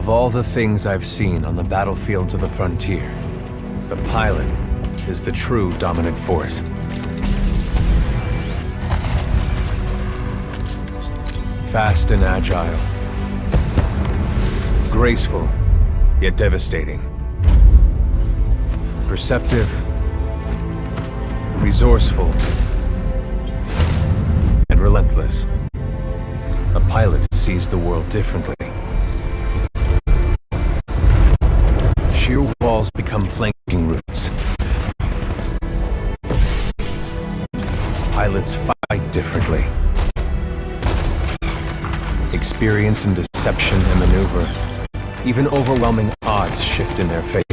Of all the things I've seen on the battlefields of the frontier, the pilot is the true dominant force. Fast and agile. Graceful, yet devastating. Perceptive, resourceful, and relentless. A pilot sees the world differently. Sheer walls become flanking routes. Pilots fight differently. Experienced in deception and maneuver, even overwhelming odds shift in their favor.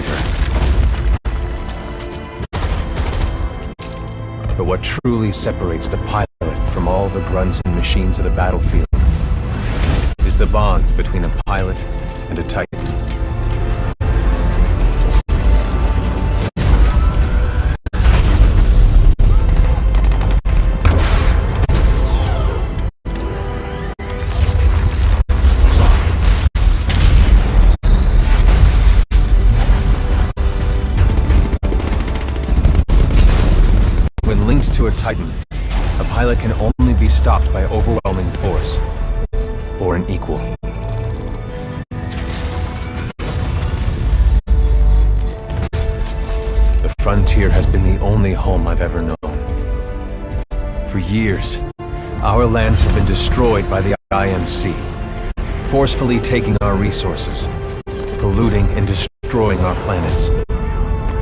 But what truly separates the pilot from all the grunts and machines of the battlefield is the bond between a pilot and a Titan. When linked to a Titan, a pilot can only be stopped by overwhelming force, or an equal. The frontier has been the only home I've ever known. For years, our lands have been destroyed by the IMC, forcefully taking our resources, polluting and destroying our planets,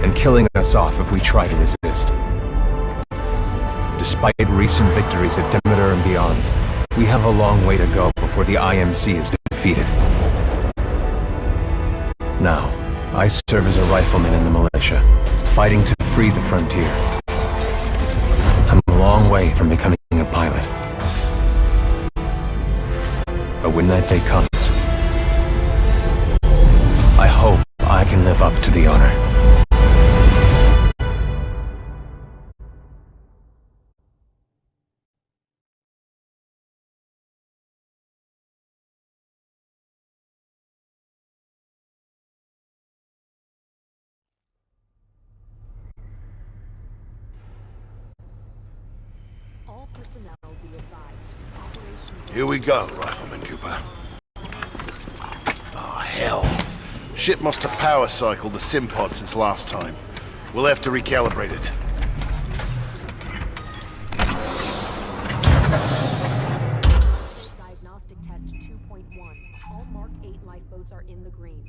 and killing us off if we try to resist. Despite recent victories at Demeter and beyond, we have a long way to go before the IMC is defeated. Now, I serve as a rifleman in the militia, fighting to free the frontier. I'm a long way from becoming a pilot. But when that day comes, I hope I can live up to the honor. Here we go, Rifleman Cooper. Oh, hell. Ship must have power cycled the sim pod since last time. We'll have to recalibrate it. Diagnostic test 2.1. All Mark 8 lifeboats are in the green.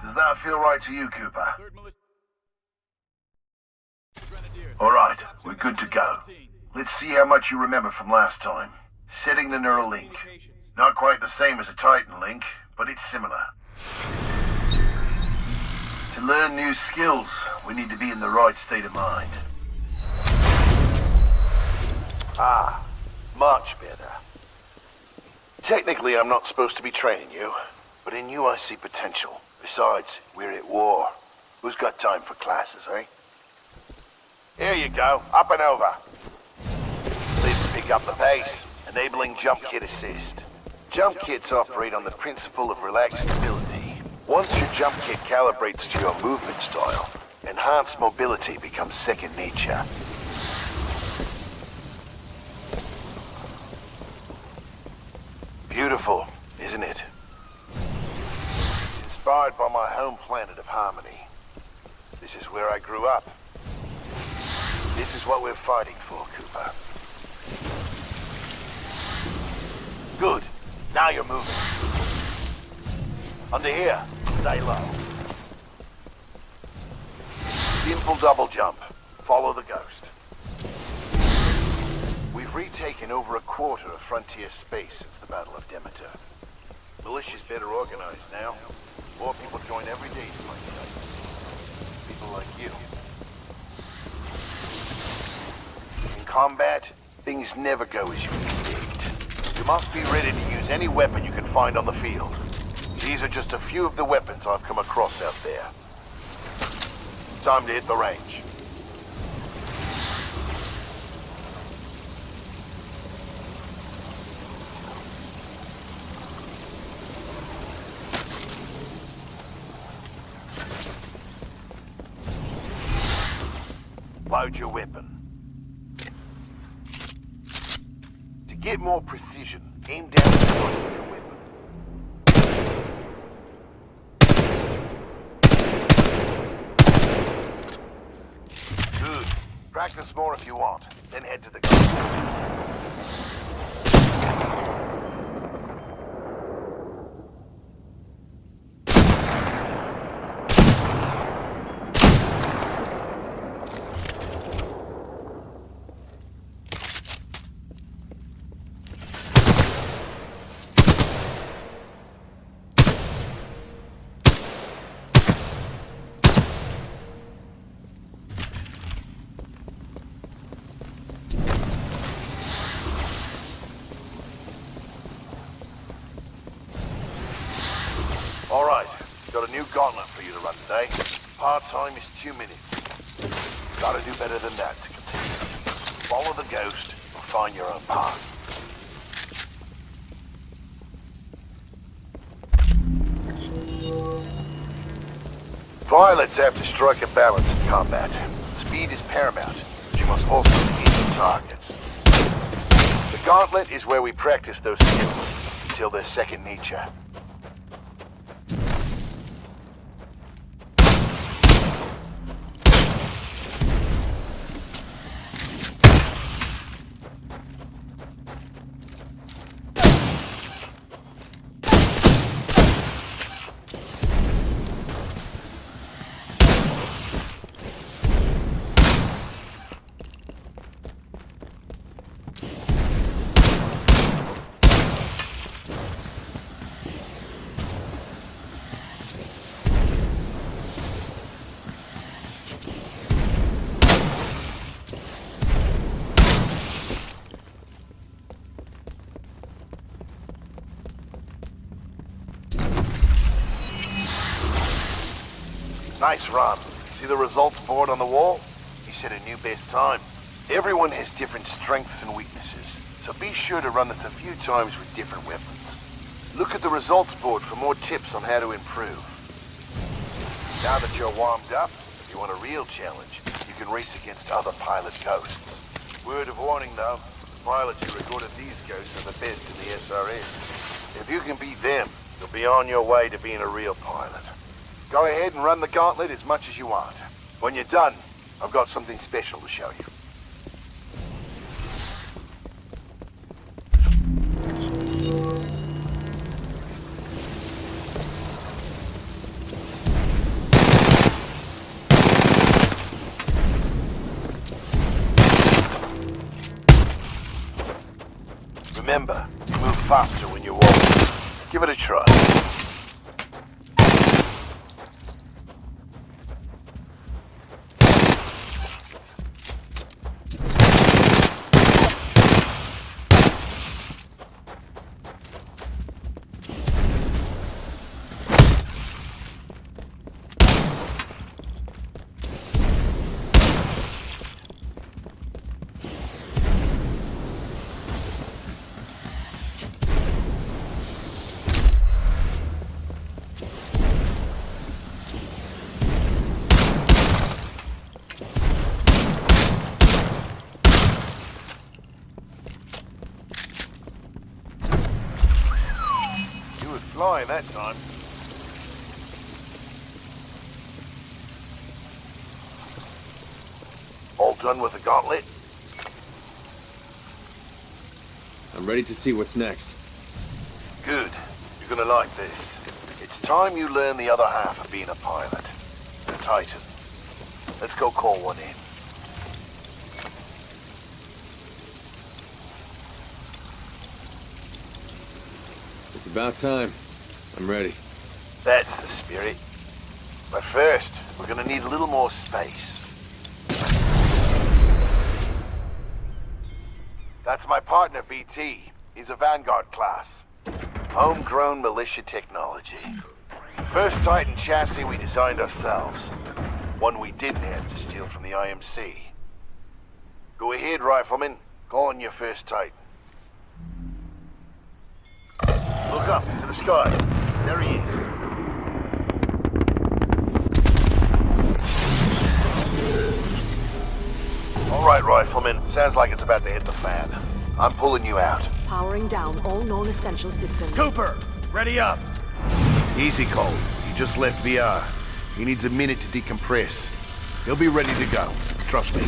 Does that feel right to you, Cooper? All right, we're good to go. Let's see how much you remember from last time. Setting the neural link. Not quite the same as a Titan link, but it's similar. To learn new skills, we need to be in the right state of mind. Ah, much better. Technically, I'm not supposed to be training you, but in you I see potential. Besides, we're at war. Who's got time for classes, eh? Here you go, up and over. Let's pick up the pace. Enabling jump kit assist. Jump kits operate on the principle of relaxed stability. Once your jump kit calibrates to your movement style, enhanced mobility becomes second nature. Beautiful, isn't it? Inspired by my home planet of Harmony. This is where I grew up. This is what we're fighting for, Cooper. Good. Now you're moving. Under here. Stay low. Simple double jump. Follow the ghost. We've retaken over a quarter of frontier space since the Battle of Demeter. Militia's better organized now. More people join every day to fight Titans. People like you. In combat, things never go as you expect. You must be ready to use any weapon you can find on the field. These are just a few of the weapons I've come across out there. Time to hit the range. load your weapon. To get more precision, aim down the sights of your weapon. Good. Practice more if you want, then head to the gun. All right, got a new gauntlet for you to run today. Part time is 2 minutes. Gotta do better than that to continue. Follow the ghost or find your own path. Pilots have to strike a balance in combat. Speed is paramount, but you must also hit your targets. The gauntlet is where we practice those skills until they're second nature. Nice run. See the results board on the wall? You set a new best time. Everyone has different strengths and weaknesses, so be sure to run this a few times with different weapons. Look at the results board for more tips on how to improve. Now that you're warmed up, if you want a real challenge, you can race against other pilot ghosts. Word of warning though, the pilots who recorded these ghosts are the best in the SRS. If you can beat them, you'll be on your way to being a real pilot. Go ahead and run the gauntlet as much as you want. When you're done, I've got something special to show you. Remember, you move faster when you're walking. Give it a try. Flying that time. All done with the gauntlet? I'm ready to see what's next. Good. You're gonna like this. It's time you learn the other half of being a pilot. The Titan. Let's go call one in. It's about time. I'm ready. That's the spirit. But first, we're gonna need a little more space. That's my partner, BT. He's a Vanguard class. Homegrown militia technology. The first Titan chassis we designed ourselves. One we didn't have to steal from the IMC. Go ahead, Rifleman. Call on your first Titan. Look up to the sky. There he is. All right, Rifleman. Sounds like it's about to hit the fan. I'm pulling you out. Powering down all non-essential systems. Cooper, ready up. Easy, Cole. You just left VR. He needs a minute to decompress. He'll be ready to go. Trust me.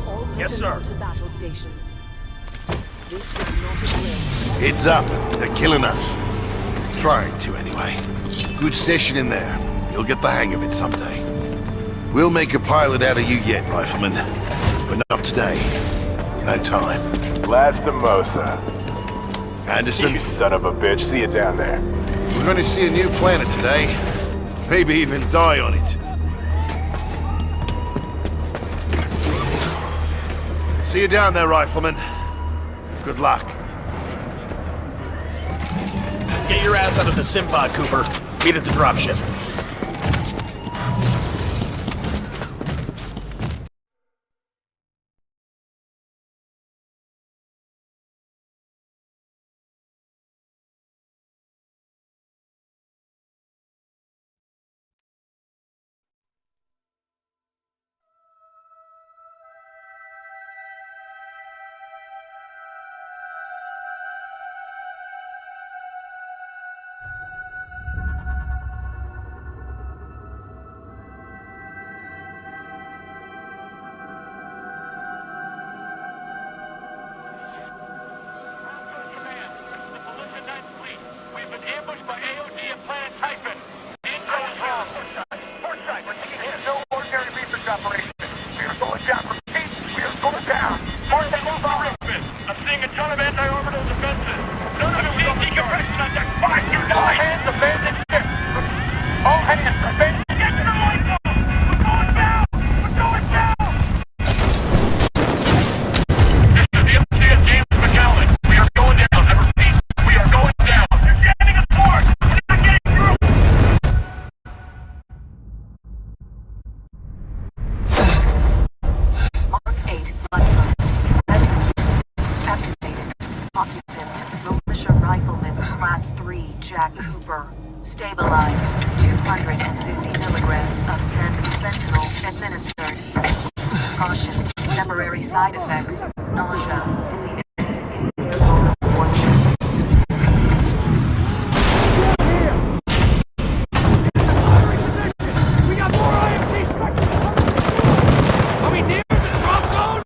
All Yes, sir. personnel to battle stations. This is not a drill. Heads up. They're killing us. Trying to, anyway. Good session in there. You'll get the hang of it someday. We'll make a pilot out of you yet, Rifleman. But not today. No time. Lastimosa. Anderson, You son of a bitch. See you down there. we're going to see a new planet today. Maybe even die on it. See you down there, Rifleman. Good luck. Get your ass out of the sim pod, Cooper. Meet at the dropship. We've been ambushed by AOD at Planet Typhon. Intro is wrong. Portside, we're taking hit. No ordinary research operation. We are going down. Repeat, we are going down. Portside, move on. I'm seeing a ton of anti-orbital defenses. None of it was decompression on deck 5 through 9. All hands abandon ship. All hands abandon. Get to the lifeboat. We're going down. We're going down. This is the LCS James McAllen. We are going down. I repeat, we are going down. You're getting us forward. We're not getting through. Mark 8 lifeboat. Activated. Occupant, militia rifleman, class 3, Jack Cooper. Stabilize. 250 milligrams of sense fentanyl administered. Caution. Temporary side effects. Nausea. Dizziness. Irritable voice. Are we near the drop zone?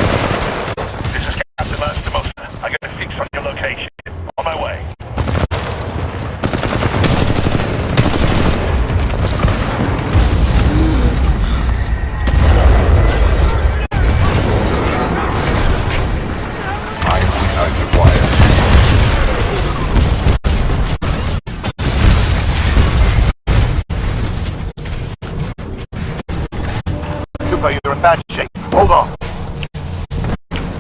This is Captain Lastimosa. I got a fix on your location. On my way. IMC time required. Cooper, you're in bad shape. Hold on.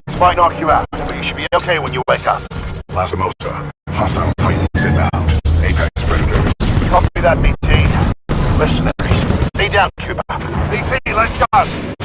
This might knock you out, but you should be okay when you wake up. Lastimosa. Hostile Titans inbound. Apex Predators. Copy that, BT. Mercenaries. Stay down, Cooper. BT, let's go.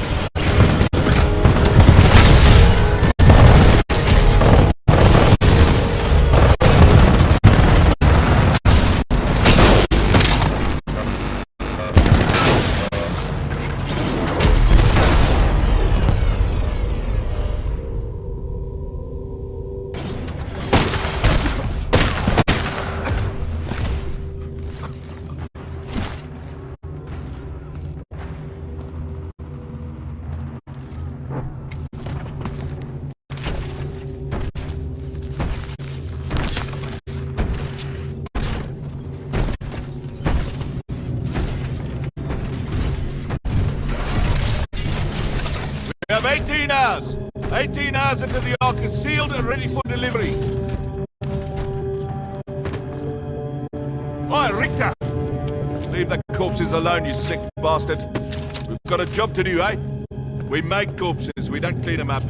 18 hours. 18 hours until the Ark is sealed and ready for delivery. Oi, Richter! Leave the corpses alone, you sick bastard. We've got a job to do, eh? We make corpses, we don't clean them up.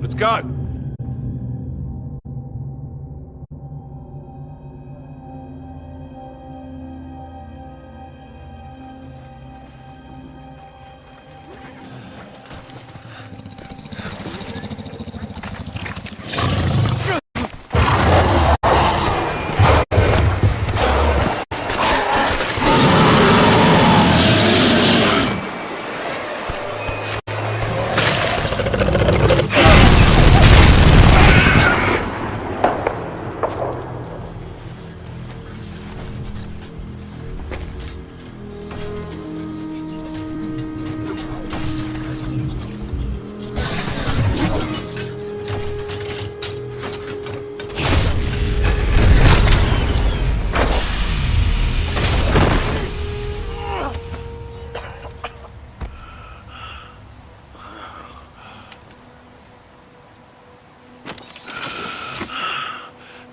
Let's go!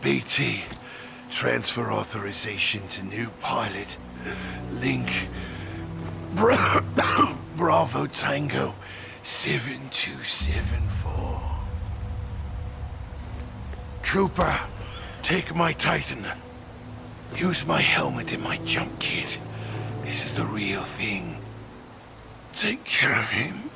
BT, transfer authorization to new pilot. Link, Bravo Tango 7274. Cooper, take my Titan. Use my helmet and my jump kit. This is the real thing. Take care of him.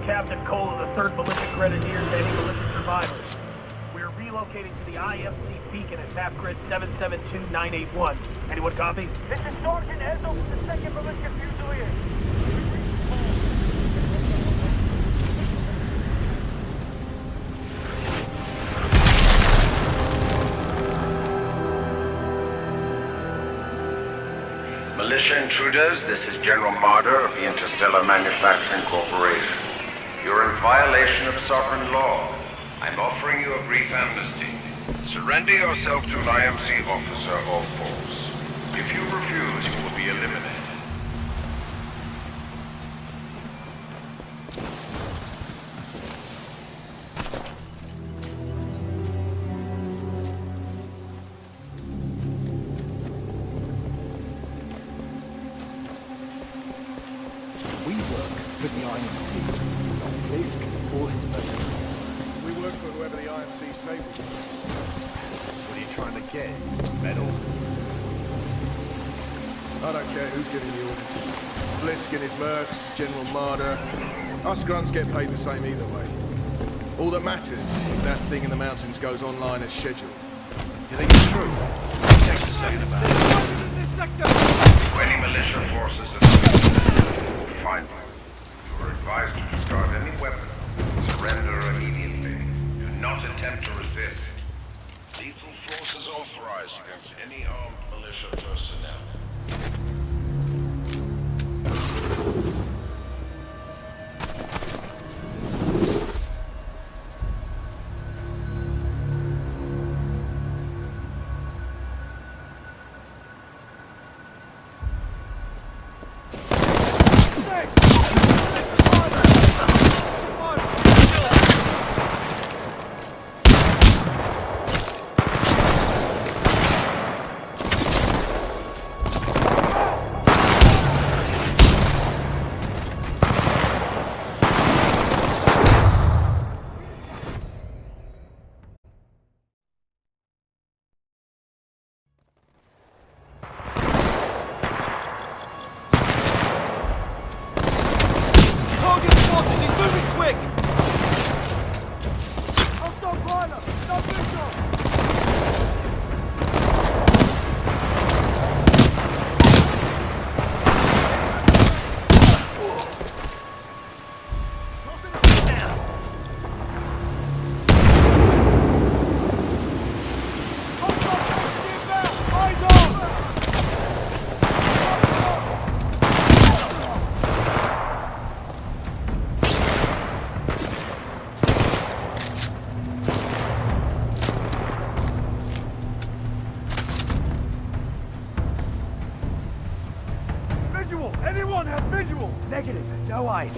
Captain Cole of the 3rd Militia Grenadiers and Militia Survivors. We're relocating to the IMC beacon at map grid 772981. Anyone copy? This is Sergeant Ezel from the 2nd Militia Fusiliers. Militia militia intruders, this is General Marder of the Interstellar Manufacturing Corporation. You're in violation of sovereign law. I'm offering you a brief amnesty. Surrender yourself to an IMC officer or force. If you refuse, you will be eliminated. We work for the IMC, not Blisk or his mercenaries. We work for whoever the IMC say we do. What are you trying to get? Medal? I don't care who's giving the orders. Blisk and his mercs, General Marder. Us grunts get paid the same either way. All that matters is that thing in the mountains goes online as scheduled. You think it's true? Takes a second about it. Any militia forces find them. You are advised to discard any weapon. Surrender immediately. Do not attempt to resist. Lethal force is authorized against any armed militia personnel. Negative. No eyes.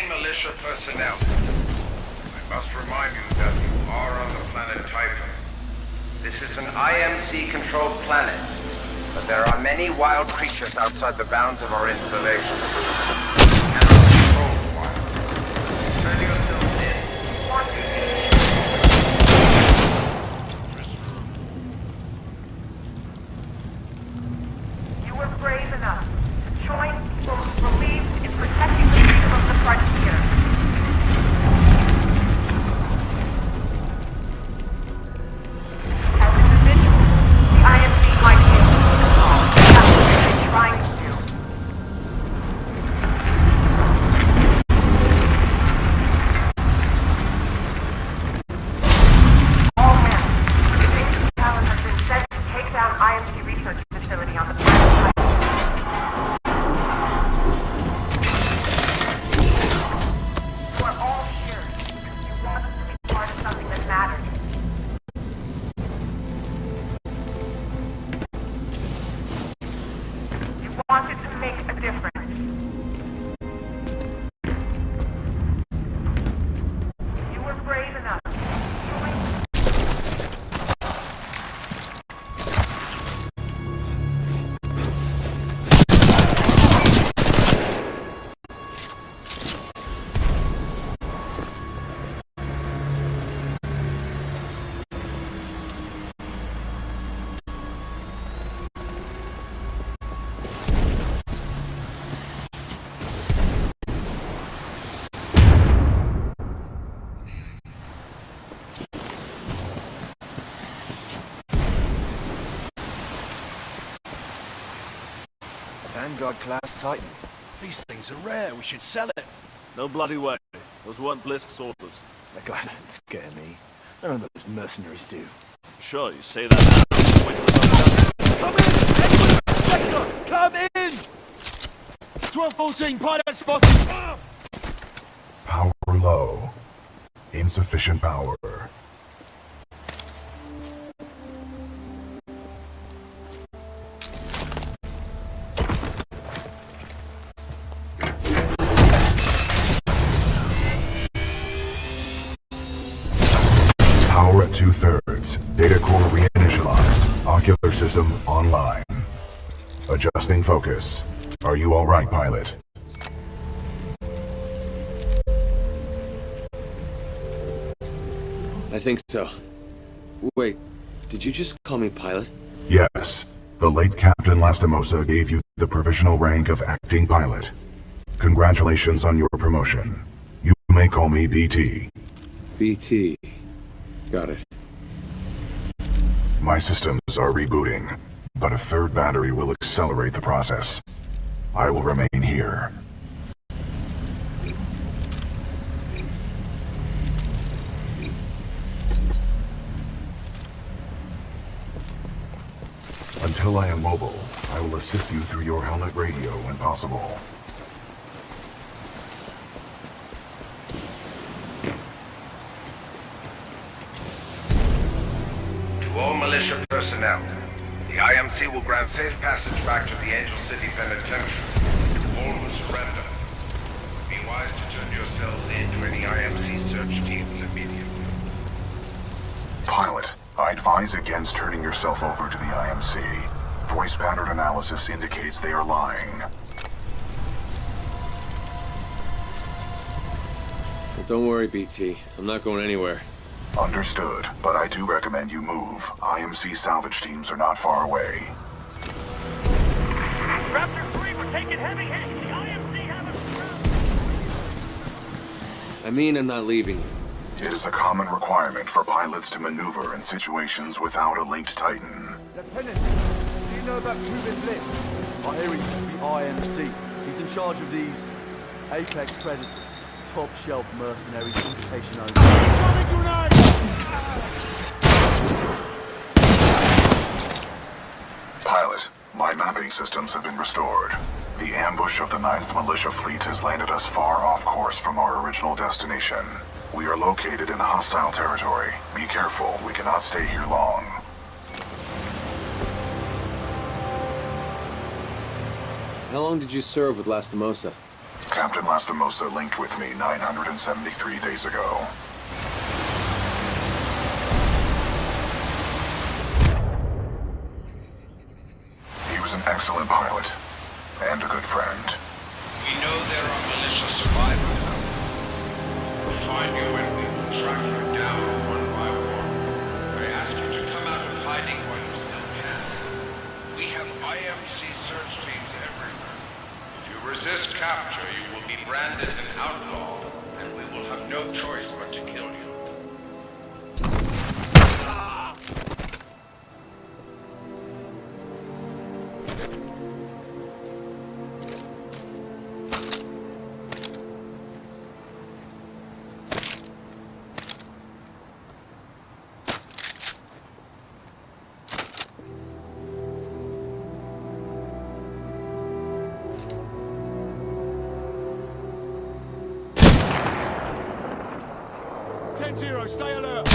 any militia personnel. I must remind you that you are on the planet Typhon. This is an IMC-controlled planet, but there are many wild creatures outside the bounds of our installation. You cannot control the wild. Turn yourselves in. You were brave enough to join people who believed in protecting the freedom of the frontier. As individuals, the IMC might be able to solve. That's what they're trying to do. All hands. Agent Talon has been sent to take down IMC research facility on the planet. We're all here because you want us to be part of something that matters. You wanted to make a difference. You were brave enough. Join Vanguard class Titan. These things are rare. We should sell it. No bloody way. Those weren't Blisk's orders. That guy doesn't scare me. None of those mercenaries do. Sure, you say that now. Wait till the Come in! Sector! Come in! 1214, pilot spotted! Power low. Insufficient power. Power at 2/3. Data core reinitialized. Ocular system online. Adjusting focus. Are you all right, pilot? I think so. Wait, did you just call me pilot? Yes. The late Captain Lastimosa gave you the provisional rank of acting pilot. Congratulations on your promotion. You may call me BT. BT. Got it. My systems are rebooting, but a third battery will accelerate the process. I will remain here. Until I am mobile, I will assist you through your helmet radio when possible. To all militia personnel, the IMC will grant safe passage back to the Angel City Penitentiary. All will surrender. Be wise to turn yourselves in to any IMC search teams immediately. Pilot, I advise against turning yourself over to the IMC. Voice pattern analysis indicates they are lying. Well, don't worry, BT. I'm not going anywhere. Understood, but I do recommend you move. IMC salvage teams are not far away. Raptor 3, we're taking heavy hits. The IMC have us. I mean, I'm not leaving you. It is a common requirement for pilots to maneuver in situations without a linked Titan. Lieutenant, do you know about Kuben Blitz? I hear he's the IMC. He's in charge of these Apex Predators. Top shelf mercenaries, invitation only. Pilot, my mapping systems have been restored. The ambush of the 9th Militia Fleet has landed us far off course from our original destination. We are located in hostile territory. Be careful, we cannot stay here long. How long did you serve with Lastimosa? Captain Lastimosa linked with me 973 days ago. He was an excellent pilot, and a good friend. We know there are militia survivors out there. We'll find you and we will track you down one by one. I ask you to come out of hiding while you still can. We have IMC search teams everywhere. If you resist capture, you will be branded an outlaw, and we will have no choice but to kill you. Zero, stay alert.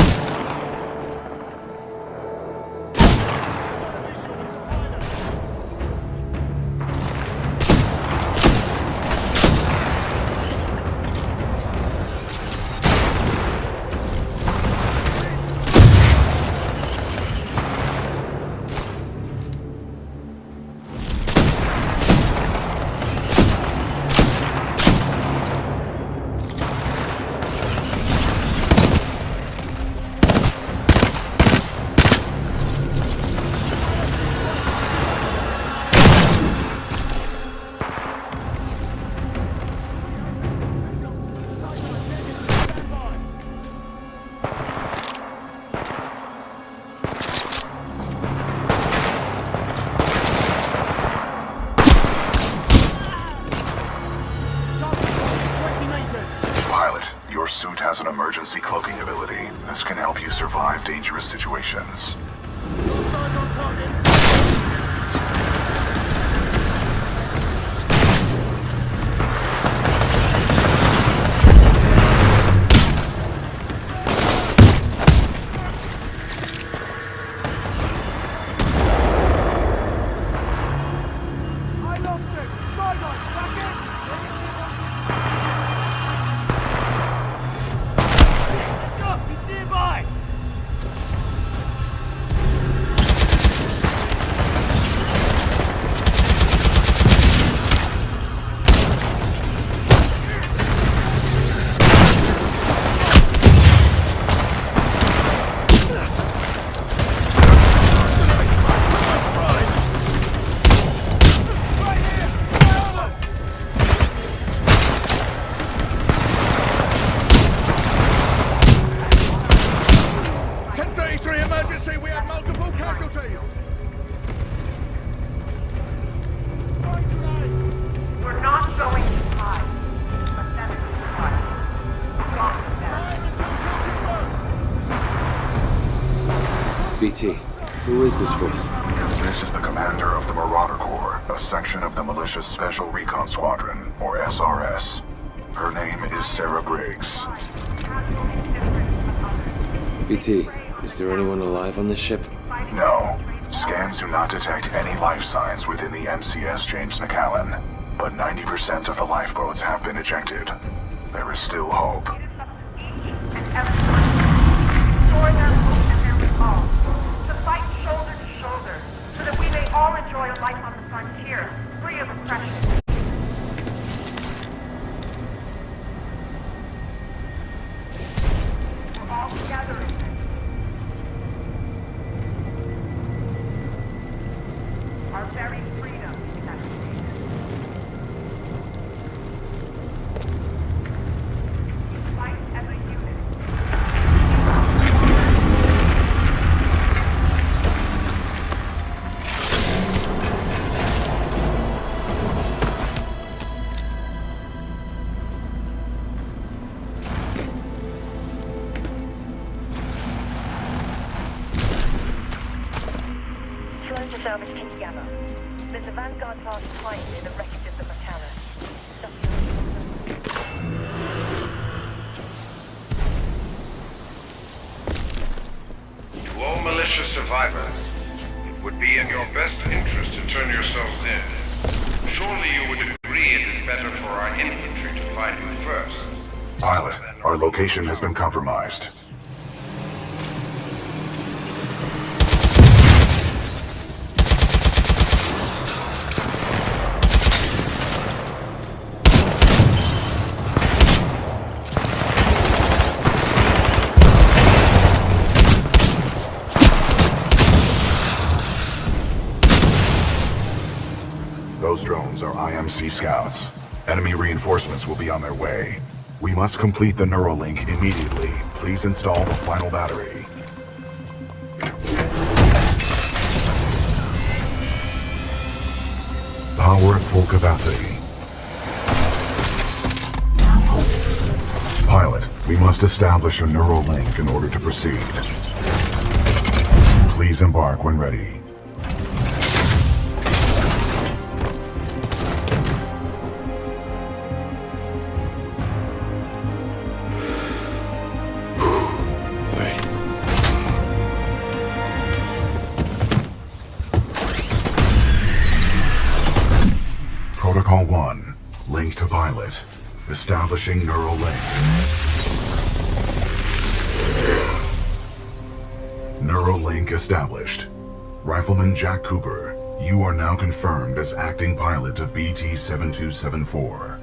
Your suit has an emergency cloaking ability. This can help you survive dangerous situations. BT, who is this voice? This is the commander of the Marauder Corps, a section of the militia's Special Recon Squadron, or SRS. Her name is Sarah Briggs. BT, is there anyone alive on this ship? No. Scans do not detect any life signs within the MCS James McAllen, but 90% of the lifeboats have been ejected. There is still hope. To fight shoulder to shoulder, so that we may all enjoy a life on the frontier, free of oppression. We're all together in this. Our very freedom is at stake. We fight as a unit. Salvage came together. There's a Vanguard class flying near the wreckage of the McAllen. To all militia survivors, it would be in your best interest to turn yourselves in. Surely you would agree it is better for our infantry to find you first. Pilot, our location has been compromised. Those drones are IMC scouts. Enemy reinforcements will be on their way. We must complete the Neuralink immediately. Please install the final battery. Power at full capacity. Pilot, we must establish a Neuralink in order to proceed. Please embark when ready. Protocol 1. Link to pilot. Establishing neural link. Neural link established. Rifleman Jack Cooper, you are now confirmed as acting pilot of BT-7274.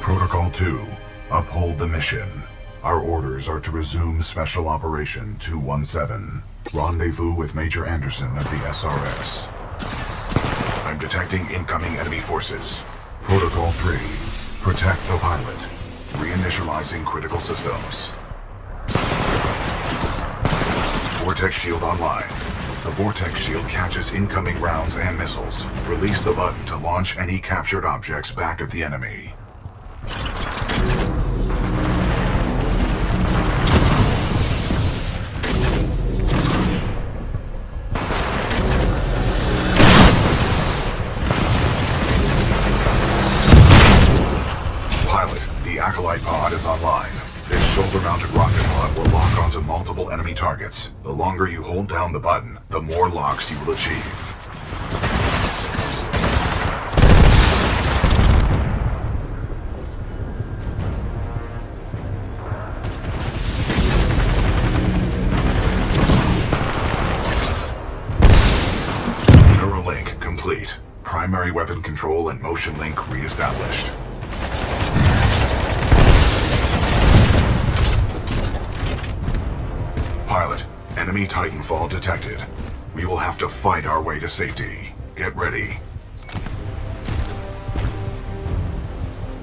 Protocol 2. Uphold the mission. Our orders are to resume Special Operation 217. Rendezvous with Major Anderson of the SRS. I'm detecting incoming enemy forces. Protocol 3. Protect the pilot. Reinitializing critical systems. Vortex shield online. The Vortex shield catches incoming rounds and missiles. Release the button to launch any captured objects back at the enemy. The Acolyte pod is online. This shoulder-mounted rocket pod will lock onto multiple enemy targets. The longer you hold down the button, the more locks you will achieve. Neuralink complete. Primary weapon control and motion link re-established. Pilot, enemy Titanfall detected. We will have to fight our way to safety. Get ready.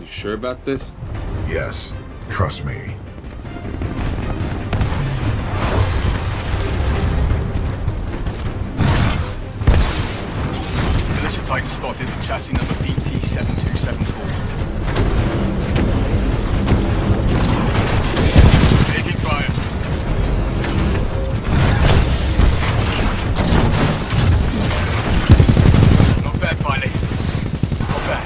You sure about this? Yes, trust me. Militia Titan spotted, chassis number BT-7274. Taking fire. Not bad, pilot. Not bad.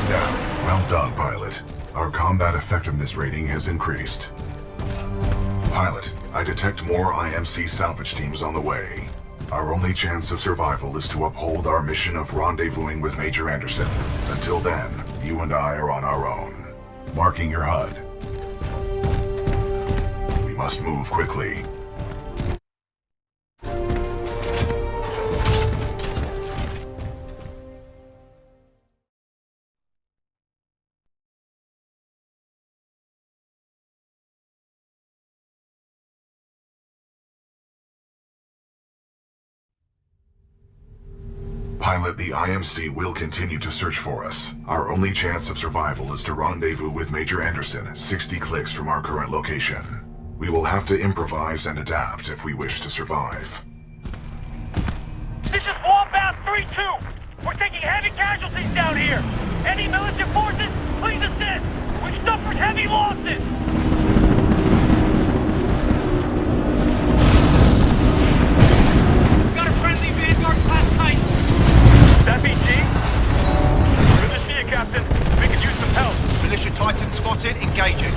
Yeah, well done, pilot. Our combat effectiveness rating has increased. Pilot, I detect more IMC salvage teams on the way. Our only chance of survival is to uphold our mission of rendezvousing with Major Anderson. Until then, you and I are on our own. Marking your HUD. We must move quickly. Pilot, the IMC will continue to search for us. Our only chance of survival is to rendezvous with Major Anderson, 60 clicks from our current location. We will have to improvise and adapt if we wish to survive. This is Wombat 3-2. We're taking heavy casualties down here. Any militia forces, please assist. We've suffered heavy losses. Got a friendly Vanguard class Titan. That BG? Good to see you, Captain. We could use some help. Militia Titan spotted, engaging.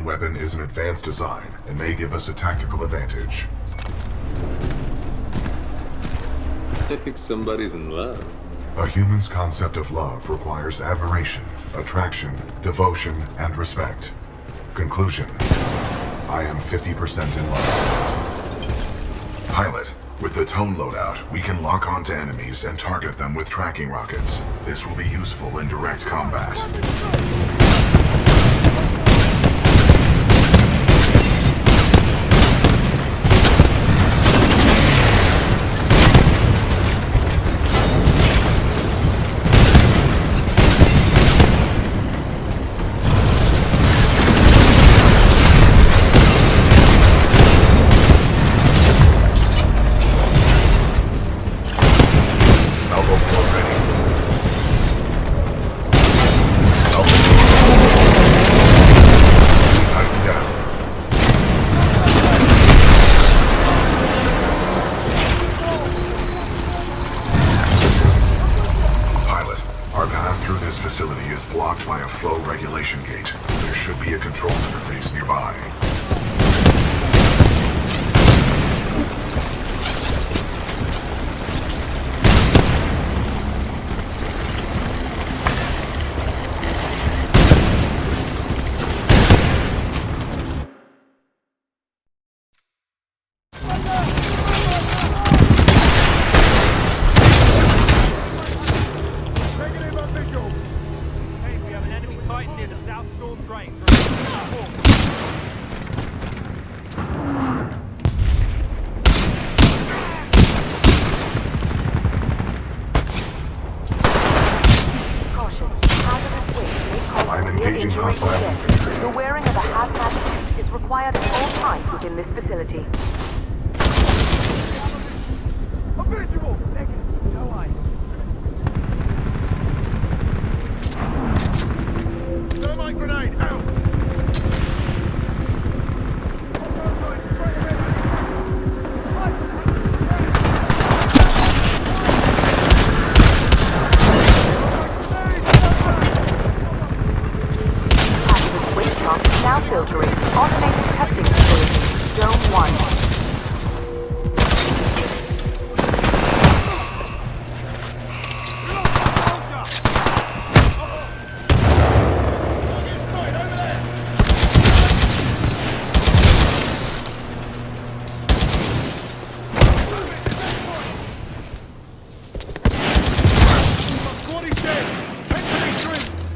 main weapon is an advanced design and may give us a tactical advantage. I think somebody's in love. A human's concept of love requires admiration, attraction, devotion, and respect. Conclusion. I am 50% in love. Pilot, with the tone loadout, we can lock onto enemies and target them with tracking rockets. This will be useful in direct combat. The wearing of a hazmat suit is required at all times within this facility. Thermite grenade, out! Now filtering. Automated testing facility. Zone 1.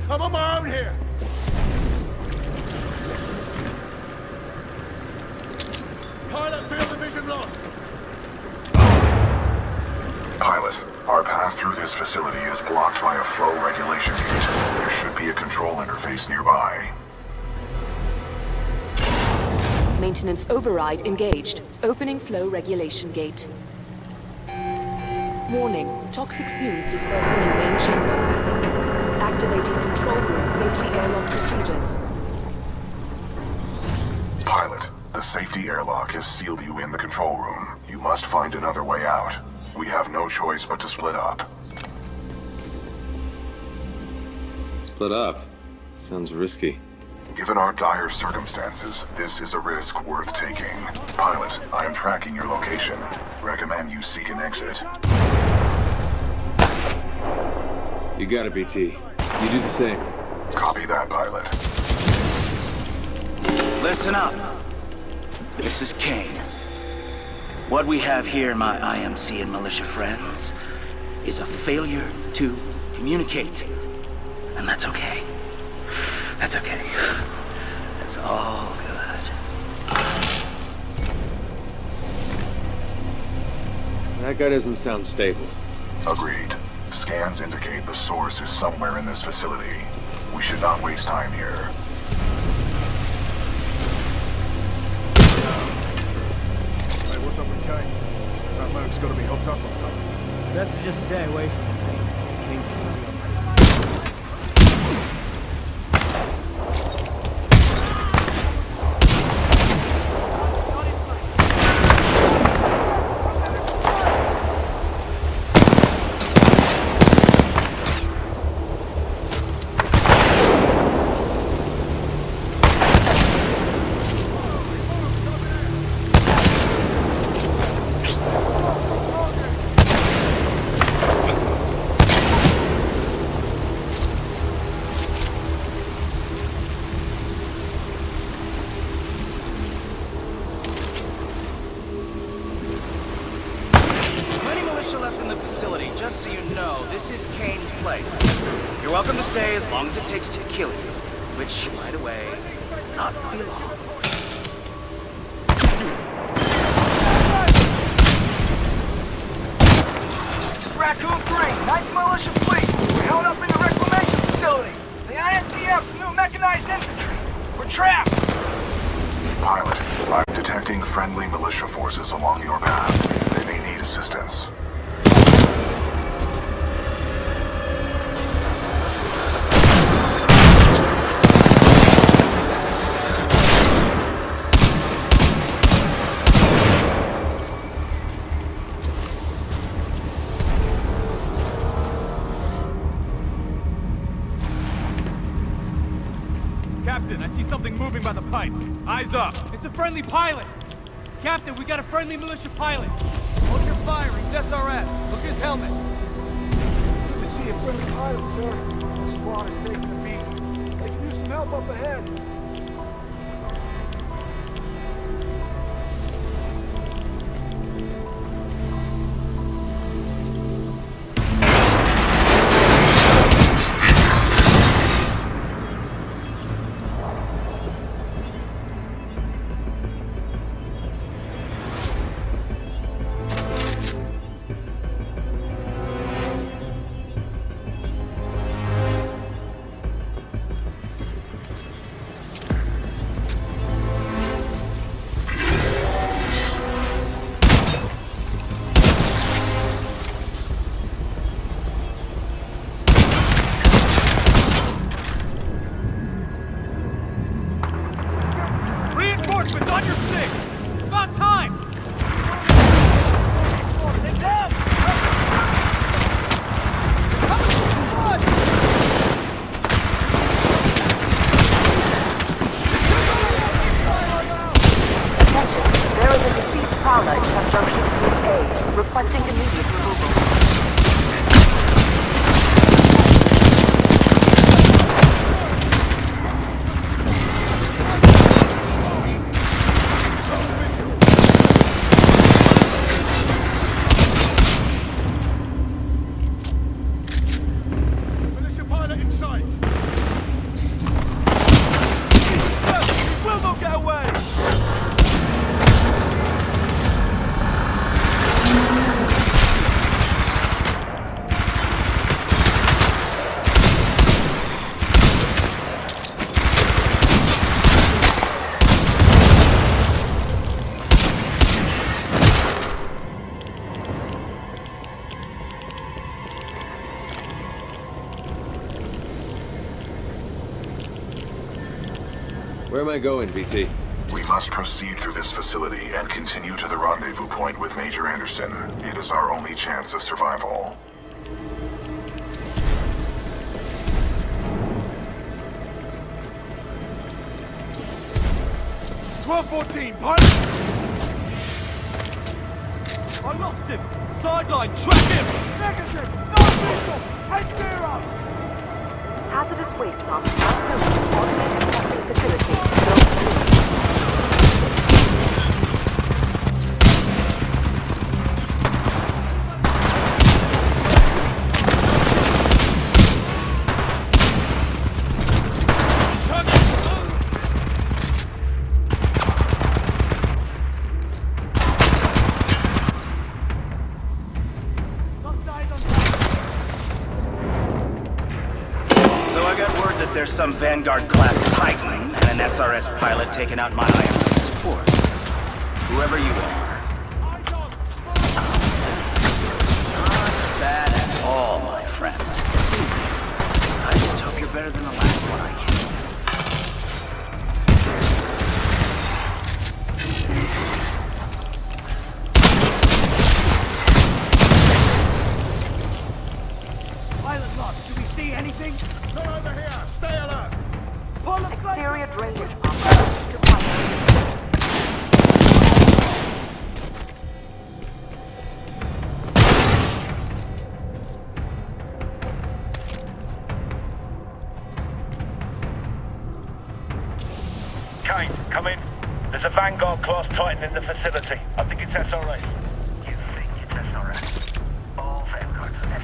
I'm on my own here! Pilot, field of vision lost! Pilot, our path through this facility is blocked by a flow regulation gate. There should be a control interface nearby. Maintenance override engaged. Opening flow regulation gate. Warning. Toxic fumes dispersing in main chamber. Activating control room safety airlock procedures. Pilot, the safety airlock has sealed you in the control room. You must find another way out. We have no choice but to split up. Split up? Sounds risky. Given our dire circumstances, this is a risk worth taking. Pilot, I am tracking your location. Recommend you seek an exit. You got it, BT. You do the same. Copy that, pilot. Listen up. This is Kane. What we have here, my IMC and militia friends, is a failure to communicate. And that's okay. That's okay. It's all good. That guy doesn't sound stable. Agreed. Scans indicate the source is somewhere in this facility. We should not waste time here. Hey, what's up with Kane? That Merc's gotta be hooked up on something. Best to just stay away from Kane. just so you know, this is Kane's place. You're welcome to stay as long as it takes to kill you. Which, by the way, not be long. This is Raccoon 3, 9th Militia Fleet. We're held up in the reclamation facility. The INCF's new mechanized infantry. We're trapped. Pilot, I'm detecting friendly militia forces along your path. They may need assistance. Captain, I see something moving by the pipes. Eyes up. It's a friendly pilot. Captain, we got a friendly militia pilot. Hold your fire, he's SRS. Look at his helmet. Good to see a friendly pilot, sir. The squad is taking the beat. They can use some help up ahead. Reinforcements on your six! About time! They're down! There is a deceased prowler in conjunction with A, requesting immediate removal. Militia pilot in sight! He will not get away! Where am I going, BT? We must proceed through this facility and continue to the rendezvous point with Major Anderson. It is our only chance of survival. Pilot! I lost him! Sideline, track him! Negative! No visual! Head zero! Hazardous waste dump now automated testing facility. There's some Vanguard-class Titan and an SRS pilot taking out my IMC support. Whoever you are. Not bad at all, my friend. I just hope you're better than the last one I killed. Pilot lock, do we see anything? Come over here, stay alert! Exterior drainage pump to pilot. Kane, come in. There's a Vanguard-class Titan in the facility. I think it's SRS. You think it's SRS? All Vanguards are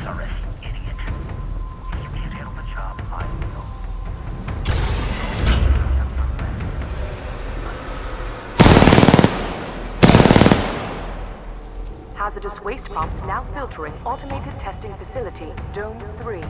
hazardous waste pumps now filtering automated testing facility, Dome 3.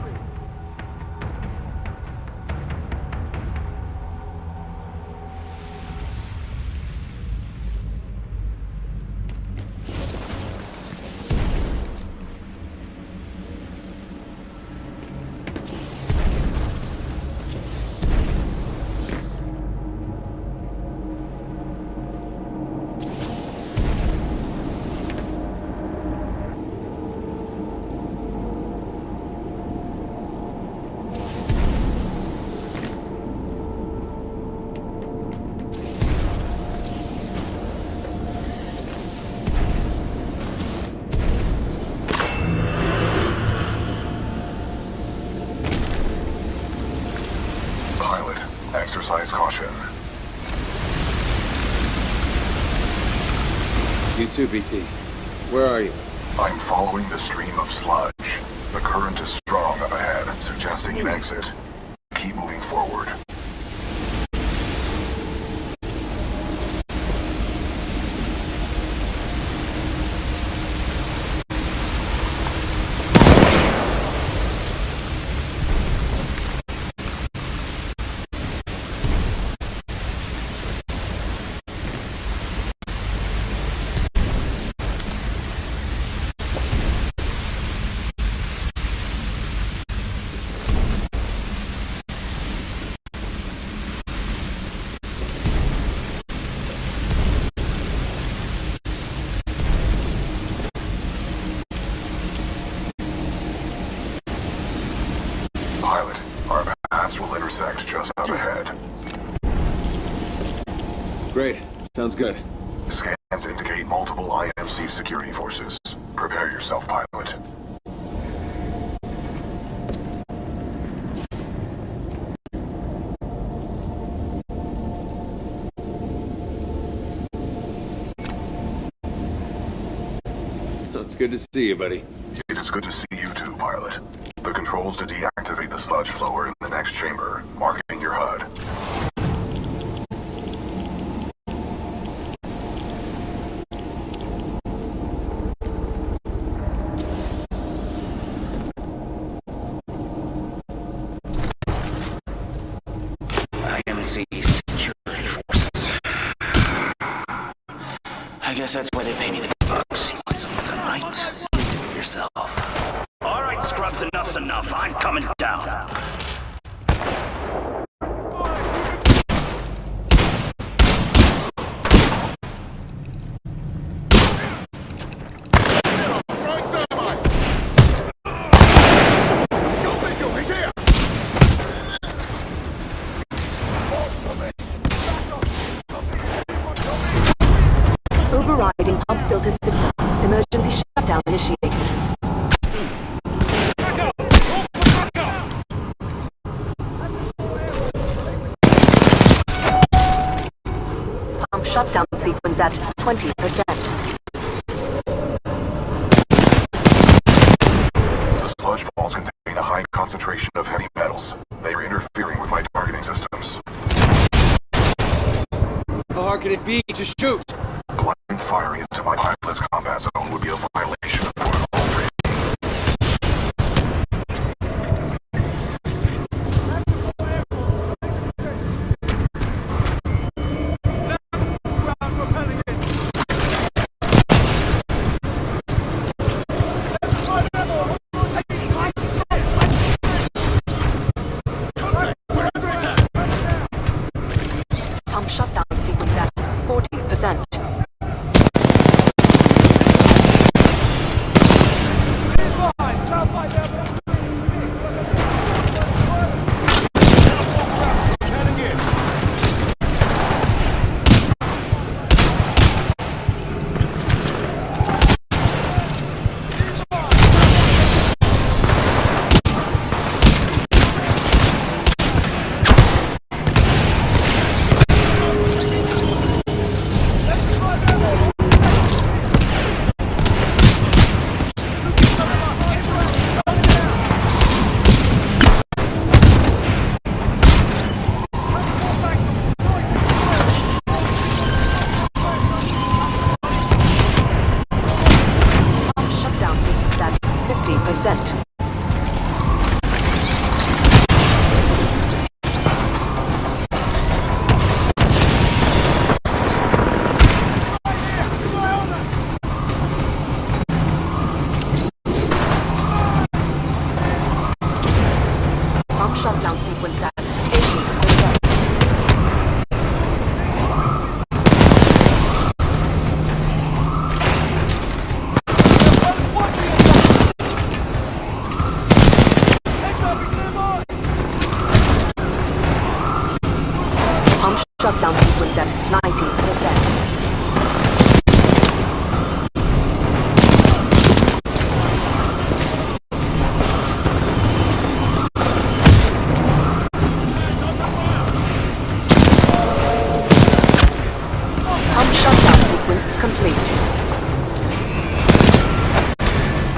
Exercise caution. You too, BT. Where are you? I'm following the stream of sludge. The current is strong up ahead, suggesting an exit. Keep moving forward. Pilot, our paths will intersect just up ahead. Great. Sounds good. Scans indicate multiple IMC security forces. Prepare yourself, pilot. It's good to see you, buddy. It is good to see you too, pilot. The controls to deactivate the sludge flow are in the next chamber, marking your HUD. IMC security forces. I guess that's why they pay me the big bucks. You want something done right? Do it yourself. All right, scrubs, enough's enough. I'm coming down. Overriding pump filter system. Emergency shutdown initiated. Pump shutdown sequence at 20%. The sludge balls contain a high concentration of heavy metals. They are interfering with my targeting systems. How hard can it be? Just shoot! Blind firing into my pilot's combat zone would be a violation of protocol 3. Pump shutdown sequence at 40%. descent. Pump shutdown sequence at 80%. Pump shutdown sequence at 90%. Pump shutdown sequence complete.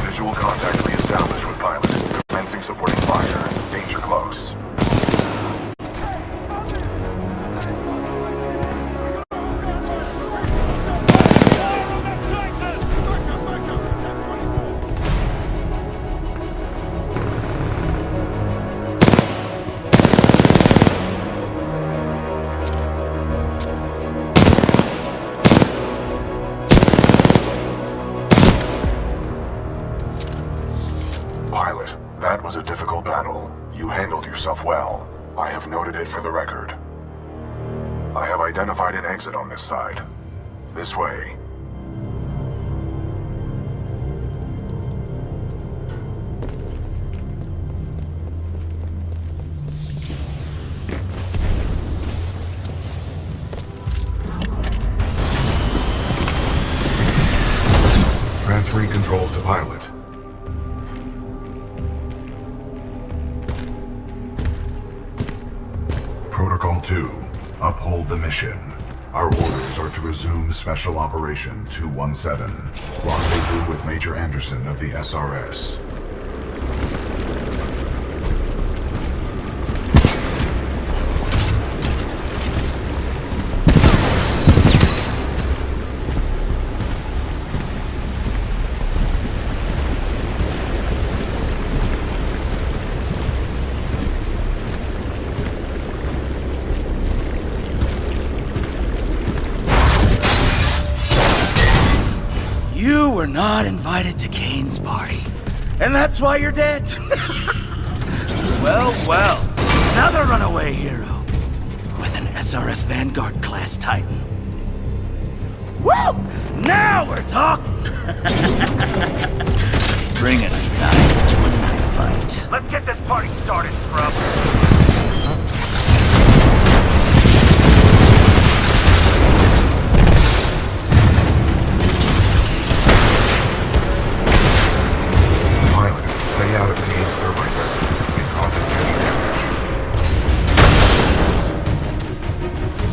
Visual contact re-established with pilot. Commencing supporting fire. Danger close. Pilot, that was a difficult battle. You handled yourself well. I have noted it for the record. I have identified an exit on this side. This way. Transferring controls to pilot. Protocol 2. Uphold the mission. Our orders are to resume Special Operation 217. Rendezvous with Major Anderson of the SRS. You were not invited to Kane's party, and that's why you're dead. Well, well, another runaway hero with an SRS Vanguard class Titan. Woo! Now we're talking. Bring a knife to a knife fight. Let's get this party started, scrub. Stay out of Kane's thermite vessel. It causes heavy damage.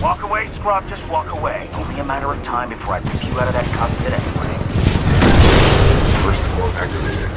Walk away, scrub, just walk away. Only a matter of time before I rip you out of that cockpit anyway. First floor activated.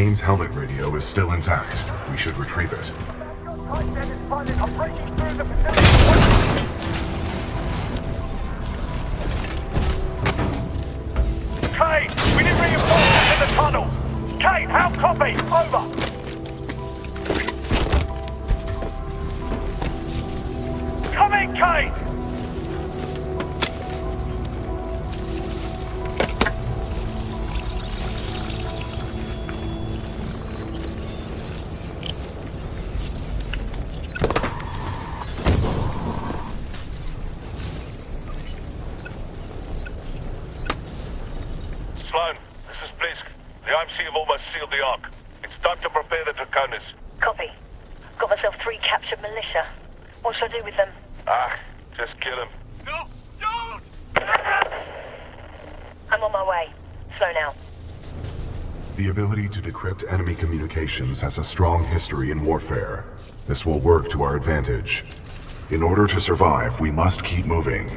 Kane's helmet radio is still intact. We should retrieve it. I'm breaking through the facility. Kane, we need reinforcements in the tunnel. Kane, how copy? Over. Come in, Kane! Sloan, this is Blisk. The IMC have almost sealed the Ark. It's time to prepare the Draconis. Copy. Got myself 3 captured militia. What should I do with them? Just kill him. No! Don't! I'm on my way. Slow now. The ability to decrypt enemy communications has a strong history in warfare. This will work to our advantage. In order to survive, we must keep moving.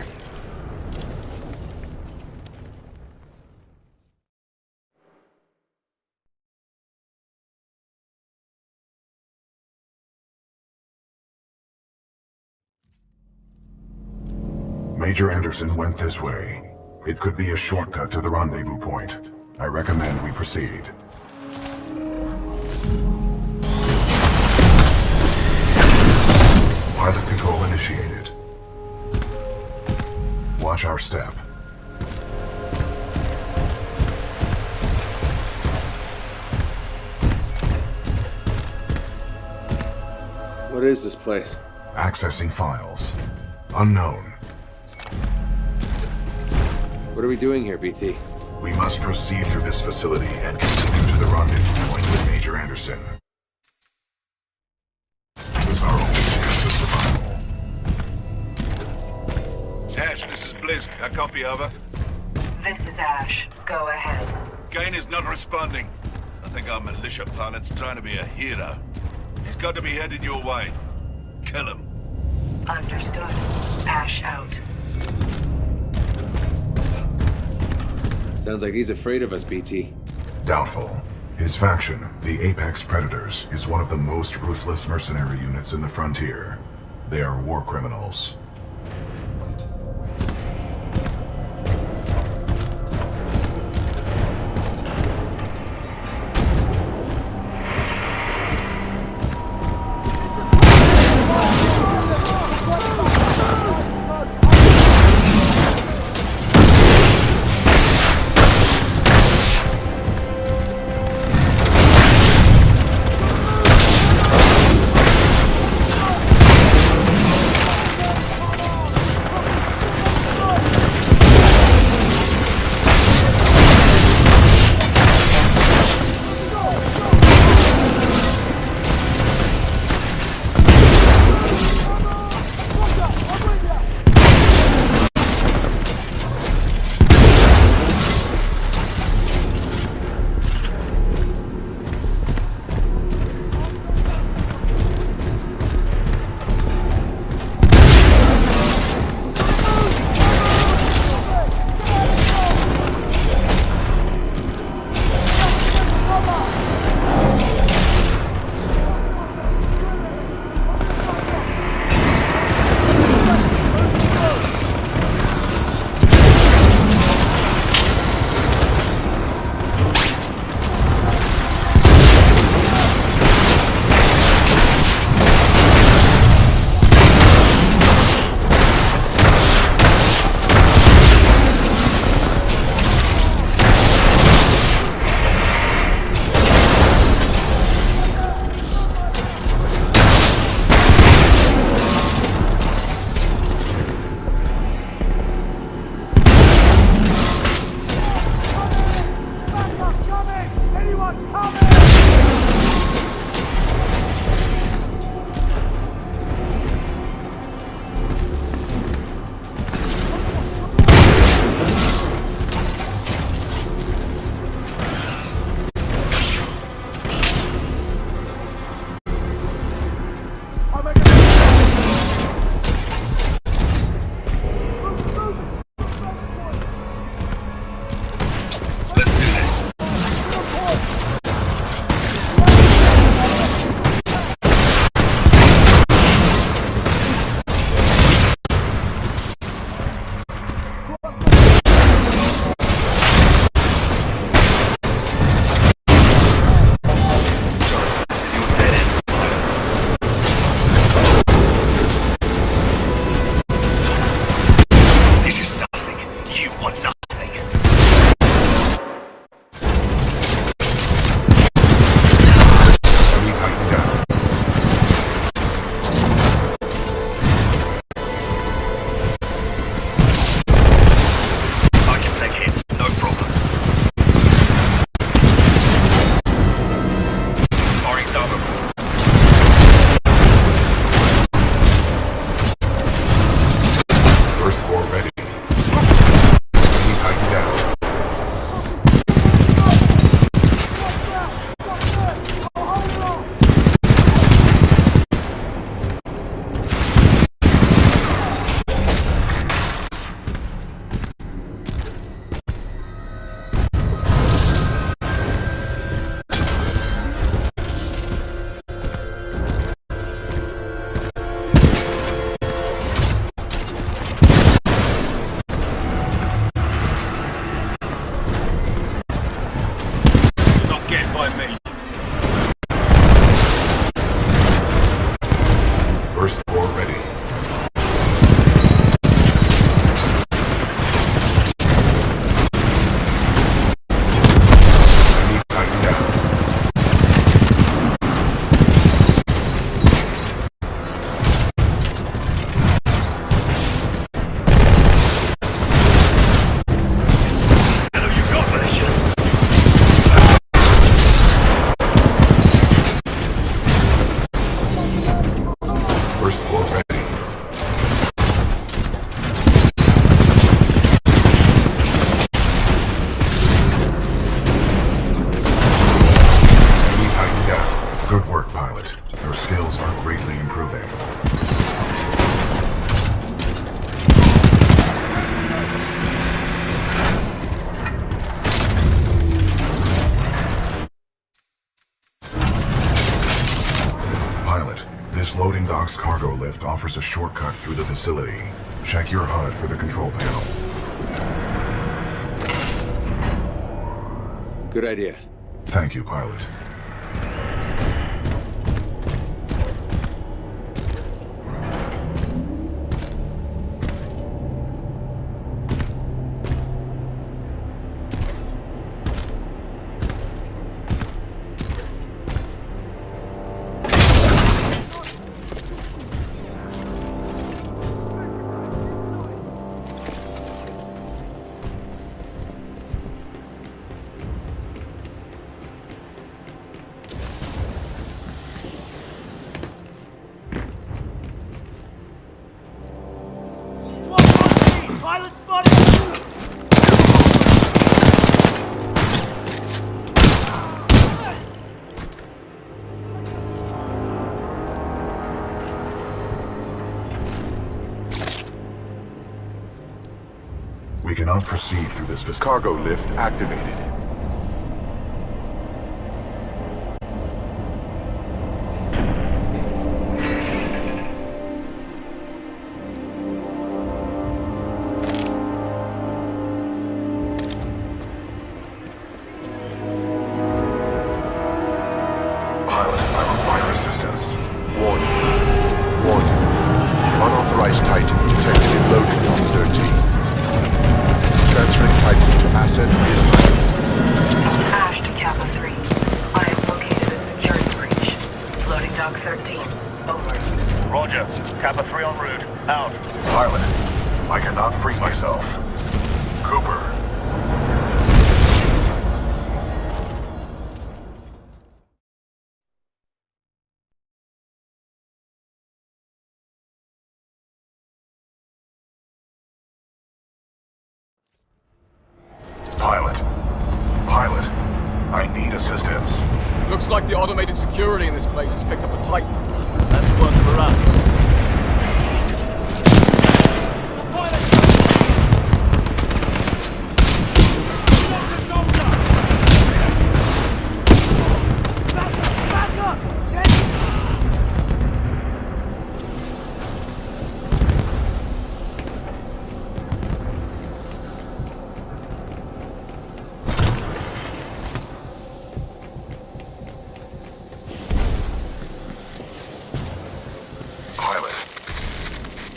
Major Anderson went this way. It could be a shortcut to the rendezvous point. I recommend we proceed. Pilot control initiated. Watch our step. What is this place? Accessing files. Unknown. What are we doing here, BT? We must proceed through this facility and continue to the rendezvous point with Major Anderson. It is our only chance of survival. Ash, this is Blisk. I copy, over. This is Ash. Go ahead. Kane is not responding. I think our militia pilot's trying to be a hero. He's got to be headed your way. Kill him. Understood. Ash out. Sounds like he's afraid of us, BT. Doubtful. His faction, the Apex Predators, is one of the most ruthless mercenary units in the frontier. They are war criminals. cargo lift offers a shortcut through the facility. Check your HUD for the control panel. Good idea. Thank you, pilot. Pilot spotted! We cannot proceed through this facility. Cargo lift activated. Pilot, I require assistance. Warning. Unauthorized Titan detected in loading dock 13. Transferring Titan to asset reassignment. Ash to Kappa 3. I have located a security breach. Loading dock 13. Over. Roger. Kappa 3 en route. Out. Pilot, I cannot free myself. Cooper. Pilot, I need assistance. Looks like the automated security in this place has picked up a Titan. That's one for us.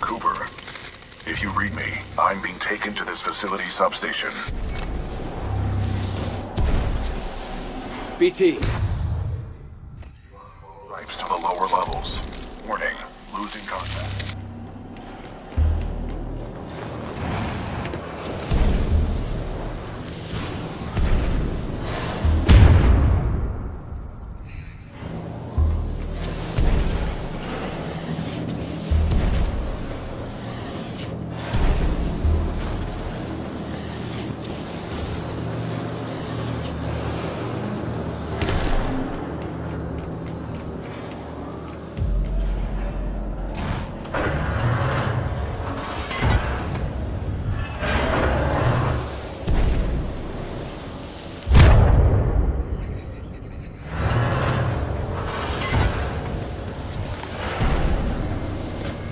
Cooper, if you read me, I'm being taken to this facility substation. BT. Pipes to the lower levels. Warning, losing contact.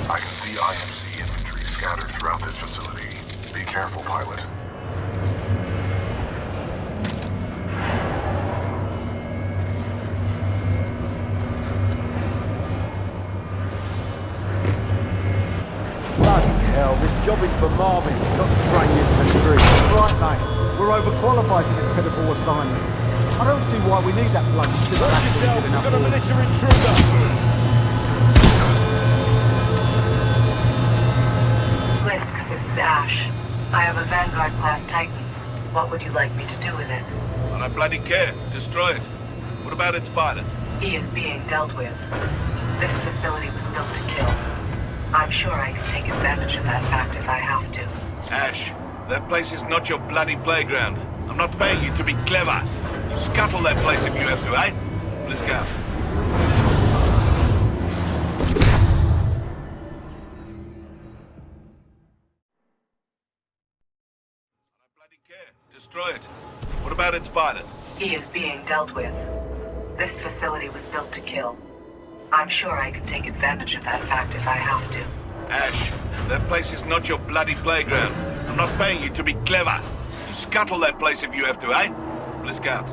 I can see IMC infantry scattered throughout this facility. Be careful, pilot. Bloody hell, this job is for Marvin, not to train the infantry. Right, mate. We're overqualified for this pitiful assignment. I don't see why we need that bloody shit. We've got a militia intruder! Slisk, this is Ash. I have a Vanguard-class Titan. What would you like me to do with it? And I bloody care. Destroy it. What about its pilot? He is being dealt with. This facility was built to kill. I'm sure I can take advantage of that fact if I have to. Ash, that place is not your bloody playground. I'm not paying you to be clever. You scuttle that place if you have to, eh? Let's go. Destroy it. What about its pilot? He is being dealt with. This facility was built to kill. I'm sure I can take advantage of that fact if I have to. Ash, that place is not your bloody playground. I'm not paying you to be clever. You scuttle that place if you have to, eh? Blisk out.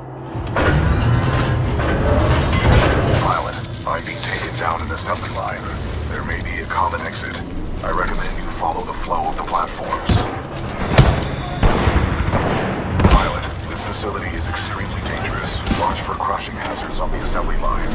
Pilot, I'm being taken down an assembly line. There may be a common exit. I recommend you follow the flow of the platforms. Pilot, this facility is extremely dangerous. Watch for crushing hazards on the assembly line.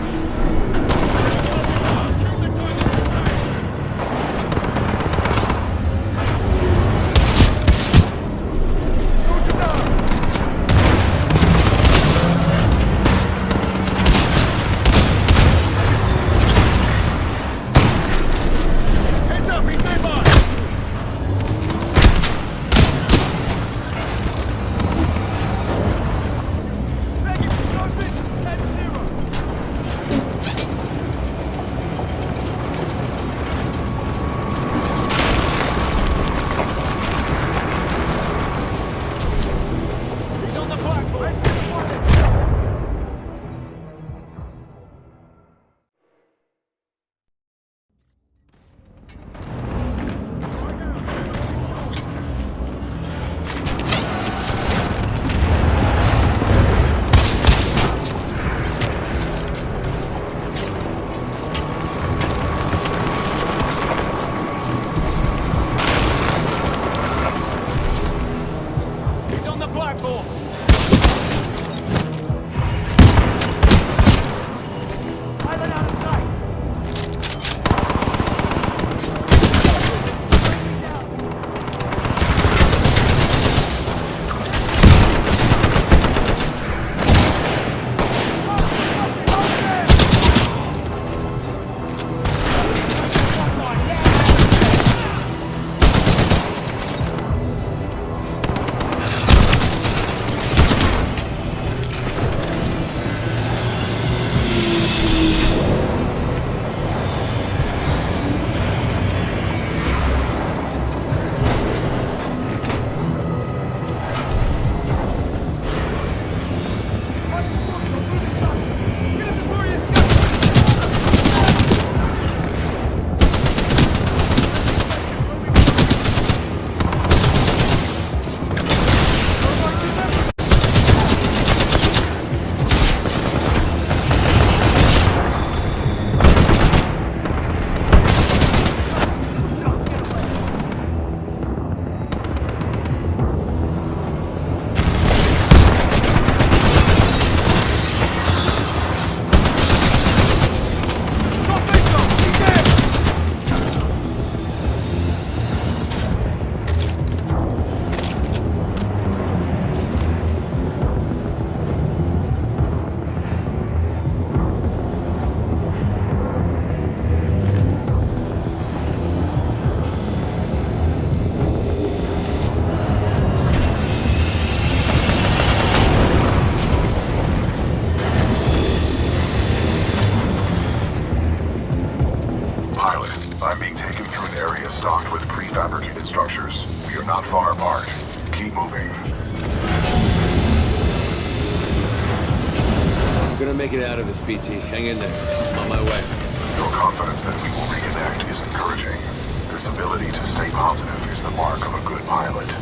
I'm being taken through an area stocked with prefabricated structures. We are not far apart. Keep moving. I'm gonna make it out of this, BT. Hang in there. I'm on my way. Your confidence that we will reconnect is encouraging. This ability to stay positive is the mark of a good pilot.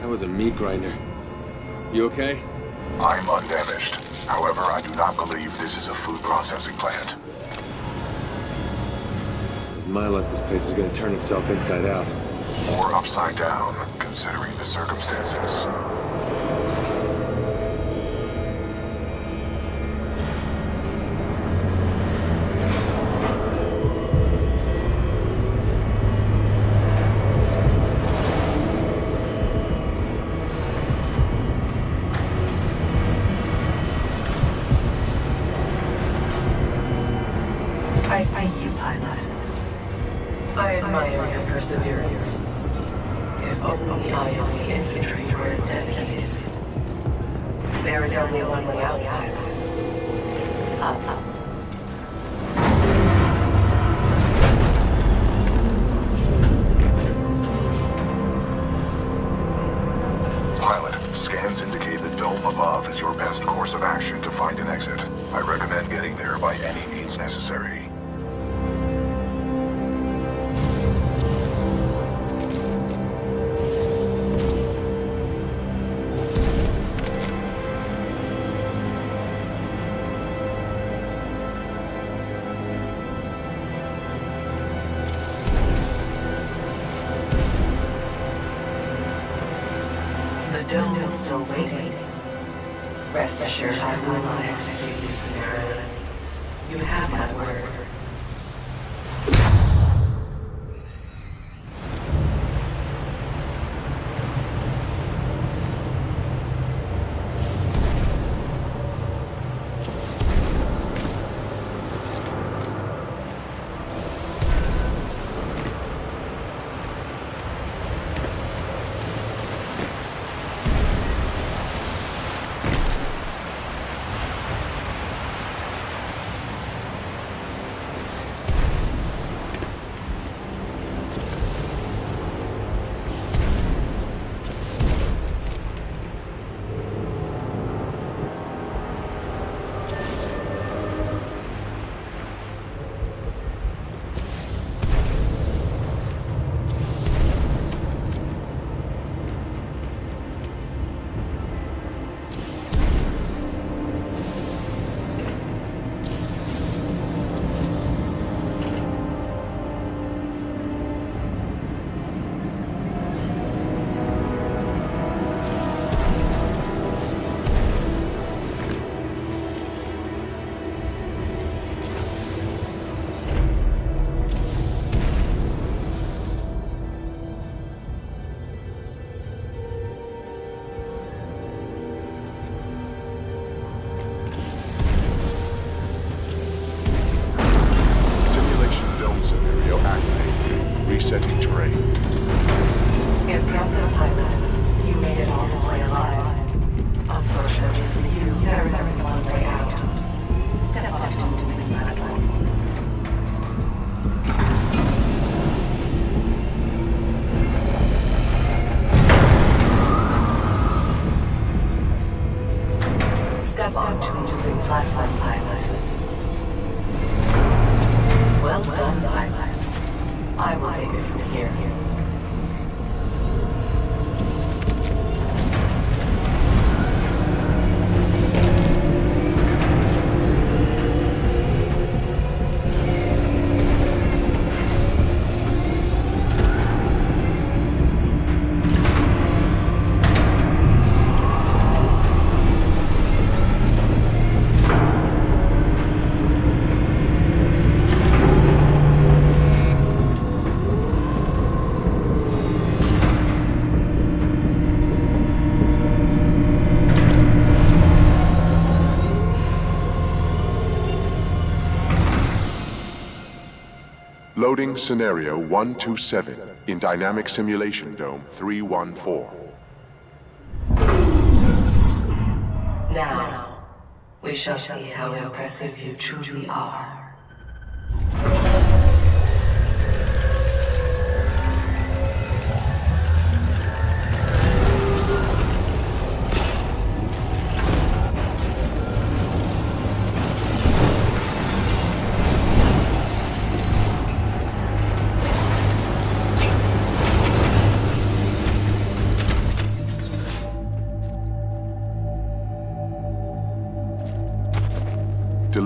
That was a meat grinder. You okay? I'm undamaged. However, I do not believe this is a food processing plant. With my luck, this place is gonna turn itself inside out. Or upside down, considering the circumstances. I see you, pilot. I admire your perseverance. If only the IMC infantry were as dedicated. There is only one way out, pilot. Up. Pilot, scans indicate the dome above is your best course of action to find an exit. I recommend getting there by any means necessary. The dome is still waiting. Rest assured I will not execute this scenario. You have my word. Resetting terrain. Impressive, pilot. You made it all this way alive. Unfortunately for you, there is only one way out. Step onto the platform. Step onto the platform, pilot. Well done, pilot. I will take it from here. Loading scenario 127 in Dynamic Simulation Dome 314. Now, we shall see how impressive you truly are.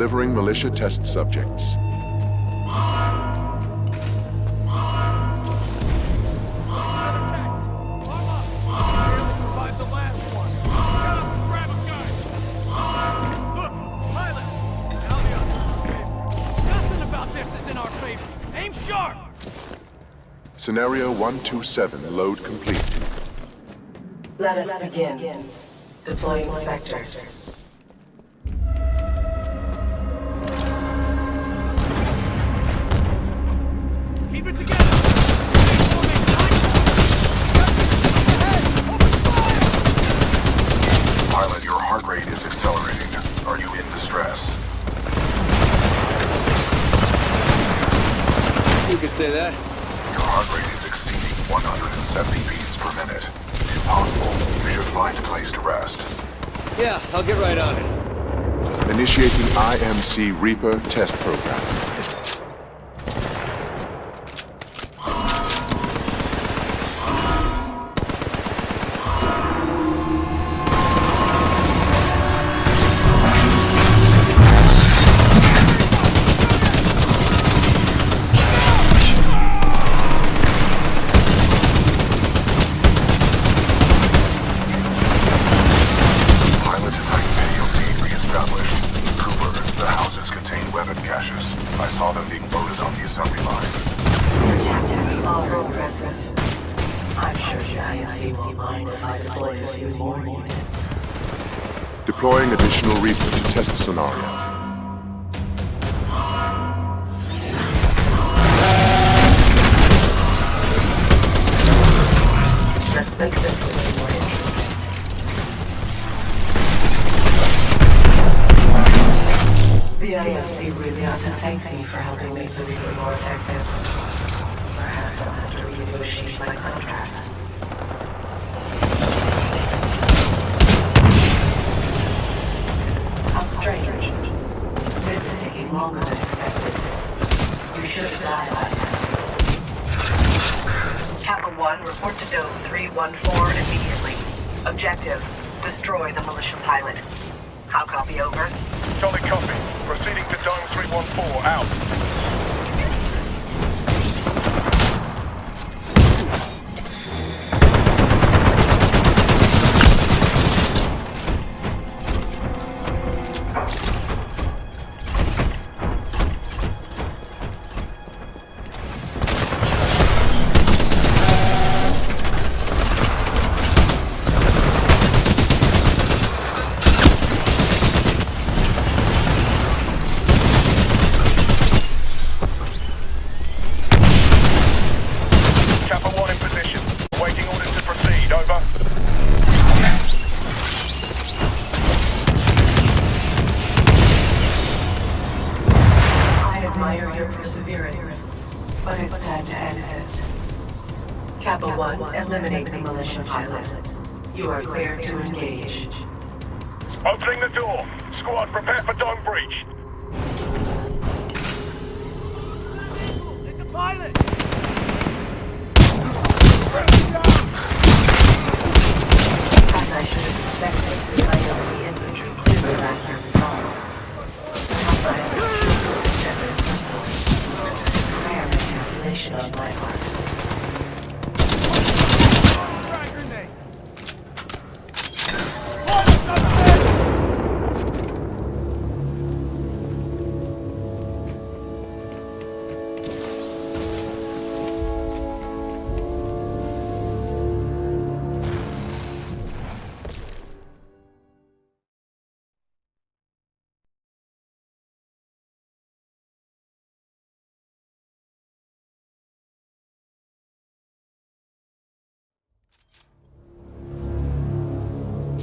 delivering militia test subjects. Scenario 127, load complete. Let us begin. Deploying Spectres. Keep it together! Pilot, your heart rate is accelerating. Are you in distress? You could say that. Your heart rate is exceeding 170 beats per minute. If possible, you should find a place to rest. Yeah, I'll get right on it. Initiating IMC Reaper test program. Deploying additional Reaper to test scenario. Let's make this a little more interesting. The IMC really ought to thank me for helping make the Reaper more effective. Perhaps I'll have to renegotiate my contract. How strange. This is taking longer than expected. You should have died by now. Kappa 1, report to Dome 314 immediately. Objective, destroy the militia pilot. How copy, over? Solid copy. Proceeding to Dome 314, out. Kappa 1, eliminate the militia pilot. You are clear to engage. Opening the door. Squad, prepare for dome breach. It's the pilot! As I should have expected, the ILC infantry cleared the vacuum zone. Alpha infantry step in personally. Rare miscalculation on my part.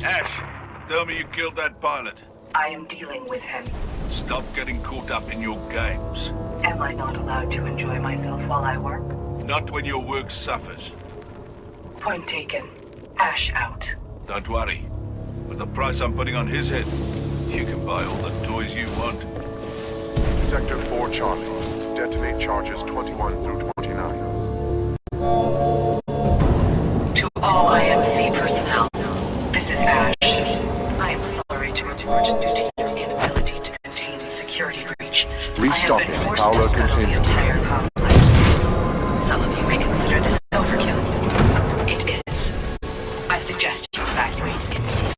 Ash, tell me you killed that pilot. I am dealing with him. Stop getting caught up in your games. Am I not allowed to enjoy myself while I work? Not when your work suffers. Point taken. Ash out. Don't worry. With the price I'm putting on his head, you can buy all the toys you want. Sector 4 Charlie. Detonate charges 21 through 29. To all IMC personnel, this is Ash. I am sorry to report due to your inability to contain the security Restocking I have been forced Paolo to scuttle the containment. entire complex. Some of you may consider this overkill. It is. I suggest you evacuate immediately.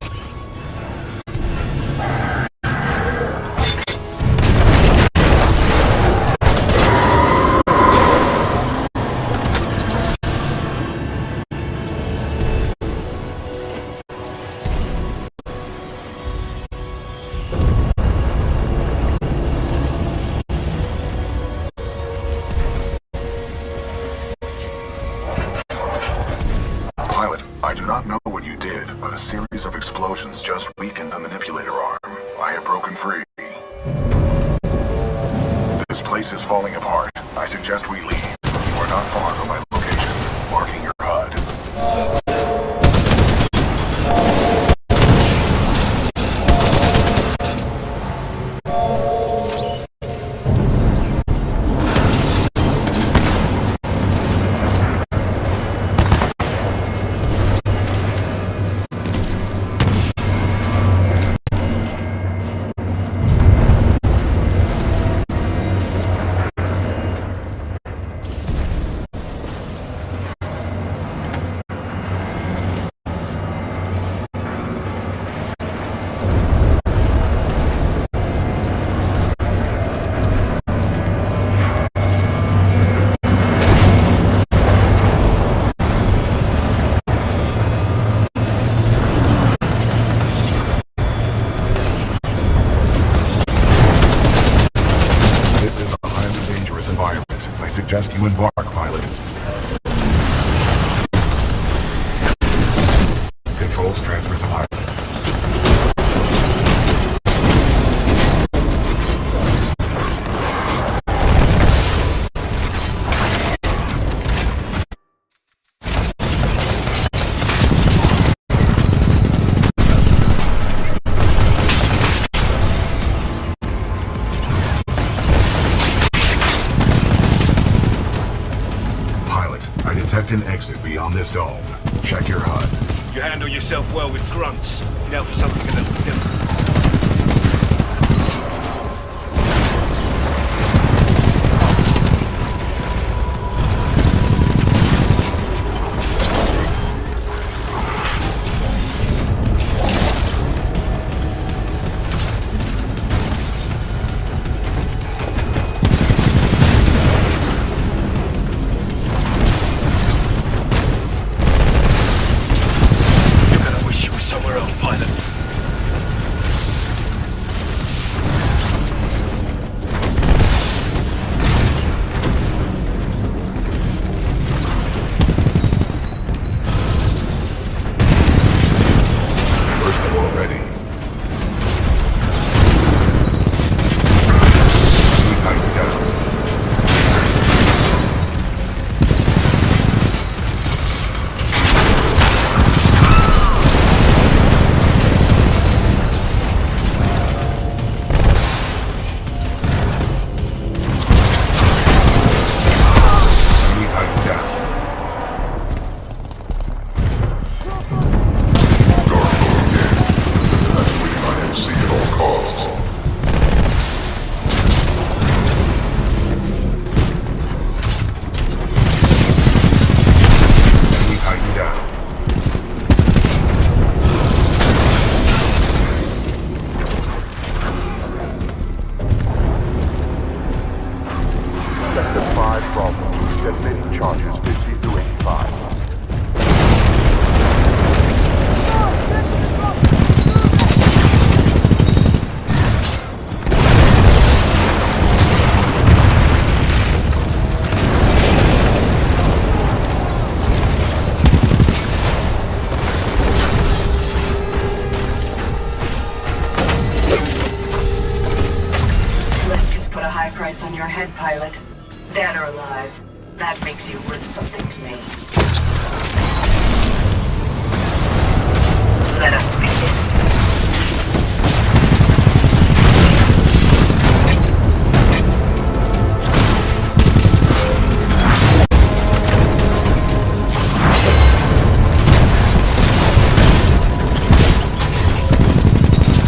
Pilot, I do not know what you did, but a series of explosions just weakened the manipulator arm. I have broken free. This place is falling apart. I suggest we leave. You are not far from my location. Marking your HUD. I suggest you embark, pilot. Controls transfer to pilot. I detect an exit beyond this dome. Check your HUD. You handle yourself well with grunts. Need help with something a little different. Price on your head, pilot. Dead or alive. That makes you worth something to me. Let us begin.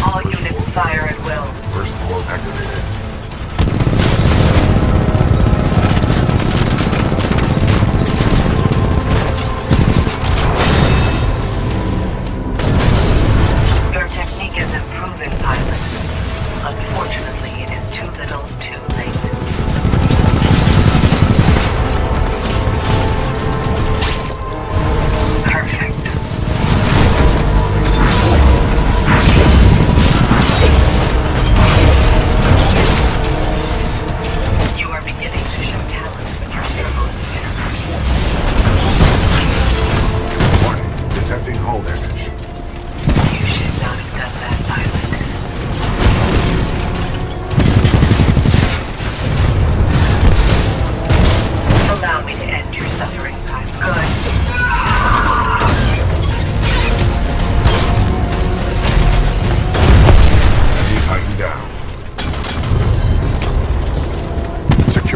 All units fire at will. First floor activated.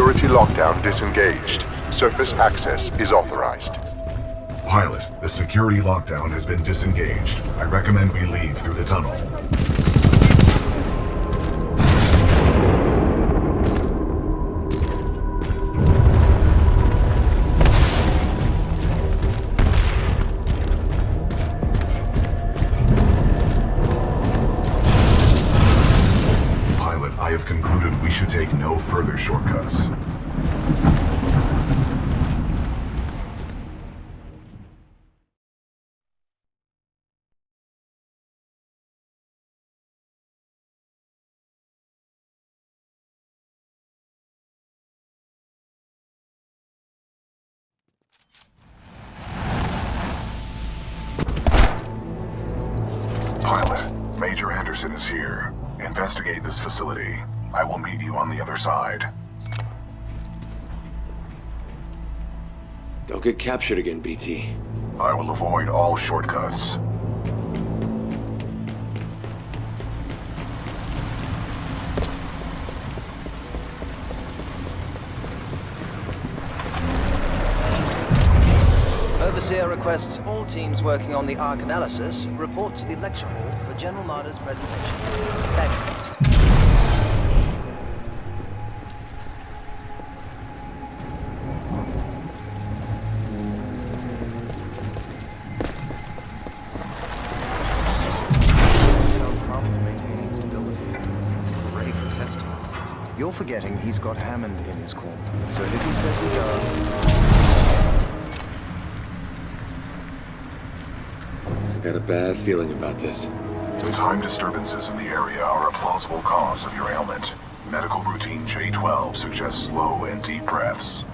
security lockdown disengaged. Surface access is authorized. Pilot, the security lockdown has been disengaged. I recommend we leave through the tunnel. Pilot, I have concluded we should take no further shortcuts. Pilot, Major Anderson is here. Investigate this facility. I will meet you on the other side. Don't get captured again, BT. I will avoid all shortcuts. Overseer requests all teams working on the Ark analysis report to the lecture hall for General Marder's presentation. Thanks. You're forgetting he's got Hammond in his corner, so if he says we go... I got a bad feeling about this. The time disturbances in the area are a plausible cause of your ailment. Medical routine J12 suggests slow and deep breaths.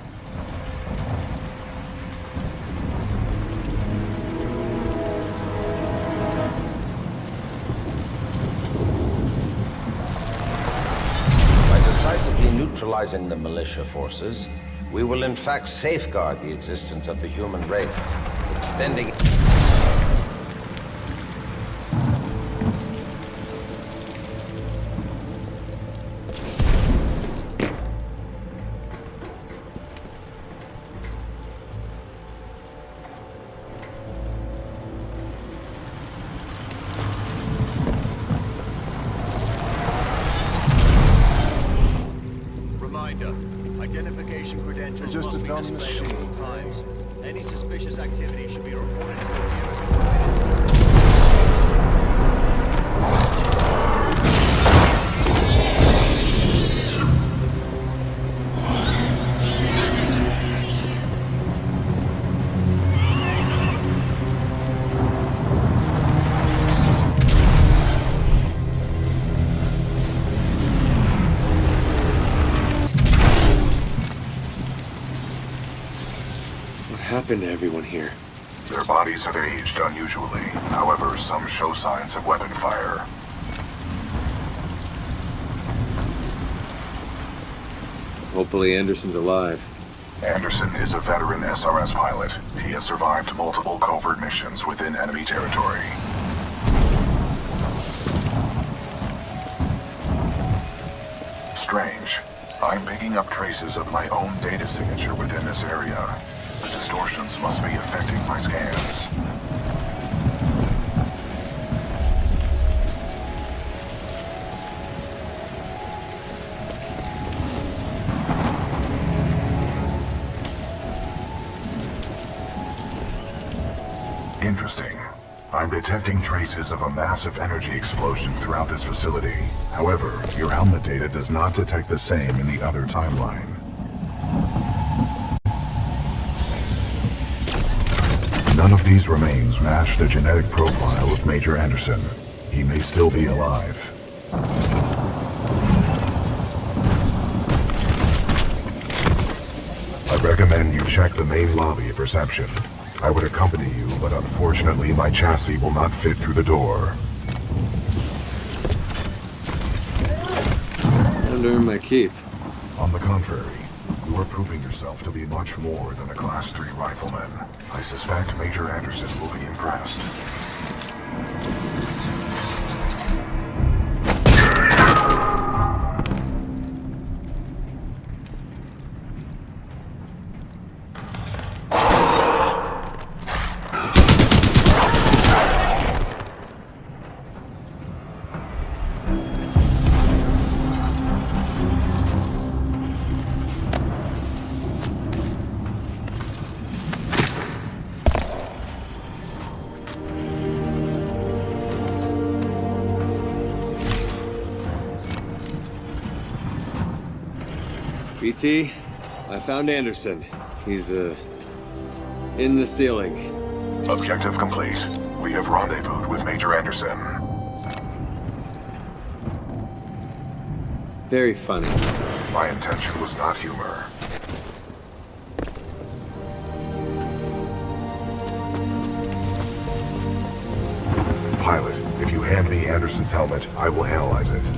Decisively neutralizing the militia forces, we will in fact safeguard the existence of the human race, extending... Identification credentials must be displayed at all times. Any suspicious activity should be reported to the nearest. What happened to everyone here? Their bodies have aged unusually. However, some show signs of weapon fire. Hopefully Anderson's alive. Anderson is a veteran SRS pilot. He has survived multiple covert missions within enemy territory. Strange. I'm picking up traces of my own data signature within this area. The distortions must be affecting my scans. Interesting. I'm detecting traces of a massive energy explosion throughout this facility. However, your helmet data does not detect the same in the other timeline. None of these remains match the genetic profile of Major Anderson. He may still be alive. I recommend you check the main lobby of reception. I would accompany you, but unfortunately my chassis will not fit through the door. I've earned my keep. On the contrary, you are proving yourself to be much more than a Class 3 rifleman. I suspect Major Anderson will be impressed. BT, I found Anderson. He's, in the ceiling. Objective complete. We have rendezvoused with Major Anderson. Very funny. My intention was not humor. Pilot, if you hand me Anderson's helmet, I will analyze it.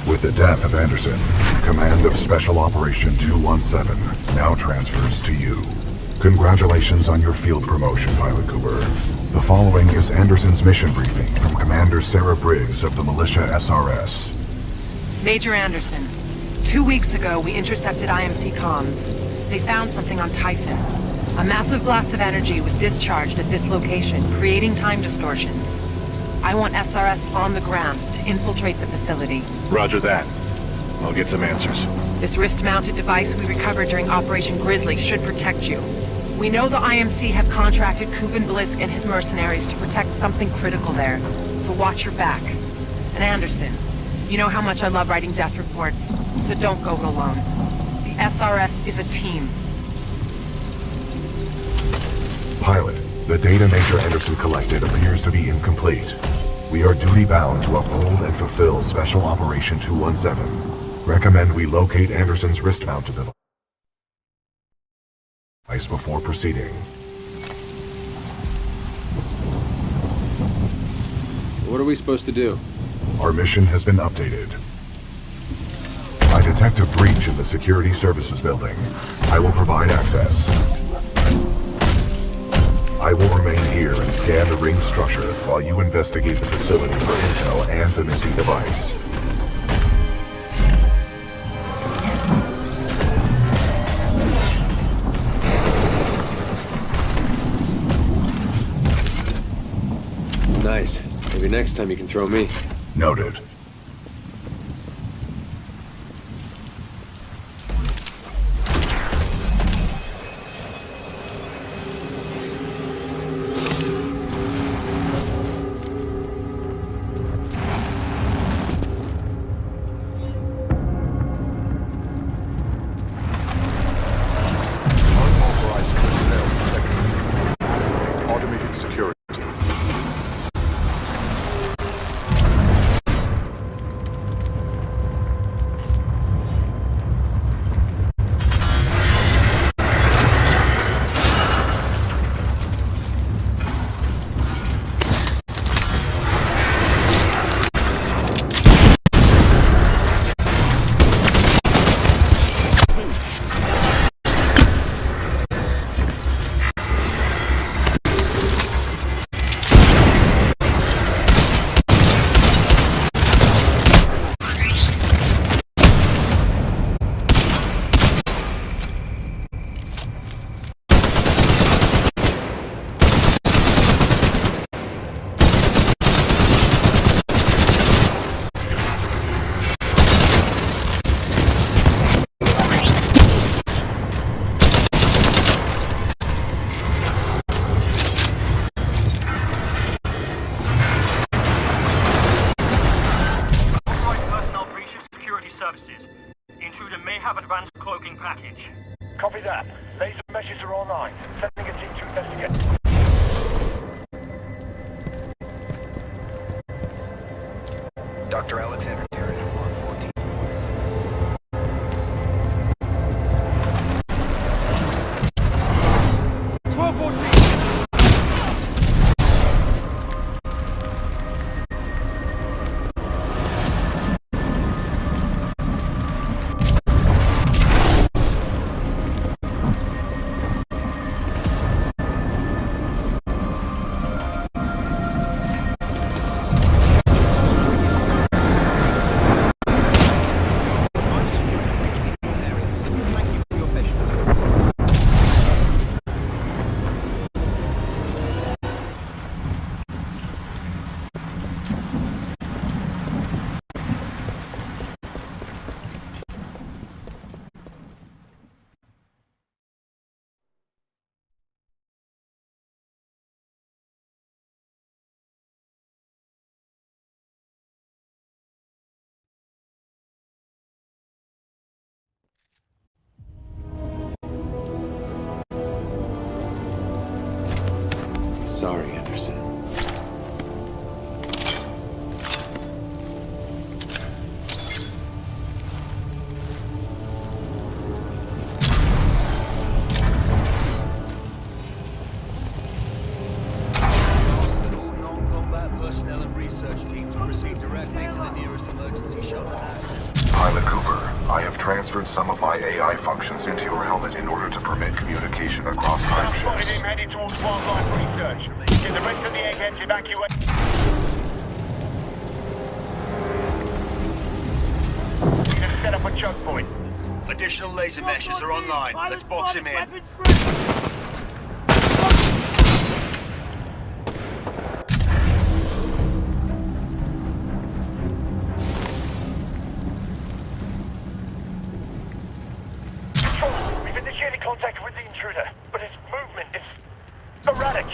With the death of Anderson, command of Special Operation 217 now transfers to you. Congratulations on your field promotion, Pilot Cooper. The following is Anderson's mission briefing from Commander Sarah Briggs of the Militia SRS. Major Anderson, 2 weeks ago we intercepted IMC comms. They found something on Typhon. A massive blast of energy was discharged at this location, creating time distortions. I want SRS on the ground to infiltrate the facility. Roger that. I'll get some answers. This wrist-mounted device we recovered during Operation Grizzly should protect you. We know the IMC have contracted Kuben Blisk and his mercenaries to protect something critical there, so watch your back. And Anderson, you know how much I love writing death reports, so don't go it alone. The SRS is a team. Pilot, the data Major Anderson collected appears to be incomplete. We are duty-bound to uphold and fulfill Special Operation 217. Recommend we locate Anderson's wrist-mounted device before proceeding. What are we supposed to do? Our mission has been updated. I detect a breach in the Security Services building. I will provide access. I will remain here and scan the ring structure while you investigate the facility for intel and the missing device. Nice. Maybe next time you can throw me. Noted. Copy that. Laser meshes are online. Sending a team to investigate. Dr. Alexander here in Block 14. Sorry, Anderson. Personnel and research teams proceed directly to the nearest emergency shelter now. Pilot Cooper, I have transferred some of my AI functions into your helmet in order to permit communication across time shifts. Him heading towards wildlife research. Get the rest of the eggheads evacuated. Need to set up a choke point. Additional laser meshes are online. Let's box him in. We've initiated contact with the intruder, but his movement is erratic.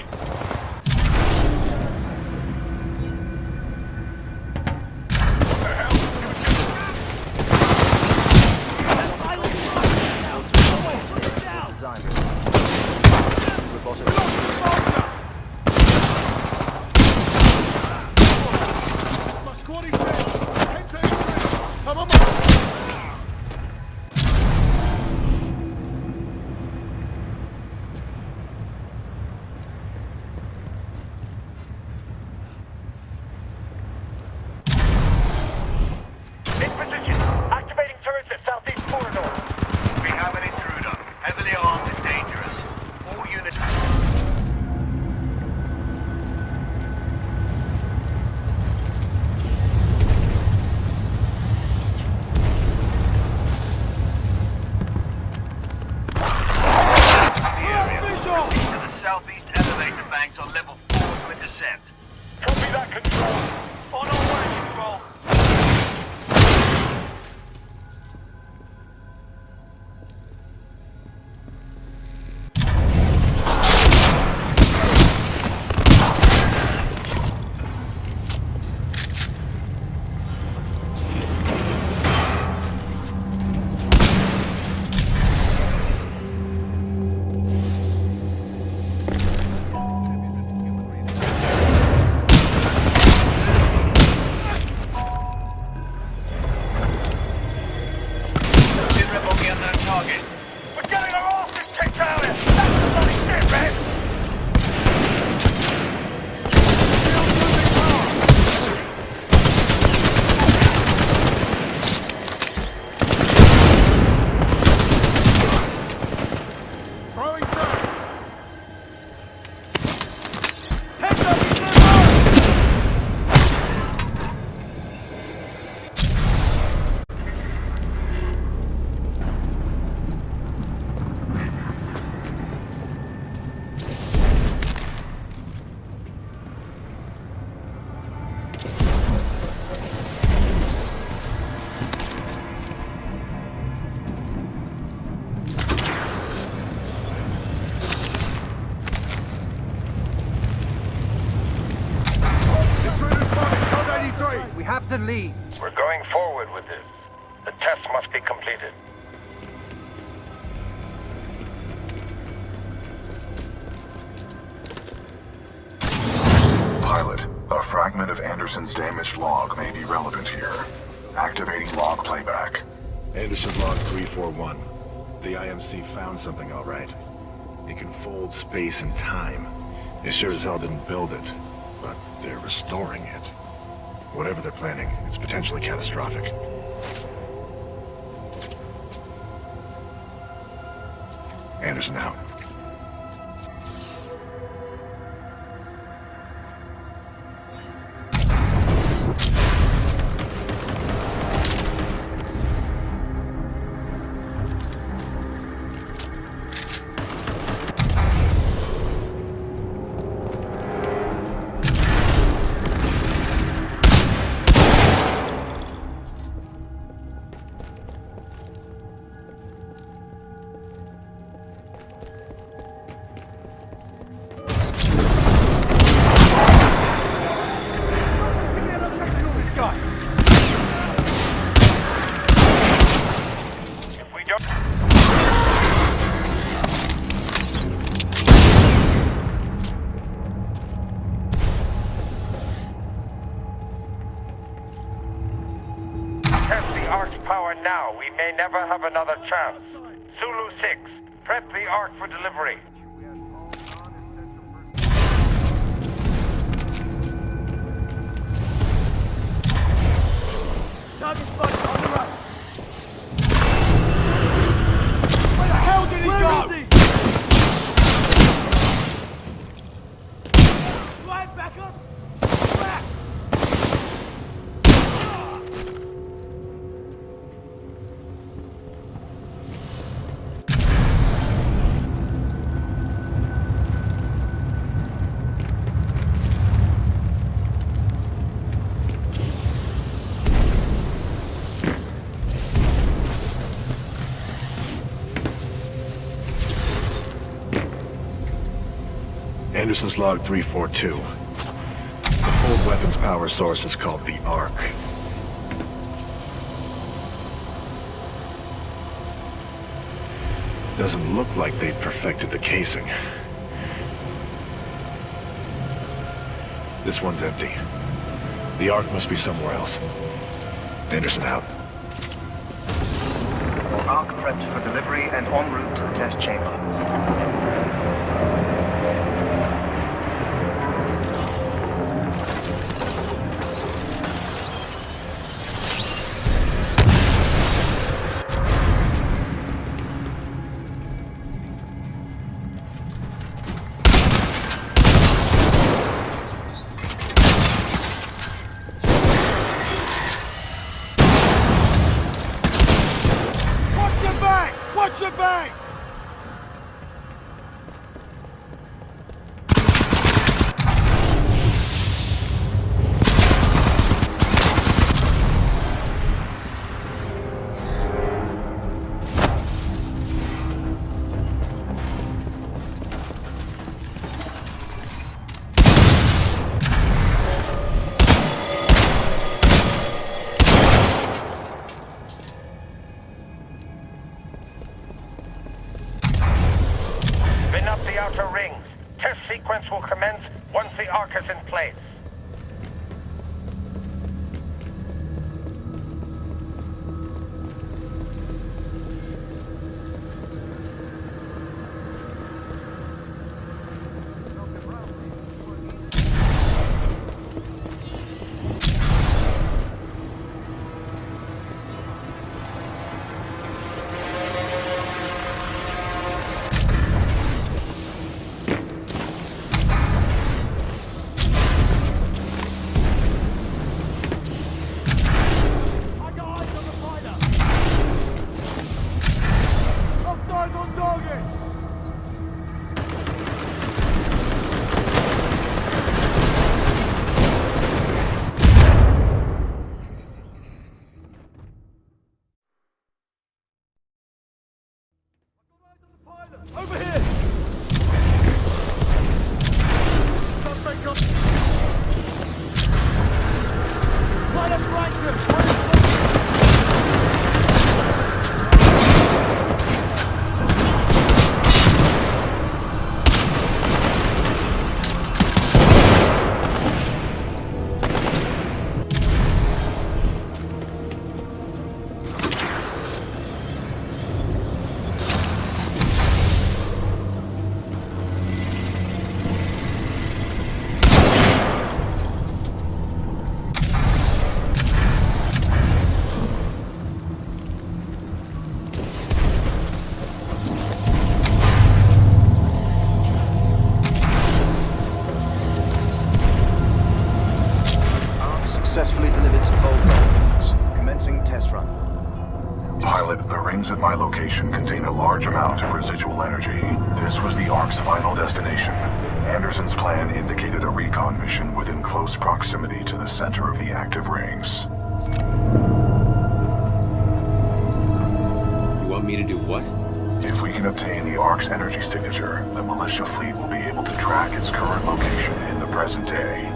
Southeast elevator banks on level 4 to intercept. Copy that, Control. On our way, Control. We have to leave. We're going forward with this. The test must be completed. Pilot, a fragment of Anderson's damaged log may be relevant here. Activating log playback. Anderson log 341. The IMC found something, all right. It can fold space and time. They sure as hell didn't build it, but they're restoring it. Whatever they're planning, it's potentially catastrophic. Anderson out. or now, we may never have another chance. Zulu 6, prep the Ark for delivery. Target spotted on the right. Where the hell did he go? Is he? Right, back up. Back. Anderson's log 342. The full weapons power source is called the Ark. Doesn't look like they've perfected the casing. This one's empty. The Ark must be somewhere else. Anderson out. Ark prepped for delivery and en route to the test chamber. Watch your back! Spin up the outer rings. Test sequence will commence once the Ark is in place. Over here! Suspect got... Pilot's right here! Successfully delivered to Fold Weapons. Commencing test run. Pilot, the rings at my location contain a large amount of residual energy. This was the Ark's final destination. Anderson's plan indicated a recon mission within close proximity to the center of the active rings. You want me to do what? If we can obtain the Ark's energy signature, the militia fleet will be able to track its current location in the present day.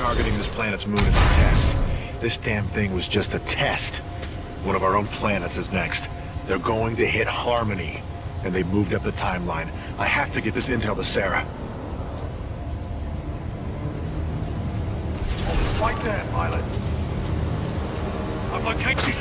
targeting this planet's moon as a test. This damn thing was just a test. One of our own planets is next. They're going to hit Harmony, and they moved up the timeline. I have to get this intel to Sarah. Right there, pilot. I've located you.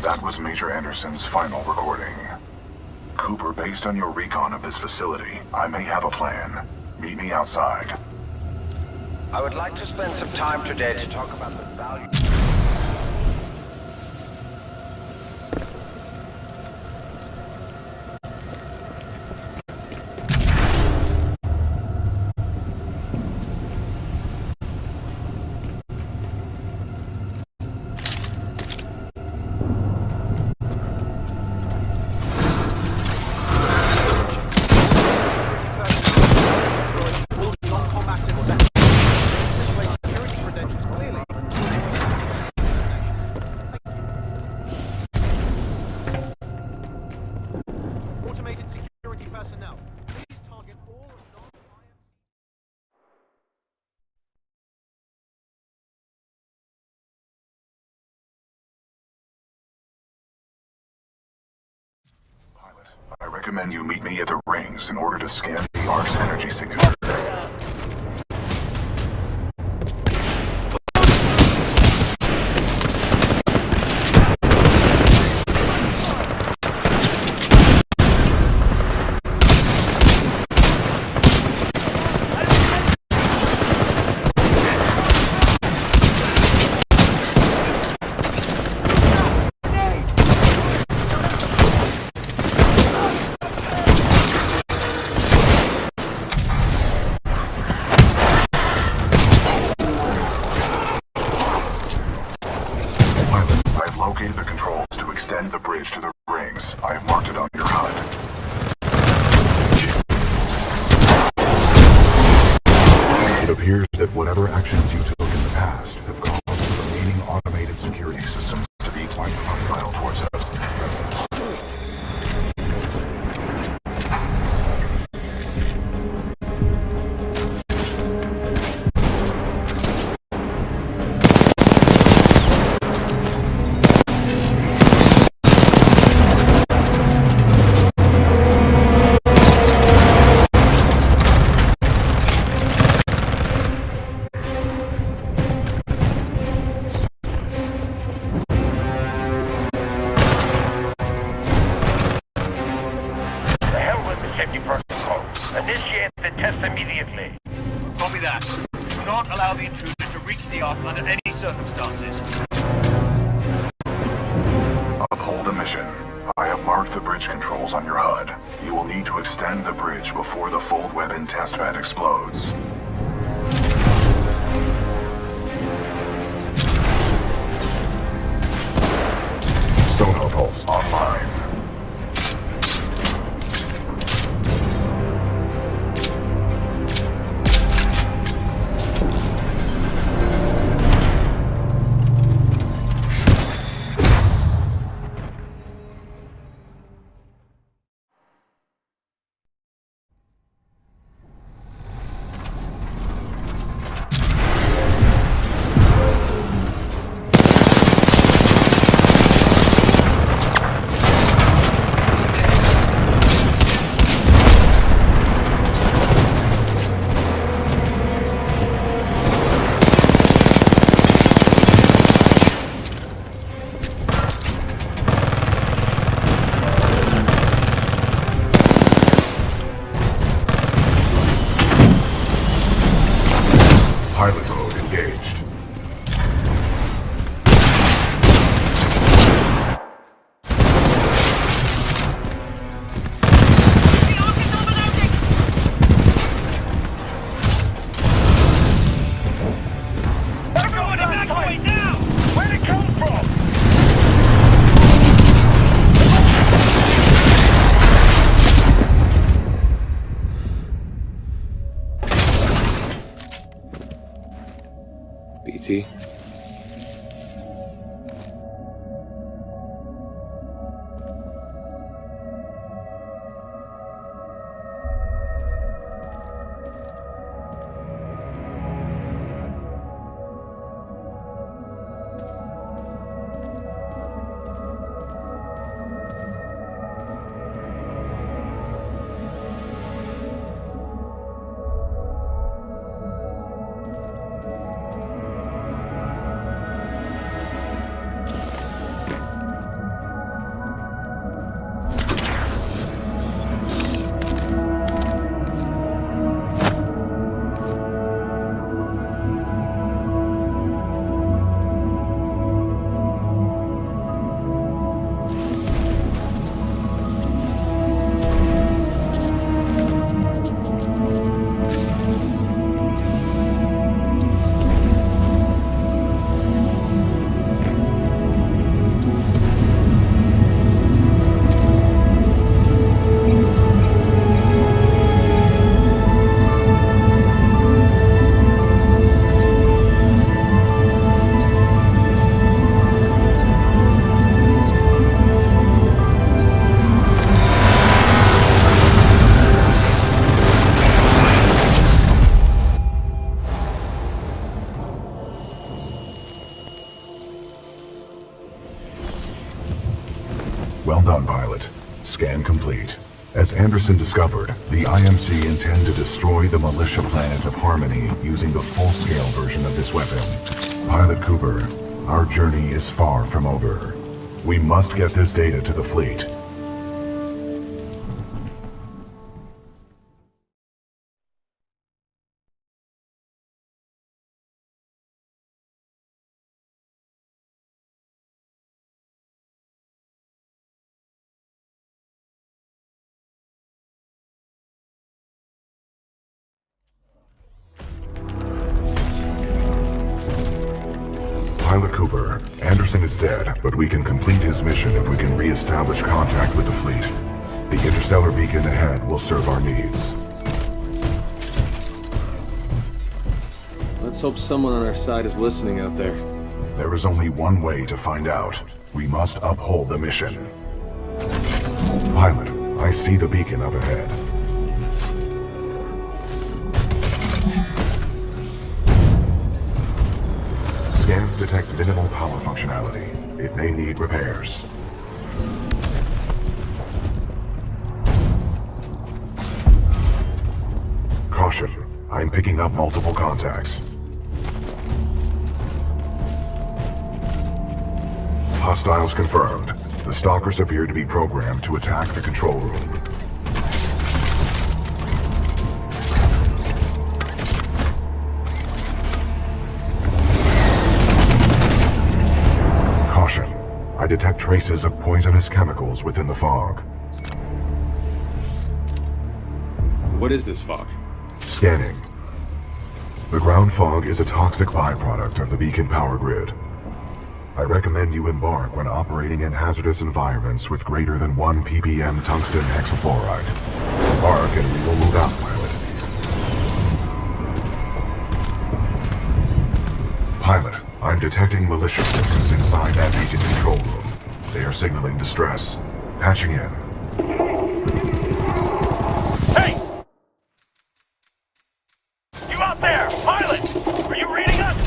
That was Major Anderson's final recording. Cooper, based on your recon of this facility, I may have a plan. Meet me outside. I would like to spend some time today to talk about the value... I recommend you meet me at the rings in order to scan the Ark's energy signature. Locate the controls to extend the bridge to the rings. I have marked it on your HUD. It appears that whatever actions you took in the past have caused the remaining automated security systems to be quite hostile towards us. Initiate the test immediately. Copy that. Do not allow the intruder to reach the Ark under any circumstances. Uphold the mission. I have marked the bridge controls on your HUD. You will need to extend the bridge before the fold weapon testbed explodes. Sonar pulse online. BT. Well done, pilot. Scan complete. As Anderson discovered, the IMC intend to destroy the militia planet of Harmony using the full-scale version of this weapon. Pilot Cooper, our journey is far from over. We must get this data to the fleet. Pilot Cooper, Anderson is dead, but we can complete his mission if we can re-establish contact with the fleet. The interstellar beacon ahead will serve our needs. Let's hope someone on our side is listening out there. There is only one way to find out. We must uphold the mission. Pilot, I see the beacon up ahead. Scans detect minimal power functionality. It may need repairs. Caution. I'm picking up multiple contacts. Hostiles confirmed. The stalkers appear to be programmed to attack the control room. I detect traces of poisonous chemicals within the fog. What is this fog? Scanning. The ground fog is a toxic byproduct of the beacon power grid. I recommend you embark when operating in hazardous environments with greater than 1 ppm tungsten hexafluoride. Embark and we will move out, pilot. Pilot, I'm detecting militia forces inside that beacon control room. They are signaling distress. Patching in. Hey! You out there! Pilot! Are you reading us?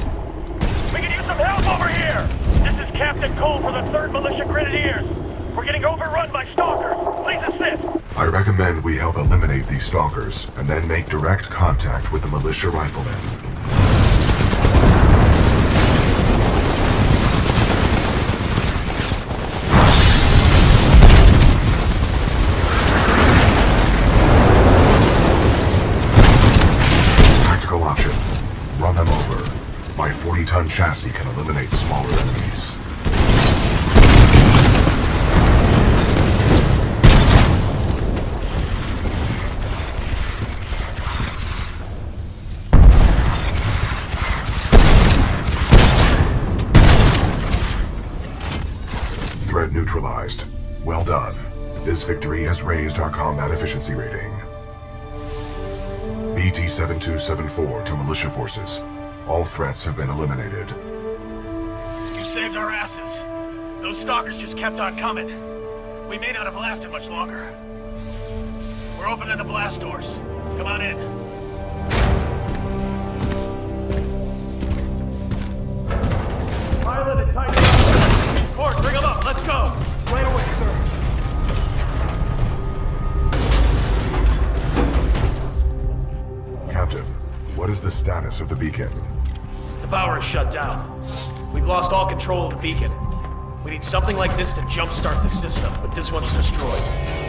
We can use some help over here! This is Captain Cole for the 3rd Militia Grenadiers. We're getting overrun by stalkers. Please assist! I recommend we help eliminate these stalkers, and then make direct contact with the militia riflemen. My 40-ton chassis can eliminate smaller enemies. Threat neutralized. Well done. This victory has raised our combat efficiency rating. BT-7274 to militia forces. All threats have been eliminated. You saved our asses. Those stalkers just kept on coming. We may not have lasted much longer. We're opening the blast doors. Come on in. Pilot and Titan. Court, bring them up. Let's go. Right away, sir. Captain, what is the status of the beacon? The power is shut down. We've lost all control of the beacon. We need something like this to jumpstart the system, but this one's destroyed.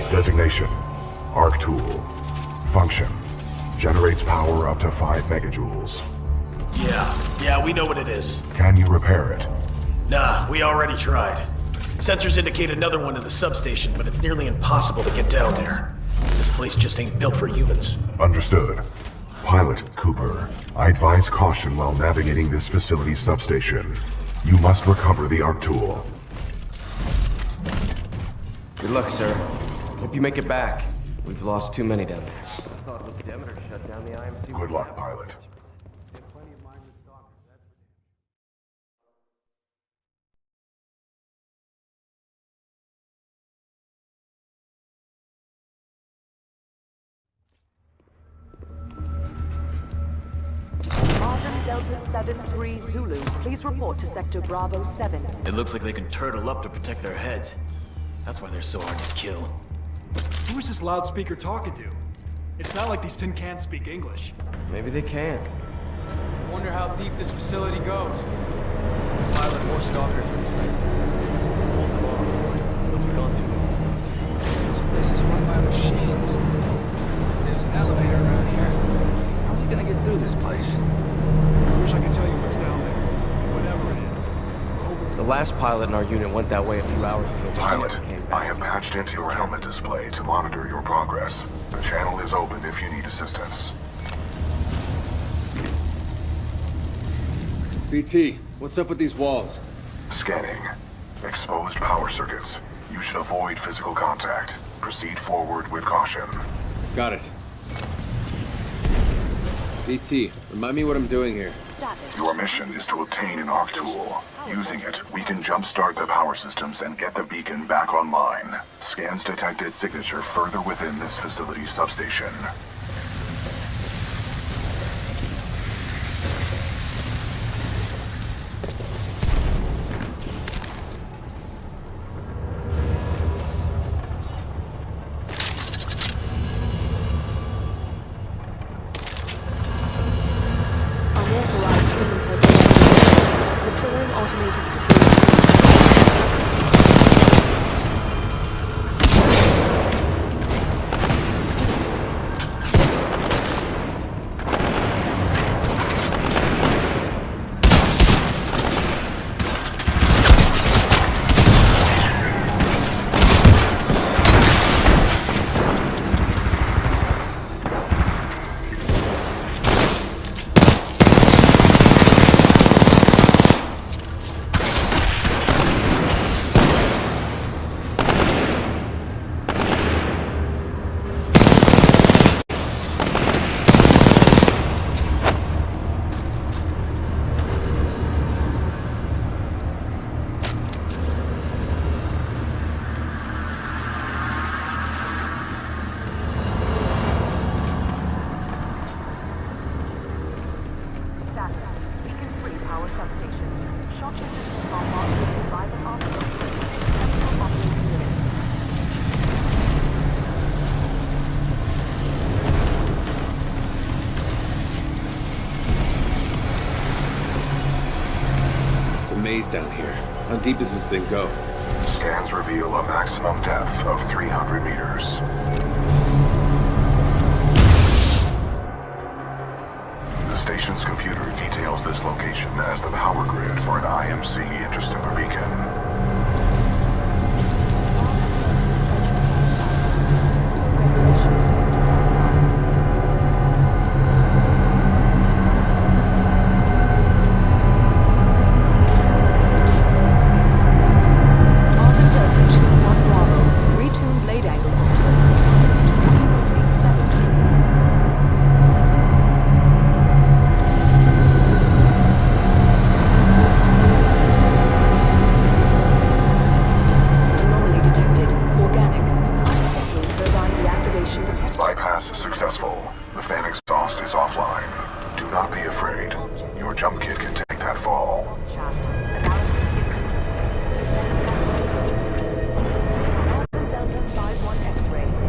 Designation: Arc Tool. Function: generates power up to 5 megajoules. Yeah, we know what it is. Can you repair it? Nah, we already tried. Sensors indicate another one in the substation, but it's nearly impossible to get down there. This place just ain't built for humans. Understood. Pilot Cooper, I advise caution while navigating this facility's substation. You must recover the Arc Tool. Good luck, sir. Hope you make it back. We've lost too many down there. I thought Demeter shut down the IMC. Good luck, pilot. Delta 7-3 Zulu, please report to Sector Bravo 7. It looks like they can turtle up to protect their heads. That's why they're so hard to kill. Who is this loudspeaker talking to? It's not like these tin cans speak English. Maybe they can. I wonder how deep this facility goes. Pilot, more stalkers are expected. Hold them off. They'll be on to it. This place is run by machines. There's an elevator around here. How's he gonna get through this place? I wish I could tell you what's down there. Whatever it is. The last pilot in our unit went that way a few hours ago. Pilot, I have patched into your helmet display to monitor your progress. The channel is open if you need assistance. BT, what's up with these walls? Scanning. Exposed power circuits. You should avoid physical contact. Proceed forward with caution. Got it. BT, remind me what I'm doing here. Status. Your mission is to obtain an Arc Tool. Using it, we can jumpstart the power systems and get the beacon back online. Scans detected signature further within this facility's substation. Unauthorized human personnel. Deploying automated security. It's a maze down here. How deep does this thing go? Scans reveal a maximum depth of 300 meters. The station's computer details this location as the power grid for an IMC interstellar beacon. Delta 2-1 Bravo. Retuned blade angle optimal. bypass successful. The fan exhaust is offline. Do not be afraid. Your jump kit can take that fall.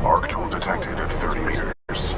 Arc tool detected at 30 meters.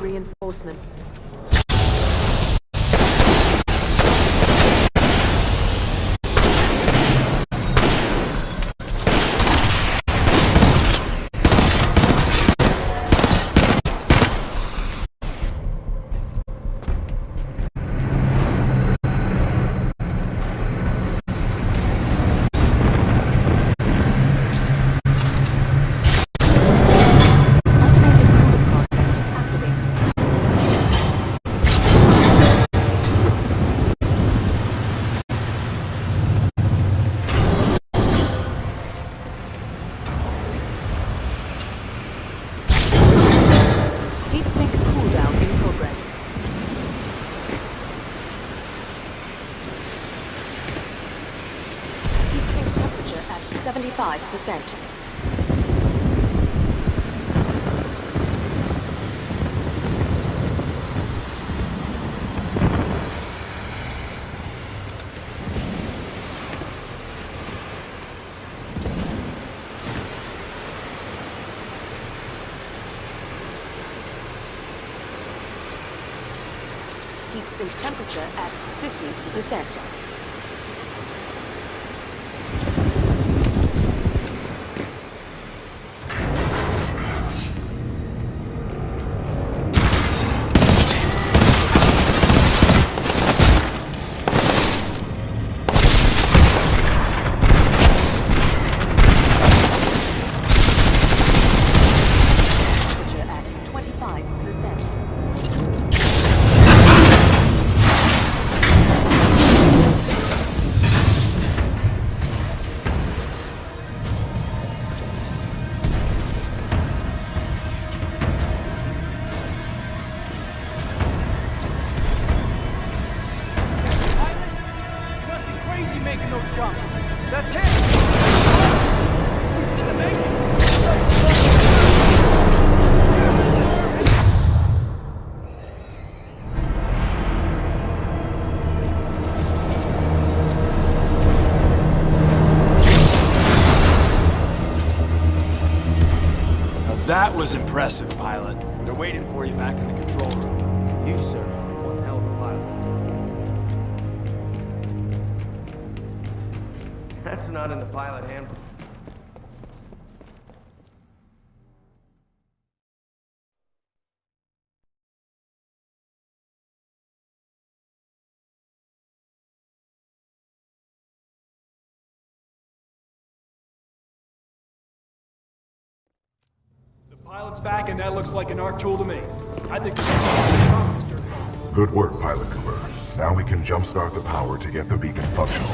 Reinforcements. Percent. Heat sink temperature at 50%. That was impressive, pilot. They're waiting for you back in the control room. You, sir, one hell of a pilot. That's not in the pilot handbook. Pilot's back, and that looks like an arc tool to me. I think Good work, Pilot Cooper. Now we can jumpstart the power to get the beacon functional.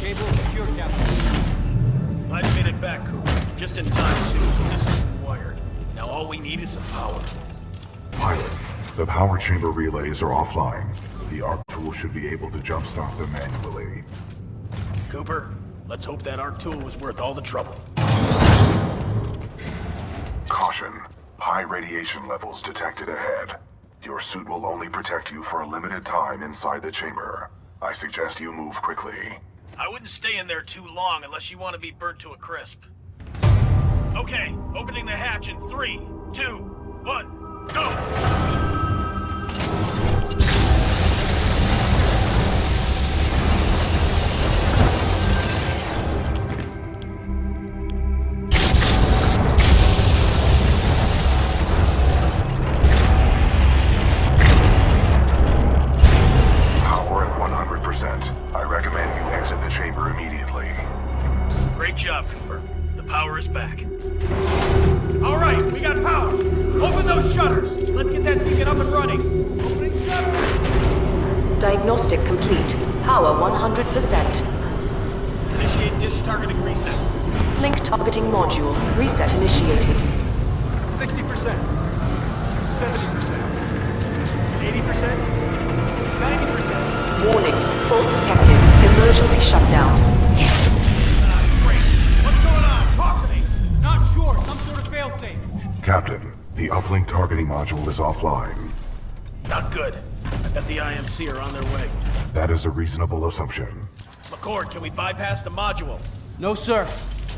Cable secure, Captain. Glad you made it back, Cooper. Just in time, too. The system's been wired. Now all we need is some power. Pilot, the power chamber relays are offline. The ARC tool should be able to jumpstart them manually. Cooper, let's hope that ARC tool was worth all the trouble. Caution. High radiation levels detected ahead. Your suit will only protect you for a limited time inside the chamber. I suggest you move quickly. I wouldn't stay in there too long unless you want to be burnt to a crisp. Okay, opening the hatch in 3, 2, 1, go! Power at 100%. I recommend you exit the chamber immediately. Great job, Cooper. The power is back. All right, we got power. Open those shutters. Let's get that beacon up and running. Opening shutters. Diagnostic complete. Power 100%. Initiate dish targeting reset. Link targeting module. Reset initiated. 60%. 70%. 80%. 90%. Warning. Fault detected. Emergency shutdown. Not sure. Some sort of failsafe. Captain, the uplink targeting module is offline. Not good. I bet the IMC are on their way. That is a reasonable assumption. McCord, can we bypass the module? No, sir.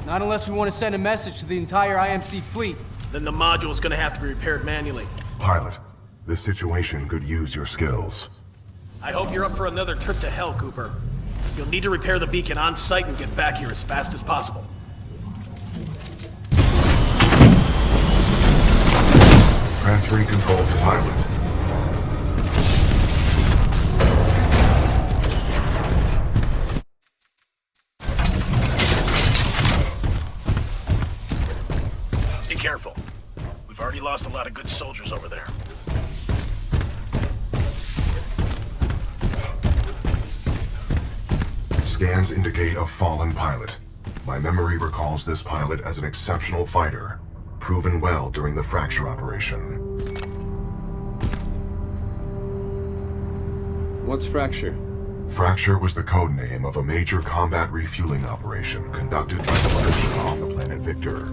Not unless we want to send a message to the entire IMC fleet. Then the module's gonna have to be repaired manually. Pilot, this situation could use your skills. I hope you're up for another trip to hell, Cooper. You'll need to repair the beacon on site and get back here as fast as possible. Transferring control to pilot. Be careful. We've already lost a lot of good soldiers over there. Scans indicate a fallen pilot. My memory recalls this pilot as an exceptional fighter, proven well during the Fracture operation. What's Fracture? Fracture was the code name of a major combat refueling operation conducted by the militia on the planet Victor.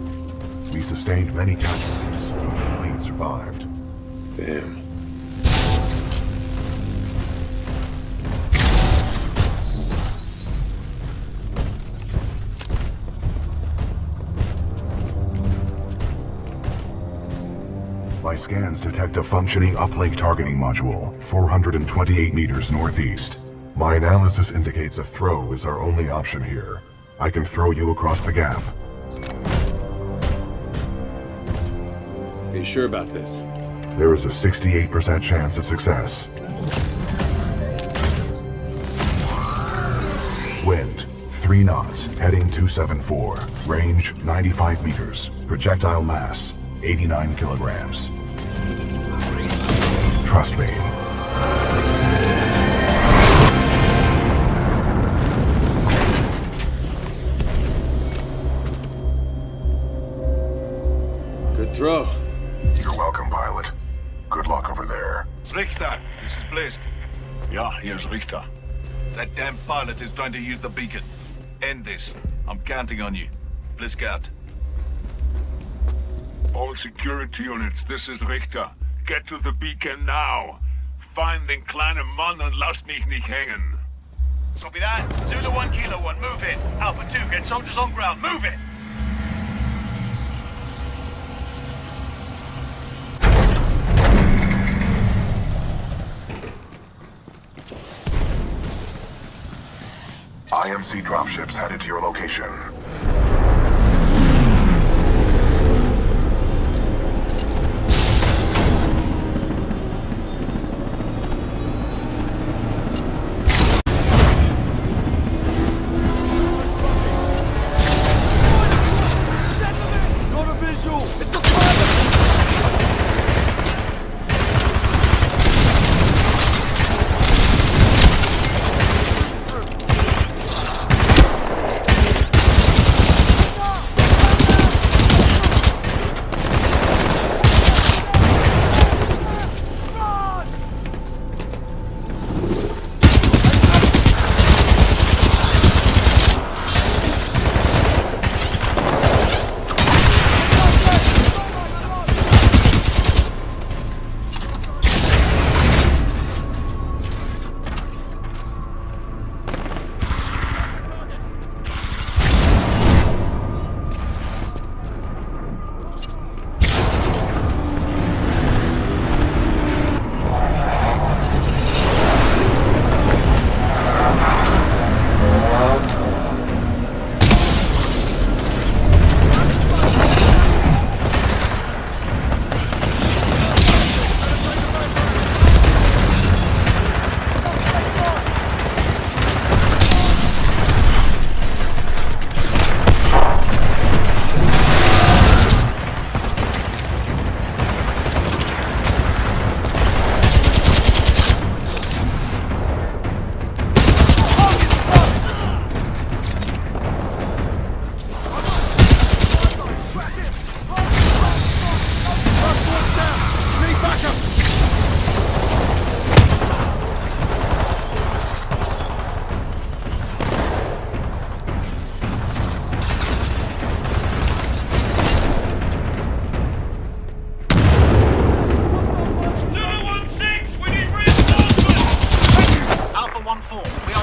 We sustained many casualties, but the fleet survived. Damn. My scans detect a functioning uplink targeting module, 428 meters northeast. My analysis indicates a throw is our only option here. I can throw you across the gap. Are you sure about this? There is a 68% chance of success. Wind, 3 knots, heading 274. Range, 95 meters. Projectile mass, 89 kilograms. Trust me. Good throw. You're welcome, pilot. Good luck over there. Richter, this is Blisk. Yeah, here's Richter. That damn pilot is trying to use the beacon. End this. I'm counting on you. Blisk out. All security units, this is Richter. Get to the beacon now. Find den kleinen Mann und lass mich nicht hängen. Copy that. Zulu 1, Kilo 1, move in. Alpha 2, get soldiers on ground. Move it! IMC dropships headed to your location.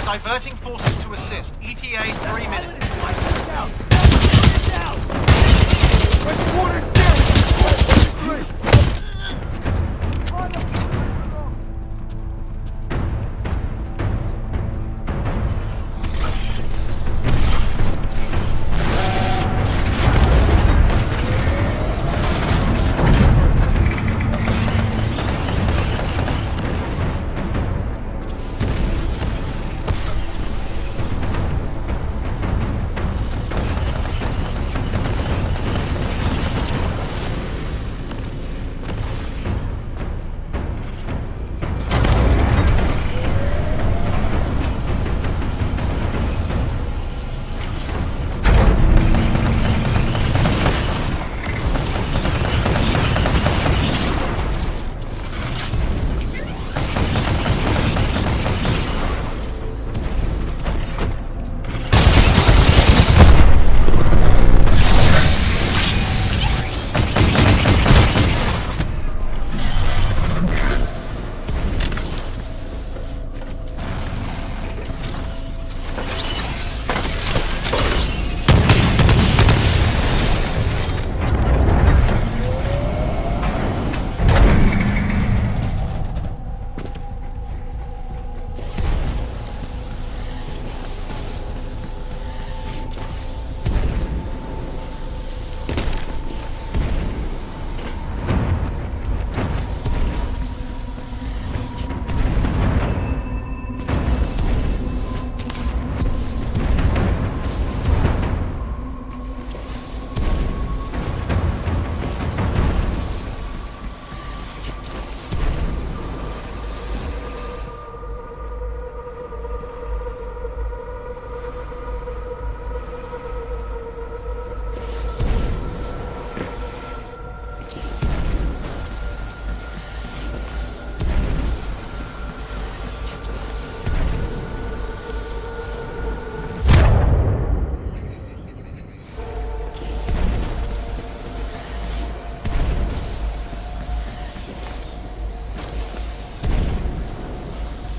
Diverting forces to assist. ETA 3 minutes.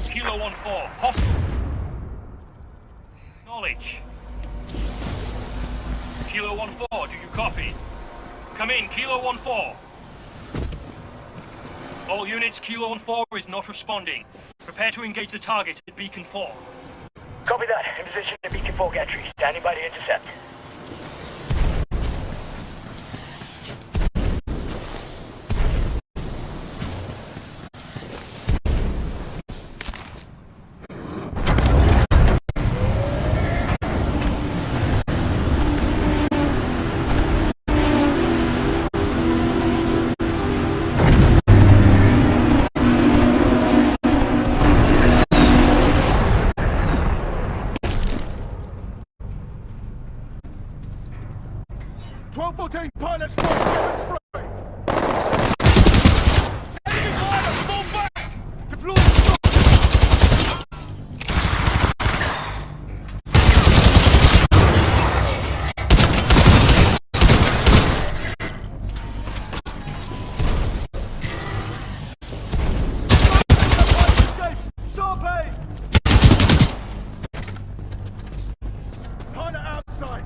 Kilo 1-4, hostile. Knowledge. Kilo 1-4, do you copy? Come in, Kilo 1-4. All units, Kilo 1-4 is not responding. Prepare to engage the target at Beacon 4. Copy that. In position at Beacon 4 gantry. Standing by to intercept. Pilot spray! Enemy pilot, fall back! Deploy Stop it! Pilot outside!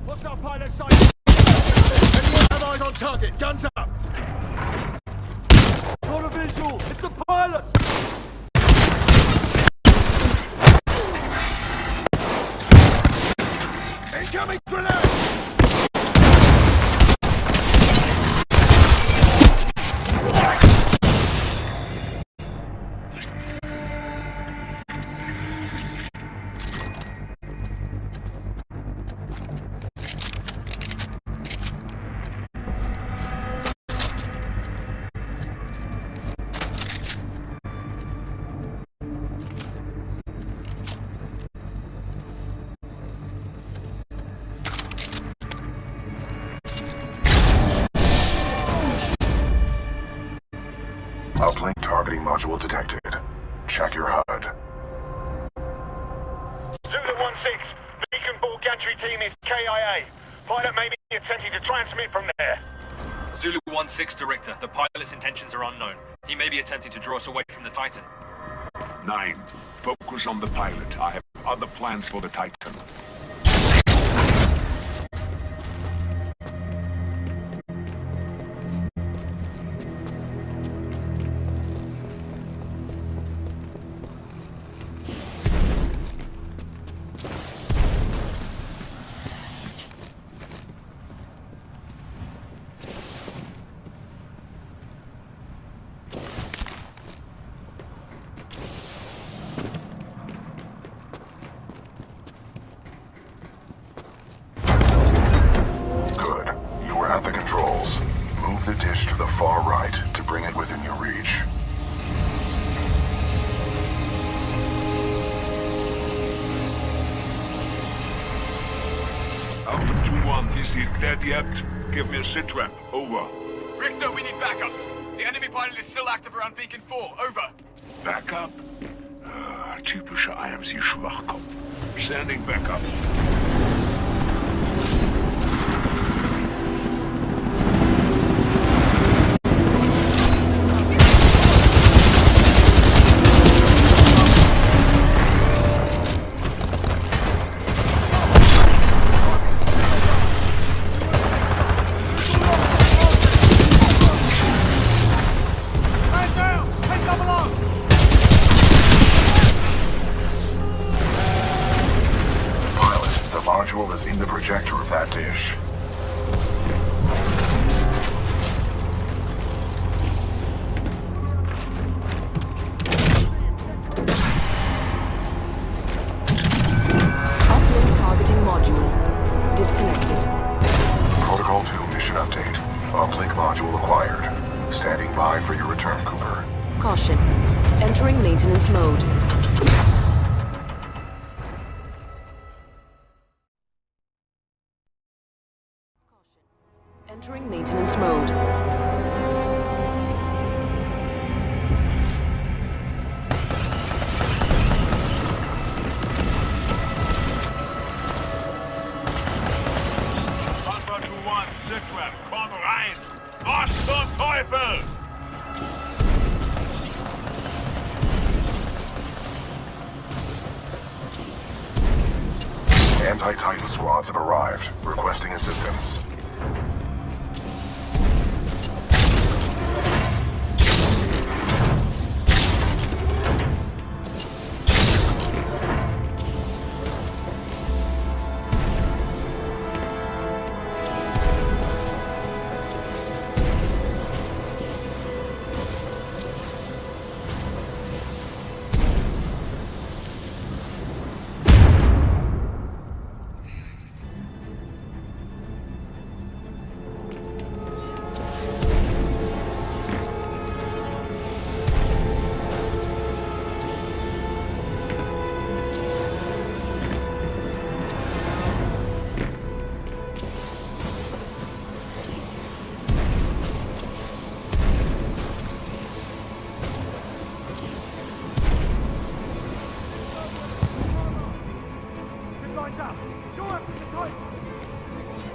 What's our pilot sight? Eyes on target, guns up! Got a visual, it's the pilot! Incoming grenade! Uplink targeting module detected. Check your HUD. Zulu 1-6, Beacon 4 gantry team is KIA. Pilot may be attempting to transmit from there. Zulu 1-6 to Richter. The pilot's intentions are unknown. He may be attempting to draw us away from the Titan. 9. Focus on the pilot. I have other plans for the Titan. Move the dish to the far right to bring it within your reach. Alpha 2-1, is he dead yet? Give me a sit-rep. Over. Richter, we need backup. The enemy pilot is still active around Beacon 4. Over. Backup? Typischer IMC-Schwachkopf. Standing backup. Is in the projector of that dish. Uplink targeting module. Disconnected. Protocol 2 mission update. Uplink module acquired. Standing by for your return, Cooper. Caution. Entering maintenance mode. Entering maintenance mode. Alpha 2-1, Sitrep, komm rein! Was zum Teufel! Anti-Titan squads have arrived, requesting assistance.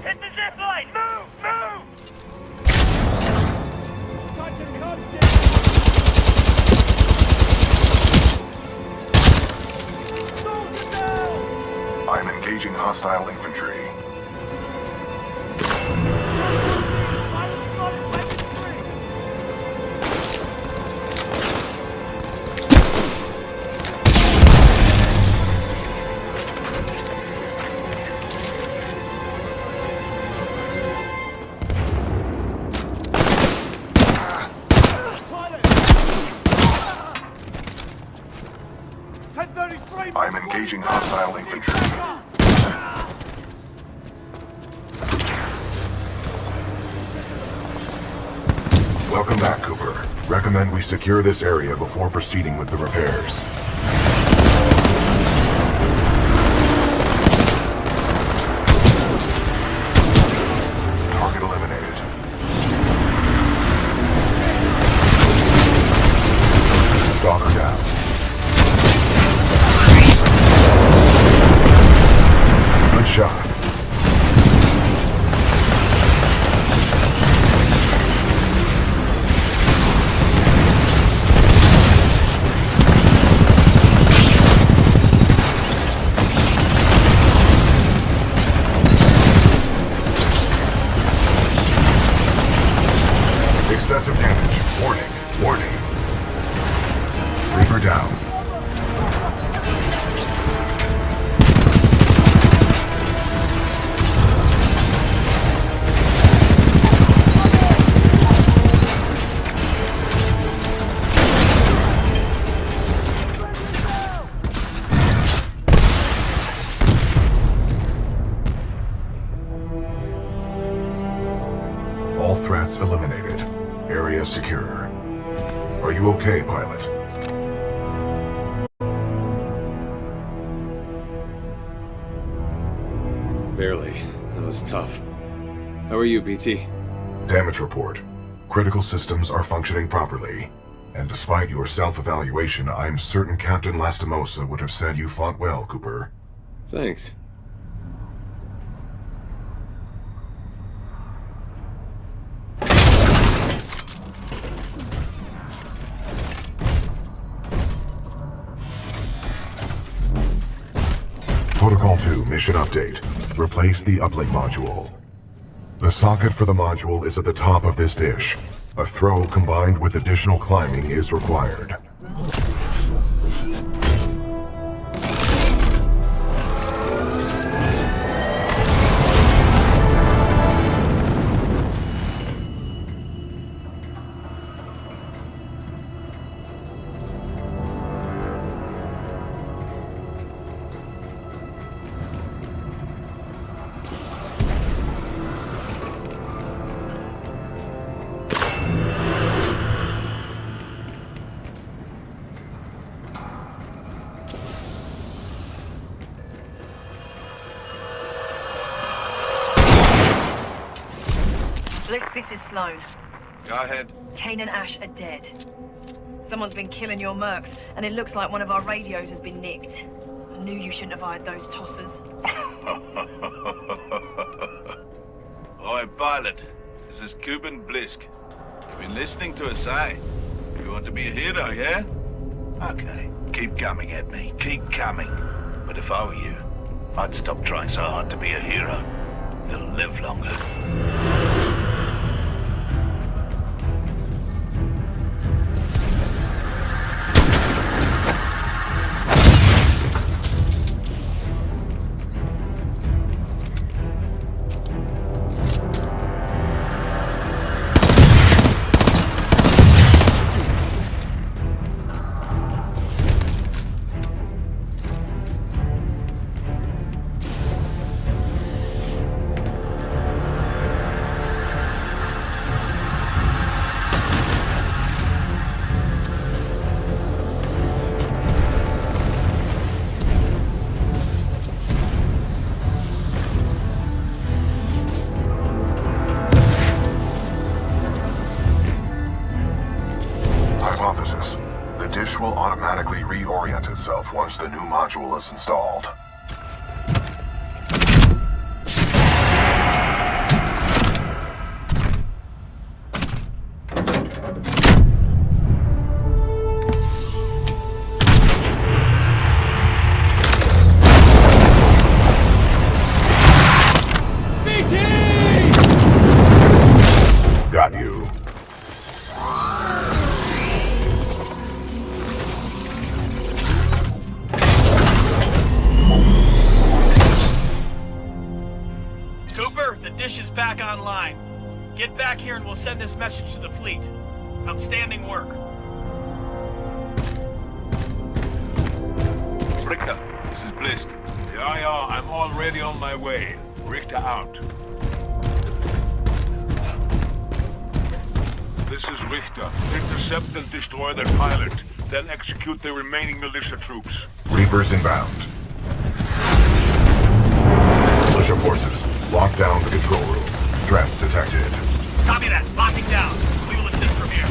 Hit the zip line! Move! Move! I am engaging hostile infantry. I am engaging hostile infantry. Welcome back, Cooper. Recommend we secure this area before proceeding with the repairs. Target eliminated. Stalker down. Good shot. threats eliminated. Area secure. Are you okay, pilot? Barely. That was tough. How are you, BT? Damage report. Critical systems are functioning properly. And despite your self-evaluation, I'm certain Captain Lastimosa would have said you fought well, Cooper. Thanks. Protocol 2, mission update. Replace the uplink module. The socket for the module is at the top of this dish. A throw combined with additional climbing is required. Bliss, this is Sloan. Go ahead. Kane and Ash are dead. Someone's been killing your mercs, and it looks like one of our radios has been nicked. I knew you shouldn't have hired those tossers. Oi, pilot. This is Cuban Blisk. You've been listening to us, eh? You want to be a hero, yeah? Okay. Keep coming at me. Keep coming. But if I were you, I'd stop trying so hard to be a hero. You'll live longer. Hypothesis. The dish will automatically reorient itself once the new module is installed. Got you. Cooper, the dish is back online. Get back here and we'll send this message to the fleet. Outstanding work. Richter, this is Blisk. Yeah, I'm already on my way. Richter out. This is Richter. Intercept and destroy their pilot, then execute the remaining militia troops. Reapers inbound. Militia forces, lock down the control room. Threats detected. Copy that. Locking down. We will assist from here.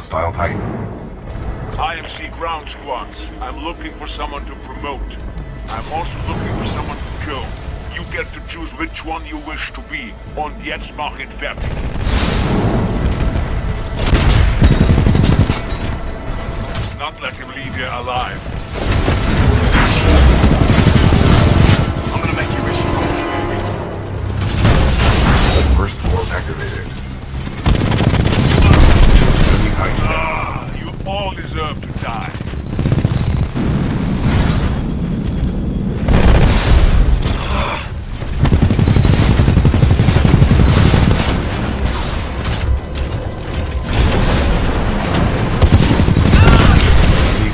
hostile Titan. IMC ground squads. I'm looking for someone to promote. I'm also looking for someone to kill. You get to choose which one you wish to be. Und jetzt mach it fertig. Not let him leave here alive. I'm gonna make you wish you were. First floor activated. You all deserve to die.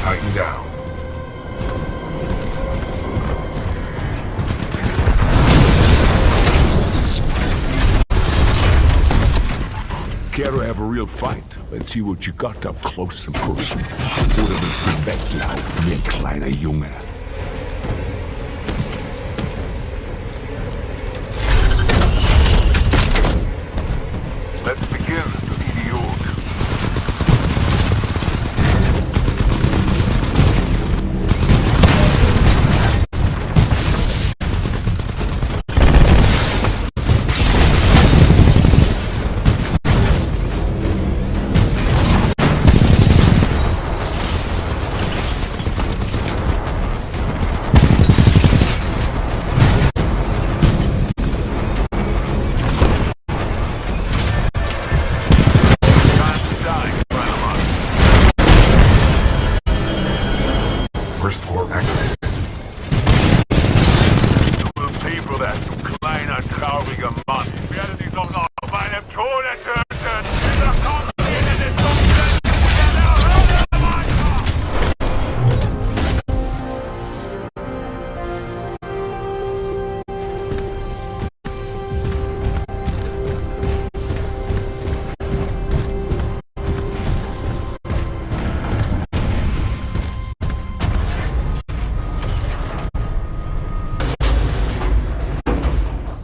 Titan down. Care to have a real fight? Let's see what you got up close and personal. Oder willst du weglaufen, wie ein kleiner Junge? Let's begin, du Idiot. First floor activated. Du willst für das, du kleiner, trauriger Mann. Ich werde dich doch noch auf einem Tode töten. Dieser Kampf in den Dunklen der Hölle weiter.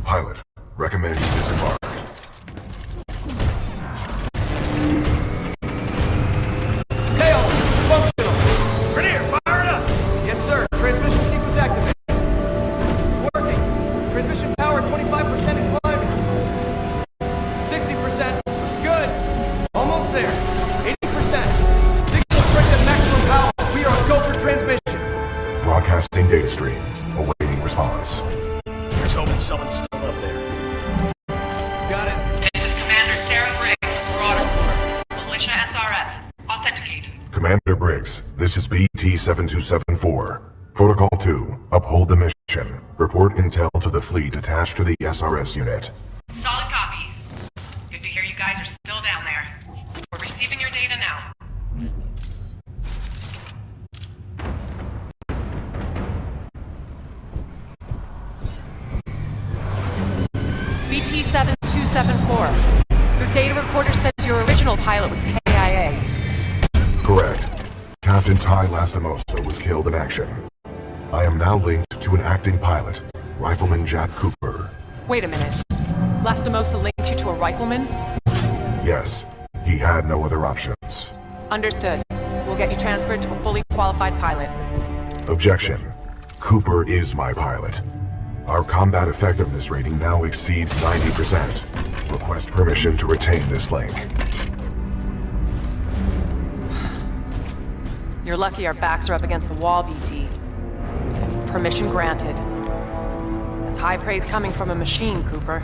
Pilot, recommend you disembark. Hail! Functional! Grenadier, fire it up! Yes, sir. Transmission sequence activated. It's working. Transmission power 25% and climbing. 60%. Good. Almost there. 80%. Signal strength at maximum power. We are go for transmission. Broadcasting data stream. Awaiting response. Here's hoping someone's still up there. Got it. This is Commander Sarah Briggs, Marauder Corps. Militia SRS. Authenticate. Commander Briggs, this is BT-7274. Protocol 2, uphold the mission. Report intel to the fleet attached to the SRS unit. Solid copy. Good to hear you guys are still down there. We're receiving your data now. BT-7274. Your data recorder says your original pilot was KIA. Correct. Captain Ty Lastimosa was killed in action. I am now linked to an acting pilot, Rifleman Jack Cooper. Wait a minute. Lastimosa linked you to a rifleman? Yes, he had no other options. Understood. We'll get you transferred to a fully qualified pilot. Objection. Cooper is my pilot. Our combat effectiveness rating now exceeds 90%. Request permission to retain this link. You're lucky our backs are up against the wall, BT. Permission granted. That's high praise coming from a machine, Cooper.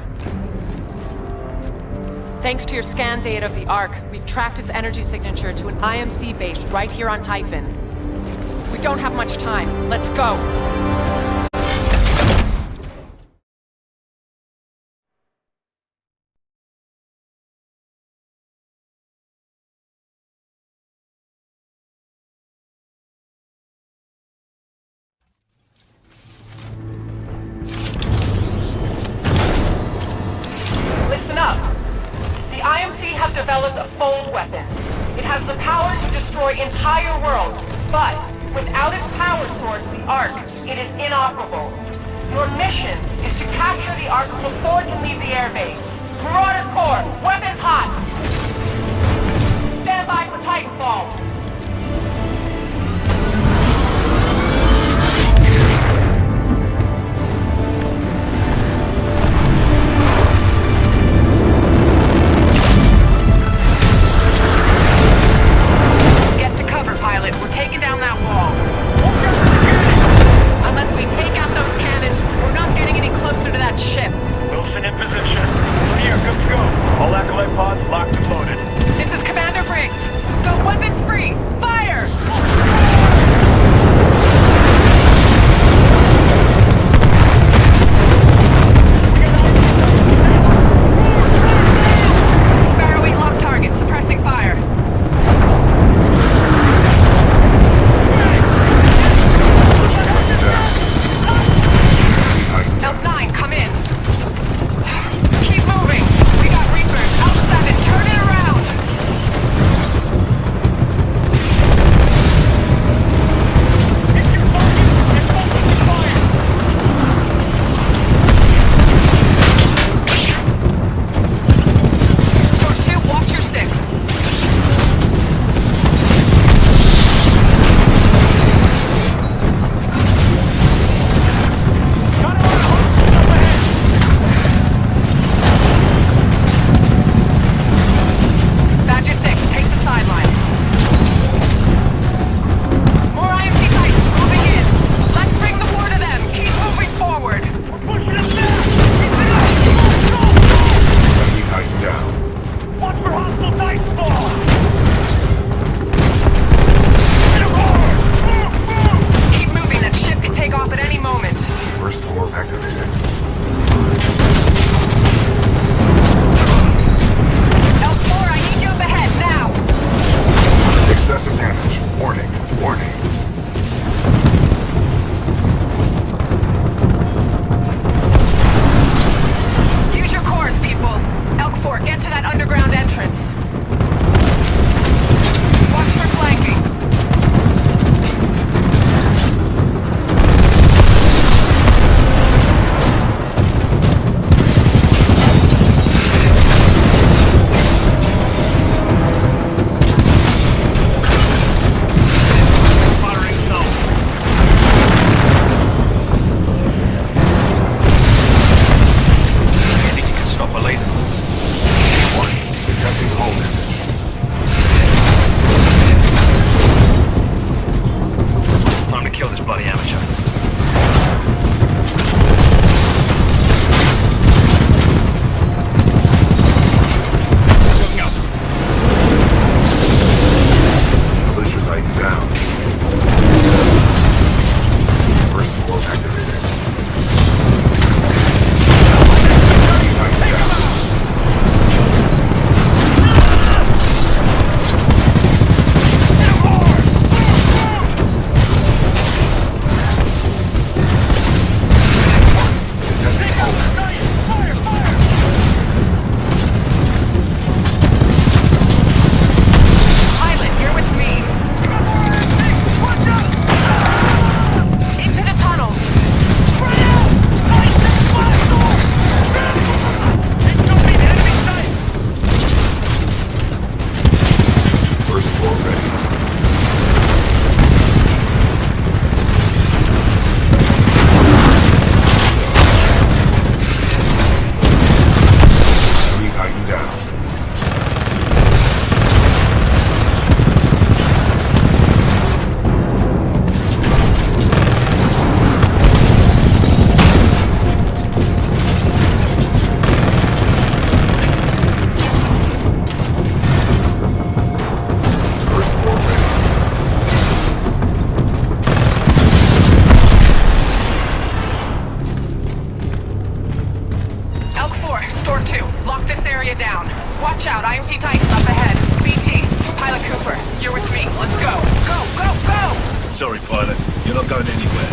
Thanks to your scan data of the Ark, we've tracked its energy signature to an IMC base right here on Typhon. We don't have much time. Let's go! Listen up. The IMC have developed a fold weapon. It has the power to destroy entire worlds, but without its power source, the Ark, it is inoperable. Your mission is to capture the Ark before it can leave the airbase. Marauder Corps, weapons hot! Stand Stand by for Titanfall. Get to cover, pilot. We're taking down that wall. Unless we take out those cannons, we're not getting any closer to that ship. Wilson in position. Here, good to go. All acolyte pods locked and loaded. This is Commander Briggs. Go weapons free. Fire! Sparrow 8 lock target, suppressing fire. L9, come in. Keep moving. We got Reapers. L7, turn it around. Door 2, watch your 6. Badger 6, take the sideline. More IMC Titans moving in. Let's bring the war to them. Keep moving forward. Enemy Titan down. Watch for hostile Titanfall! Keep moving. That ship can take off at any moment. First floor activated. L4, I need you up ahead now. Excessive damage. Warning. Warning. Use your cores, people. Elk 4, get to that underground entrance. Watch for flanking. Firing zone. Think you can stop a laser? Warning. Detecting hull damage. Time to kill this bloody amateur. Looking up. Militia Titan down. First floor activated. Enemy Titan down. Detecting hull damage. Pilot, you're with me. Into the tunnels. First floor ready. Enemy Titan down. First floor ready. Elk 4, Store 2, lock this area down. Watch out, IMC Titans up ahead. BT, Pilot Cooper, you're with me. Let's go. Go, go, go! Sorry, pilot. You're not going anywhere.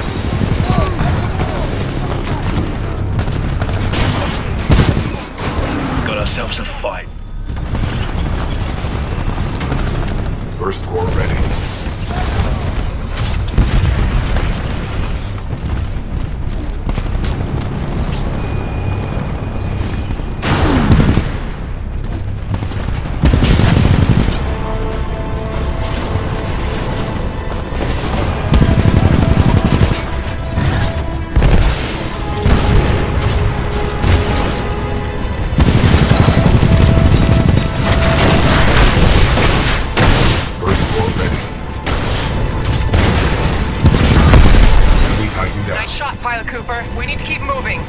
Got ourselves a fight. First floor ready. shot, Pilot Cooper. We need to keep moving.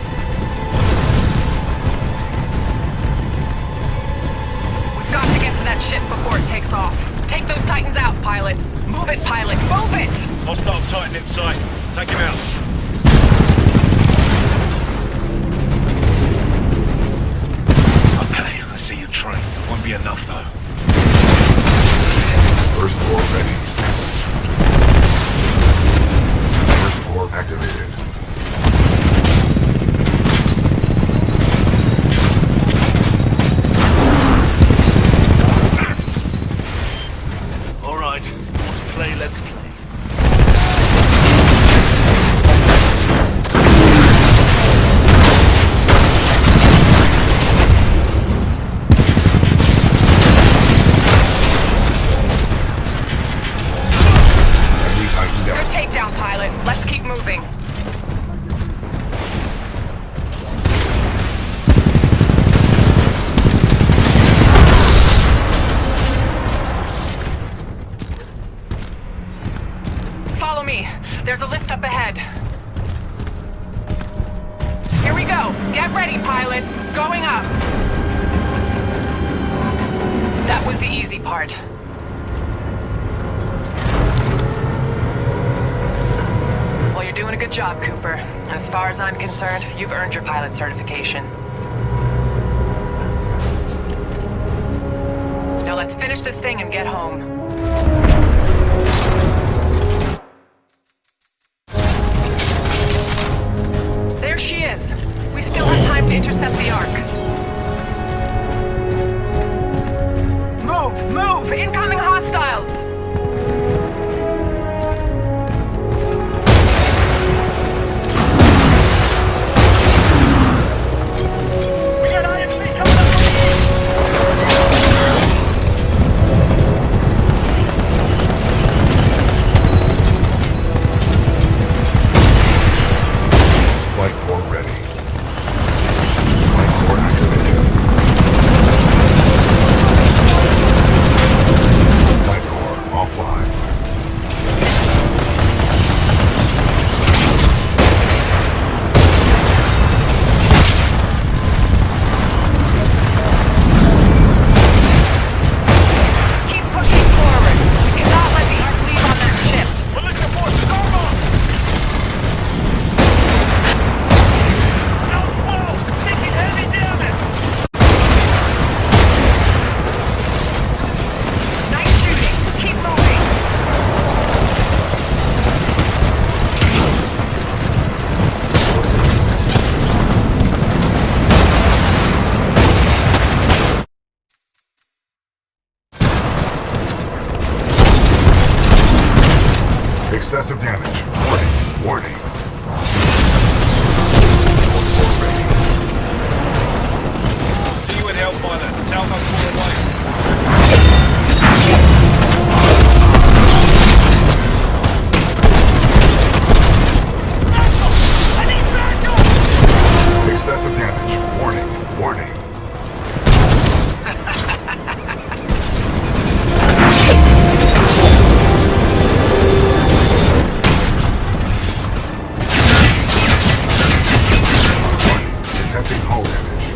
We've got to get to that ship before it takes off. Take those Titans out, Pilot. Move it, Pilot. Move it! Hostile Titan in sight. Take him out. Okay, I see you trained. It won't be enough, though. First floor ready. First floor activated. All right. Let's play, let's play. Good takedown, Pilot. Let's keep moving. Follow me. There's a lift up ahead. Here we go. Get ready, Pilot. Going up. That was the easy part. Well, you're doing a good job, Cooper. And as far as I'm concerned, you've earned your pilot certification. Now let's finish this thing and get home. There she is. We still have time to intercept the Ark. Move! Move! Incoming hostiles! Flight core ready. Flight core activation. Flight core offline. Keep pushing forward. We cannot let the Ark leave on that ship. Militia forces over! Taking heavy damage! Nice shooting. Keep moving. Excessive damage. Warning. Warning. See you in Hellfire. South on 4 away. Excessive damage. Warning. Warning. Detecting hull damage.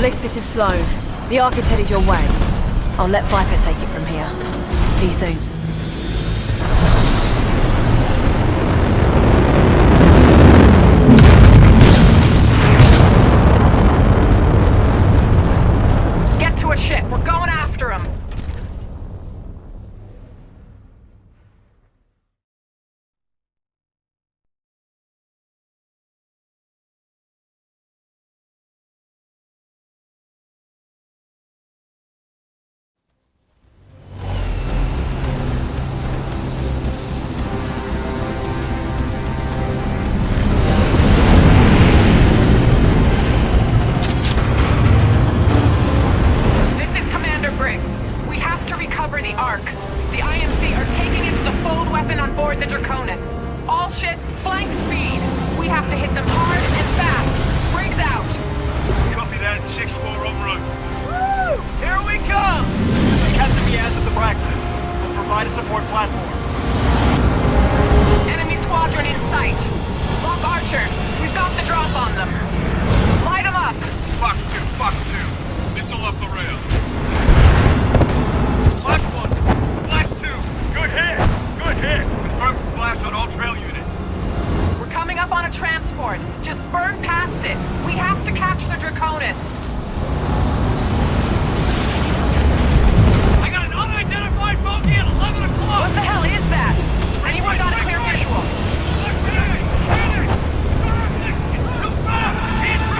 Bliss, this is Sloan. The Ark is headed your way. I'll let Viper take it from here. See you soon. Get to a ship. We're going after him.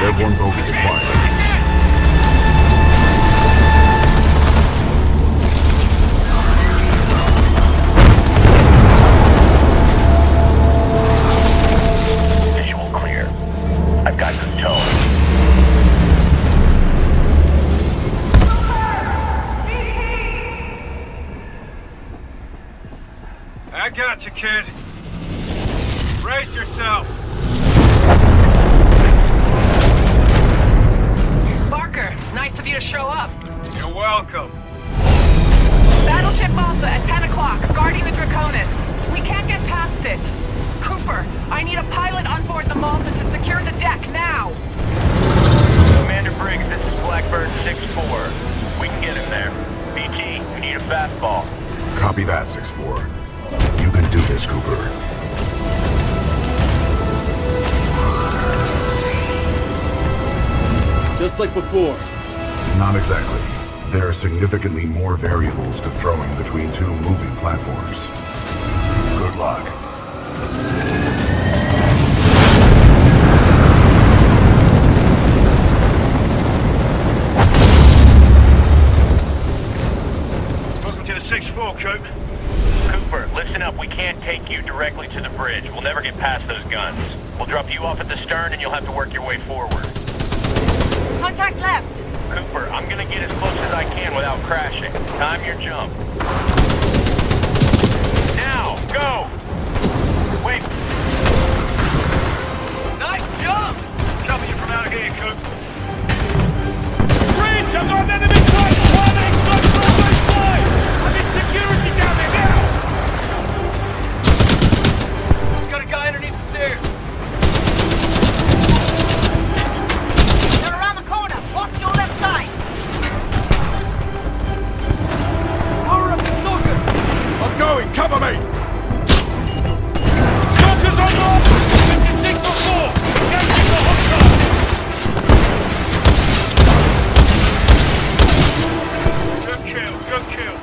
Airborne bogey acquired. Visual clear. I've got good tone. I got you, kid. Brace yourself. Barker, nice of you to show up. You're welcome. Battleship Malta at 10 o'clock, guarding the Draconis. We can't get past it. Cooper, I need a pilot on board the Malta to secure the deck now. Commander Briggs, this is Blackbird 6-4. We can get him there. BT, we need a fastball. Copy that, 6-4. You can do this, Cooper. Just like before. Not exactly. There are significantly more variables to throwing between two moving platforms. Good luck. Welcome to the 6-4, Coop. Cooper, listen up. We can't take you directly to the bridge. We'll never get past those guns. We'll drop you off at the stern and you'll have to work your way forward. Contact left. Cooper, I'm gonna get as close as I can without crashing. Time your jump. Now, go! Wait. Nice jump! Cover you from out of here, Coop. Bridge! I've got an enemy flight! Planning! Flight! I need security down there now! Got a guy underneath the stairs. They're around the corner. Watch your left side. Power up the stalker! I'm going! Cover me! Stalker's on board! 56-4! Engaging the hook target! Good kill, good kill.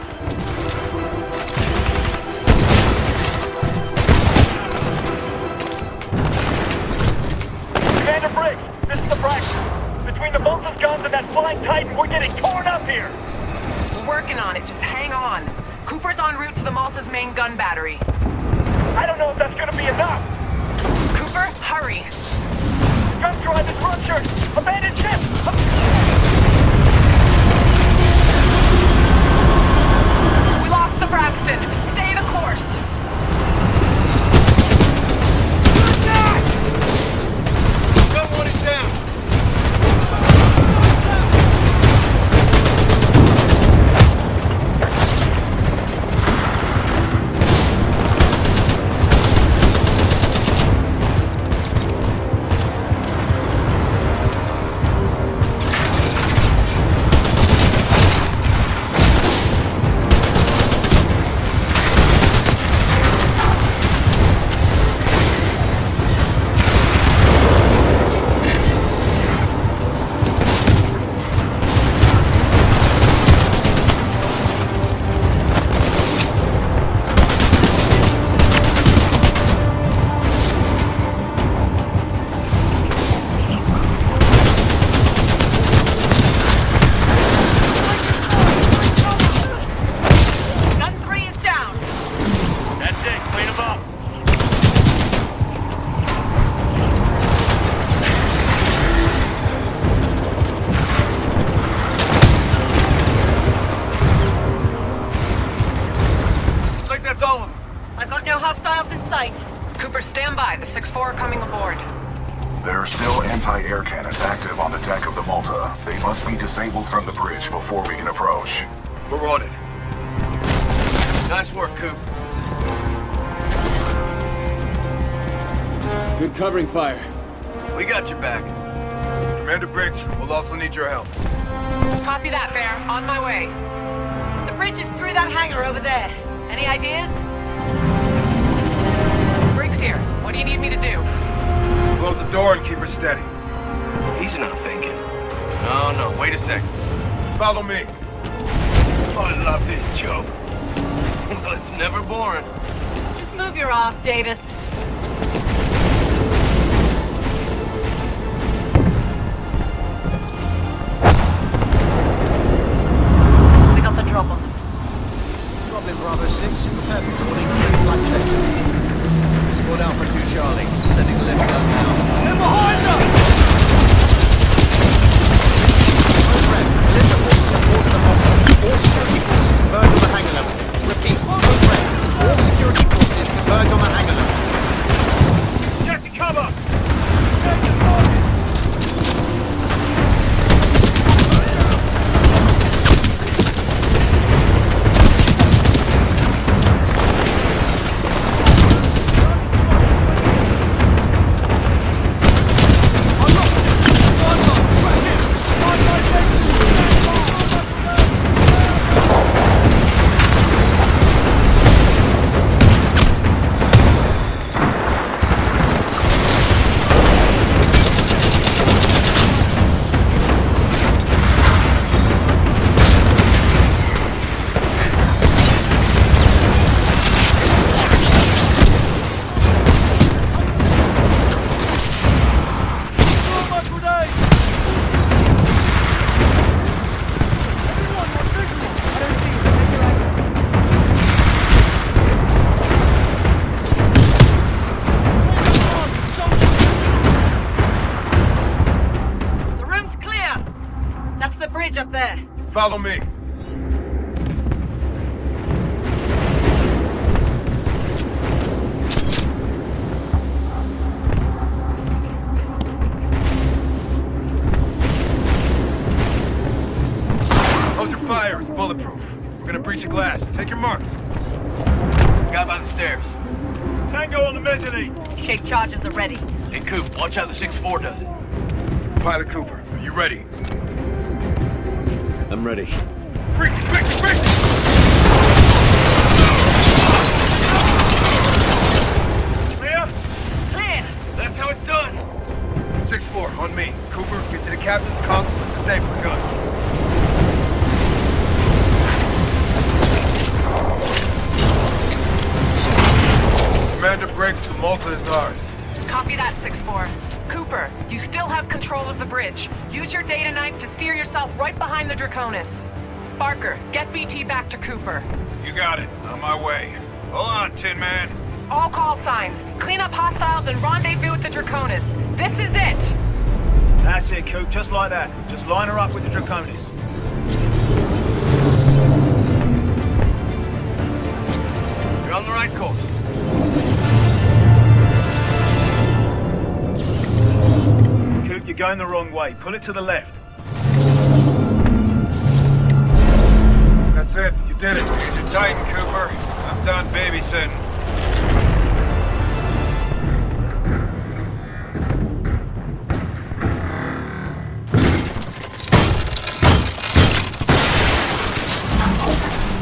Commander Briggs, this is the Braxton. Between the Malta's guns and that flying Titan, we're getting torn up here! We're working on it, just hang on. Cooper's en route to the Malta's main gun battery. I don't know if that's gonna be enough! Cooper, hurry. Gun drive is ruptured! Abandoned ship! We lost the Braxton. Stay the course. Someone is down. aboard. There are still anti-air cannons active on the deck of the Malta. They must be disabled from the bridge before we can approach. We're on it. Nice work, Coop. Good covering fire. We got your back. Commander Briggs, we'll also need your help. Copy that, Bear. On my way. The bridge is through that hangar over there. Any ideas? Briggs here. What do you need me to do? Close the door and keep her steady. He's not thinking. No, wait a sec. Follow me. I love this job. But it's never boring. Just move your ass, Davis. We got the drop on them. Drop in Bravo 6, prepare for calling green flag check. Squad Alpha 2 Charlie, sending the left gun now. They're behind us! Program, militia forces aboard the Malta. All security forces converge on the hangar level. Repeat, program, all security forces converge on the hangar level. Get to cover! Up there. Follow me. Hold your fire, it's bulletproof. We're gonna breach the glass. Take your marks. Guy by the stairs. Tango on the mezzanine. Shape charges are ready. Hey, Coop, watch how the 6-4 does it. Pilot Cooper, are you ready? I'm ready. Breach it, breach it, breach it! Clear? Clear! That's how it's done. 6-4, on me. Cooper, get to the captain's console and disable the guns. Commander Briggs, the Malta is ours. Copy that, 6-4. Cooper, you still have control of the bridge. Use your data knife to steer yourself right behind the Draconis. Barker, get BT back to Cooper. You got it. On my way. Hold on, Tin Man. All call signs. Clean up hostiles and rendezvous with the Draconis. This is it! That's it, Coop. Just like that. Just line her up with the Draconis. You're on the right course. You're going the wrong way. Pull it to the left. That's it. You did it. Here's your Titan, Cooper. I'm done babysitting.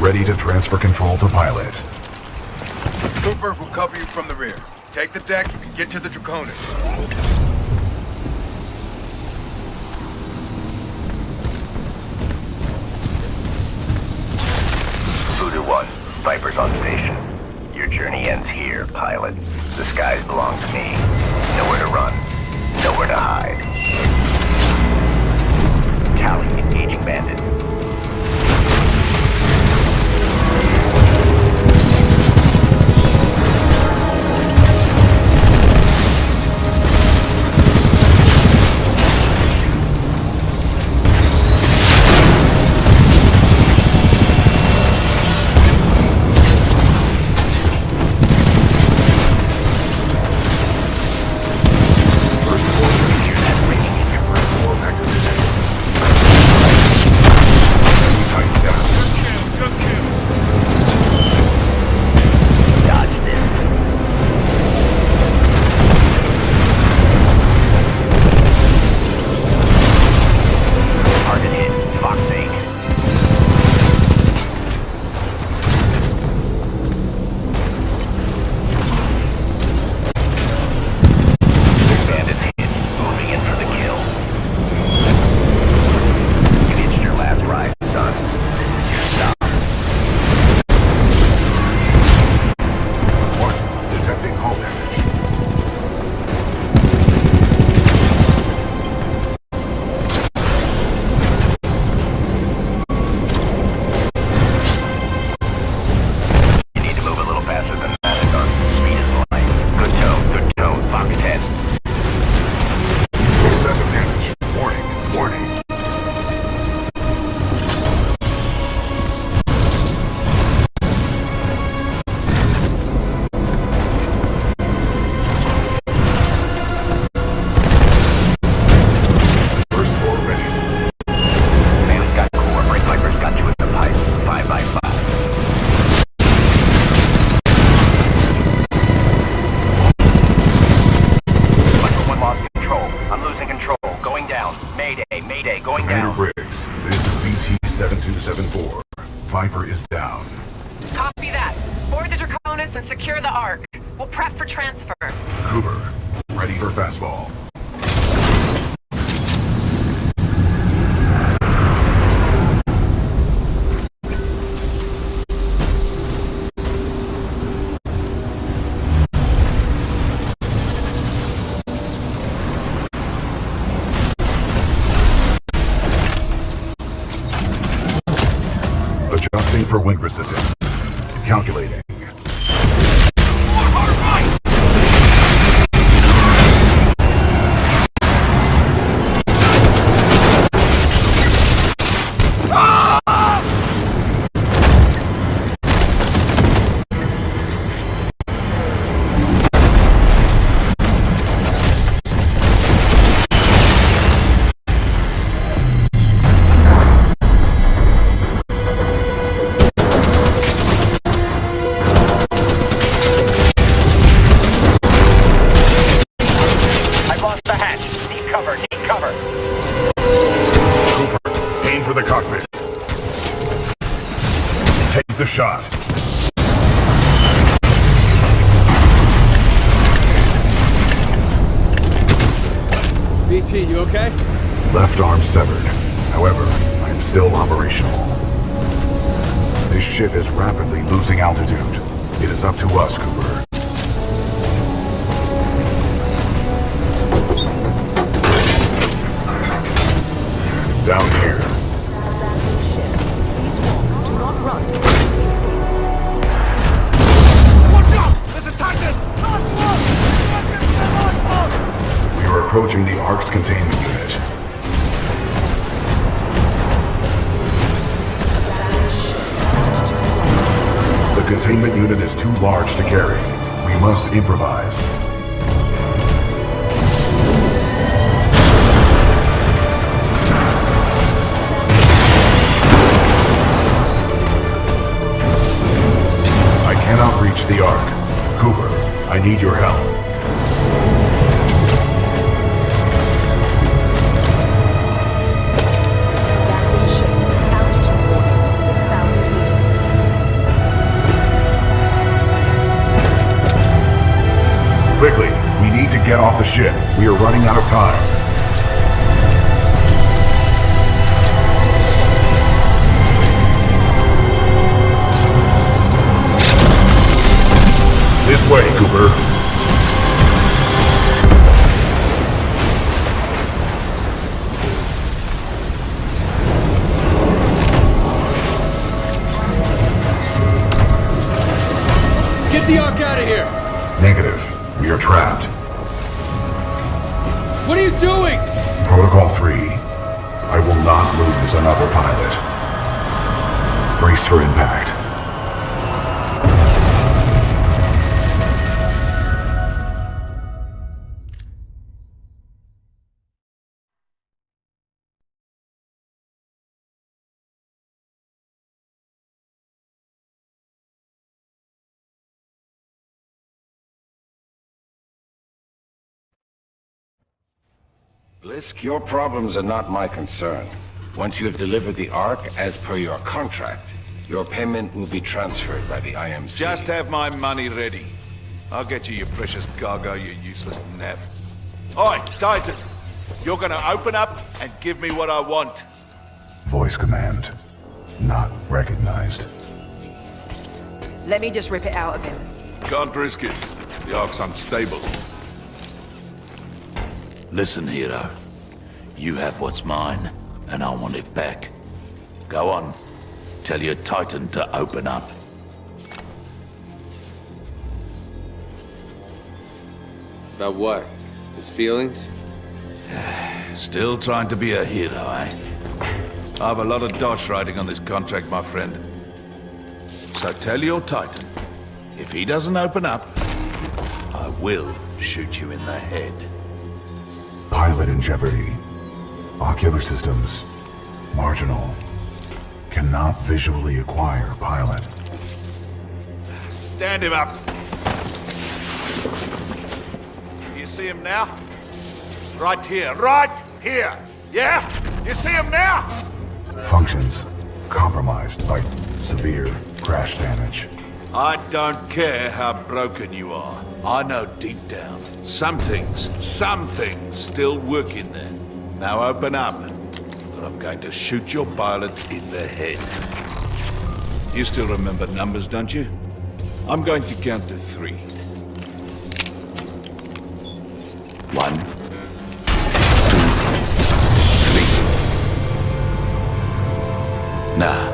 Ready to transfer control to pilot. Cooper will cover you from the rear. Take the deck and get to the Draconis. 2-1, Viper's on station. Your journey ends here, pilot. The skies belong to me. Nowhere to run, nowhere to hide. Tally, engaging bandit. Mayday, going Commander down. Briggs, this is BT-7274. Viper is down. Copy that. Board the Draconis and secure the Ark. We'll prep for transfer. Cooper, ready for fastball. Adjusting for wind resistance. Calculating. The cockpit. Take the shot. BT, you okay? Left arm severed. However, I am still operational. This ship is rapidly losing altitude. It is up to us, Cooper. Down here. We are approaching the Ark's containment unit. The containment unit is too large to carry. We must improvise. I cannot reach the Ark. Cooper, I need your help. Quickly, we need to get off the ship. We are running out of time. This way, Cooper. Get the Ark out of here! Negative. We are trapped. What are you doing? Protocol 3. I will not lose another pilot. Brace for impact. Blisk, your problems are not my concern. Once you have delivered the Ark as per your contract, your payment will be transferred by the IMC. Just have my money ready. I'll get you your precious cargo, you useless nav. Oi, Titan! You're gonna open up and give me what I want. Voice command. Not recognized. Let me just rip it out of him. Can't risk it. The Ark's unstable. Listen, hero. You have what's mine, and I want it back. Go on. Tell your Titan to open up. About what? His feelings? Still trying to be a hero, eh? I have a lot of dosh riding on this contract, my friend. So tell your Titan, if he doesn't open up, I will shoot you in the head. Pilot in jeopardy. Ocular systems. Marginal. Cannot visually acquire pilot. Stand him up. You see him now? Right here, yeah? You see him now? Functions compromised by severe crash damage. I don't care how broken you are. I know deep down, some things still work in there. Now open up, or I'm going to shoot your pilot in the head. You still remember numbers, don't you? I'm going to count to 3. 1, 2, 3. Nah,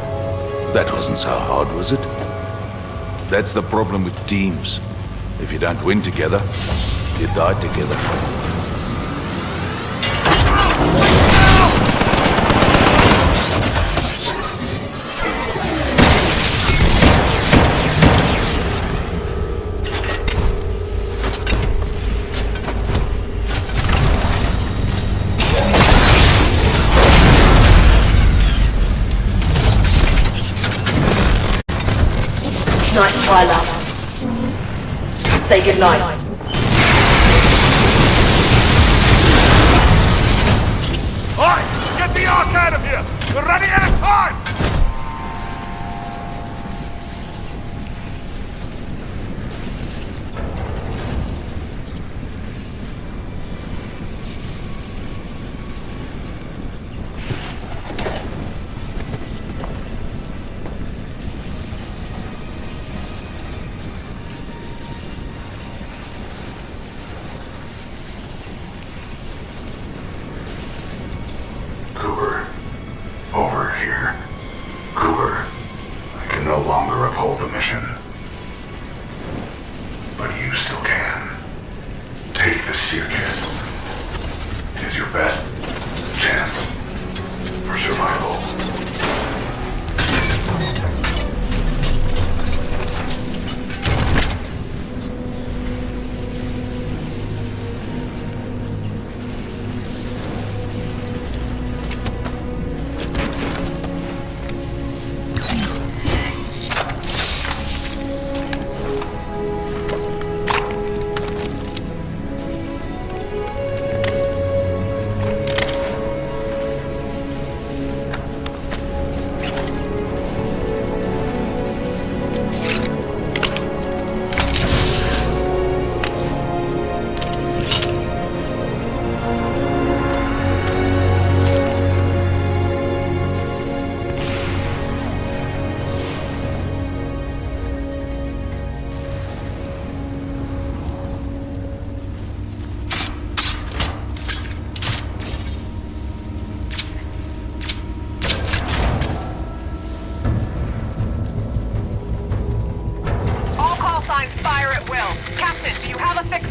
that wasn't so hard, was it? That's the problem with teams. If you don't win together, you die together. Nice try, love. Say goodnight. Alright, get the ark out of here! We're running out of time! Cooper, over here. Cooper, I can no longer uphold the mission. But you still can. Take the seer kit. It is your best chance for survival.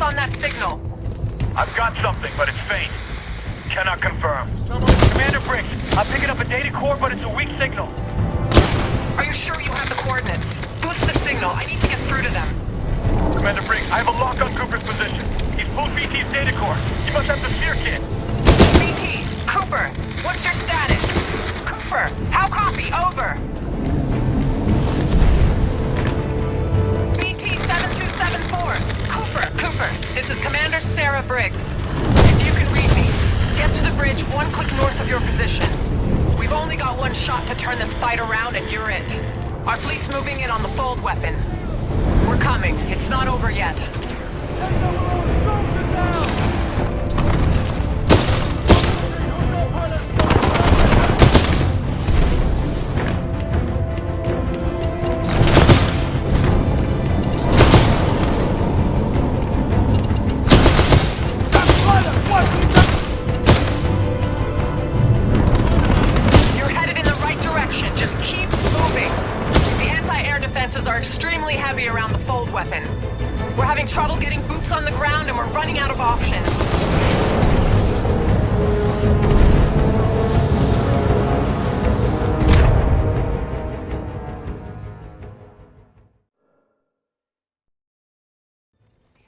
On that signal. I've got something, but it's faint. Cannot confirm. Commander Briggs, I'm picking up a data core, but it's a weak signal. Are you sure you have the coordinates? Boost the signal. I need to get through to them. Commander Briggs, I have a lock on Cooper's position. He's pulled BT's data core. He must have the sphere kit. BT, Cooper, what's your status? Cooper, how copy? Over. BT 7274. Cooper, this is Commander Sarah Briggs. If you can read me, get to the bridge 1 click north of your position. We've only got 1 shot to turn this fight around and you're it. Our fleet's moving in on the fold weapon. We're coming. It's not over yet. Are extremely heavy around the fold weapon. We're having trouble getting boots on the ground and we're running out of options. The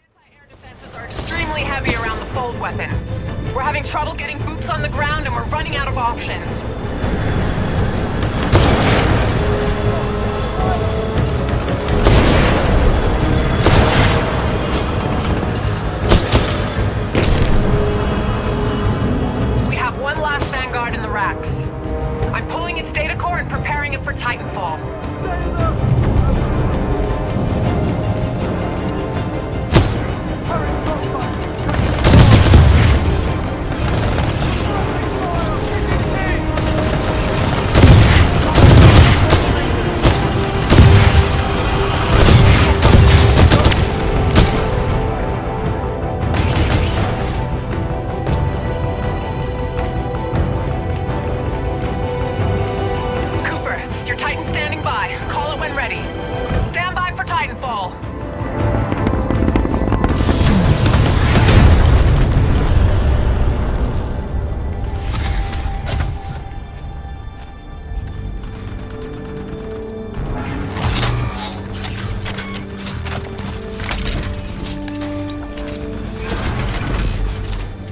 anti-air defenses are extremely heavy around the fold weapon. We're having trouble getting boots on the ground and we're running out of options. One last vanguard in the rack. Titanfall.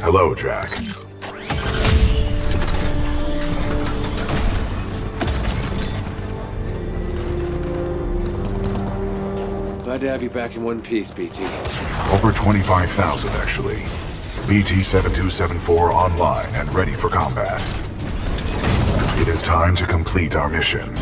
Hello, Jack. Glad to have you back in one piece, BT. Over 25,000, actually. BT-7274 online and ready for combat. It is time to complete our mission.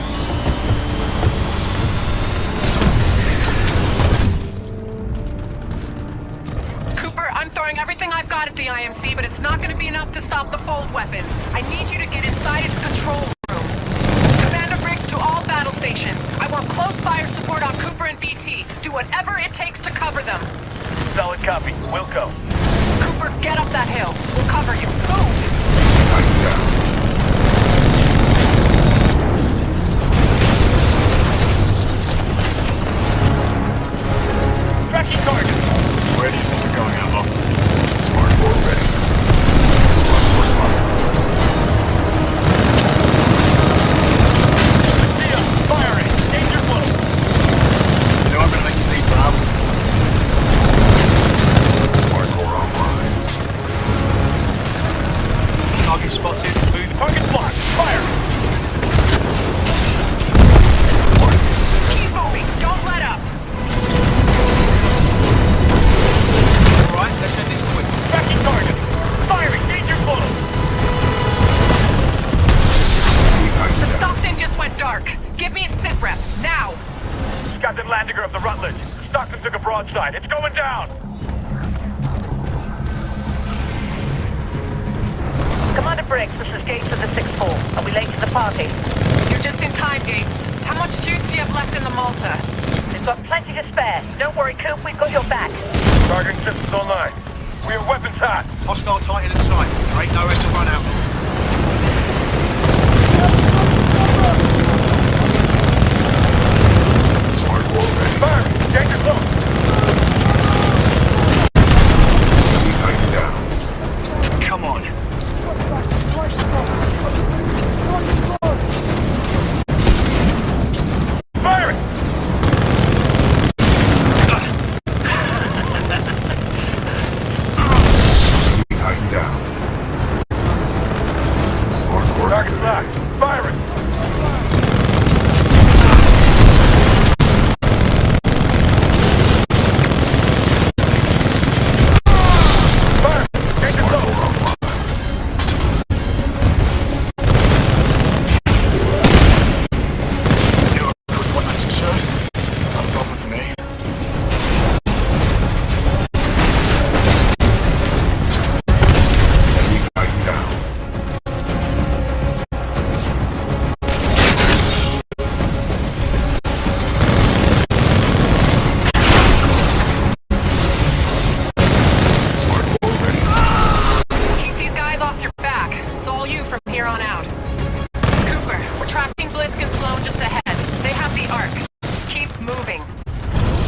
Everything I've got at the IMC, but it's not going to be enough to stop the fold weapon. I need you to get inside its control room. Commander Briggs to all battle stations. I want close fire support on Cooper and BT. Do whatever it takes to cover them. Solid copy. We'll go. Cooper, get up that hill. We'll cover you. Move! Tracking target. Where do you think we're going, Ammo? Hardcore ready. Firing. Danger close. You know I've been making these bombs. Hardcore online. Target spotted. Move. Target blocked. Fire. Keep moving. Don't let up. Alright, let's end this quick. Tracking target. Firing. Danger close. The Stockton just went dark. Give me a sit rep. Now. Captain Landiger of the Rutledge. Stockton took a broadside. It's going down. Commander Briggs, this is Gates of the 6-4. Are we late to the party? You're just in time, Gates. How much juice do you have left in the Malta? We've got plenty to spare. Don't worry, Coop, we've got your back. Targeting systems online. We have weapons hot. Hostile Titan in sight. There ain't nowhere to run out. Fire! Danger close! Come on. Fire! Tighten down. Smart core. Target locked. Firing! Fire! Danger close! You're a good one, that's sir. Not a problem for me. Tighten down. Keep these guys off your back. It's all you from here on out. Cooper, we're tracking Blisk and Sloan just ahead. They have the Ark. Keep moving.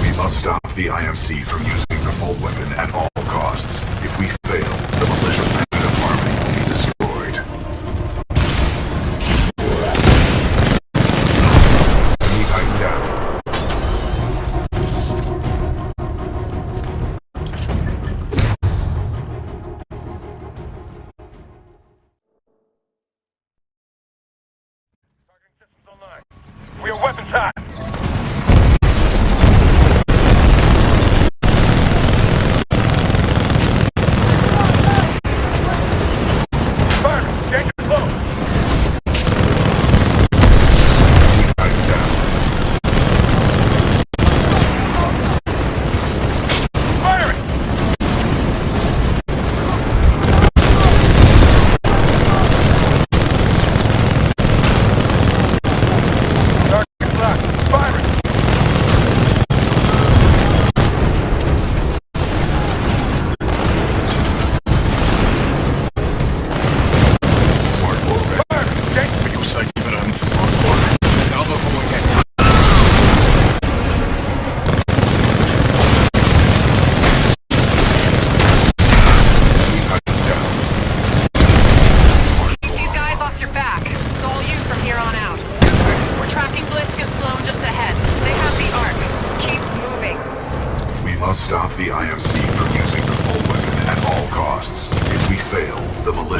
We must stop the IMC from using the full weapon at all costs. If we fail, the militia planet of Harmony will be destroyed. We tighten down. We have weapons hot. Fire! Danger close!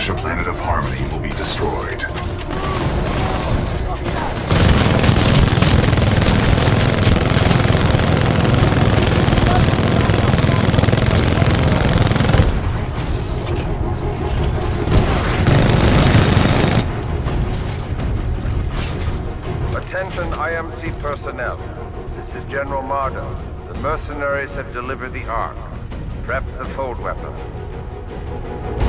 militia planet of Harmony will be destroyed. Attention IMC personnel. This is General Marder. The mercenaries have delivered the Ark. Prep the fold weapon.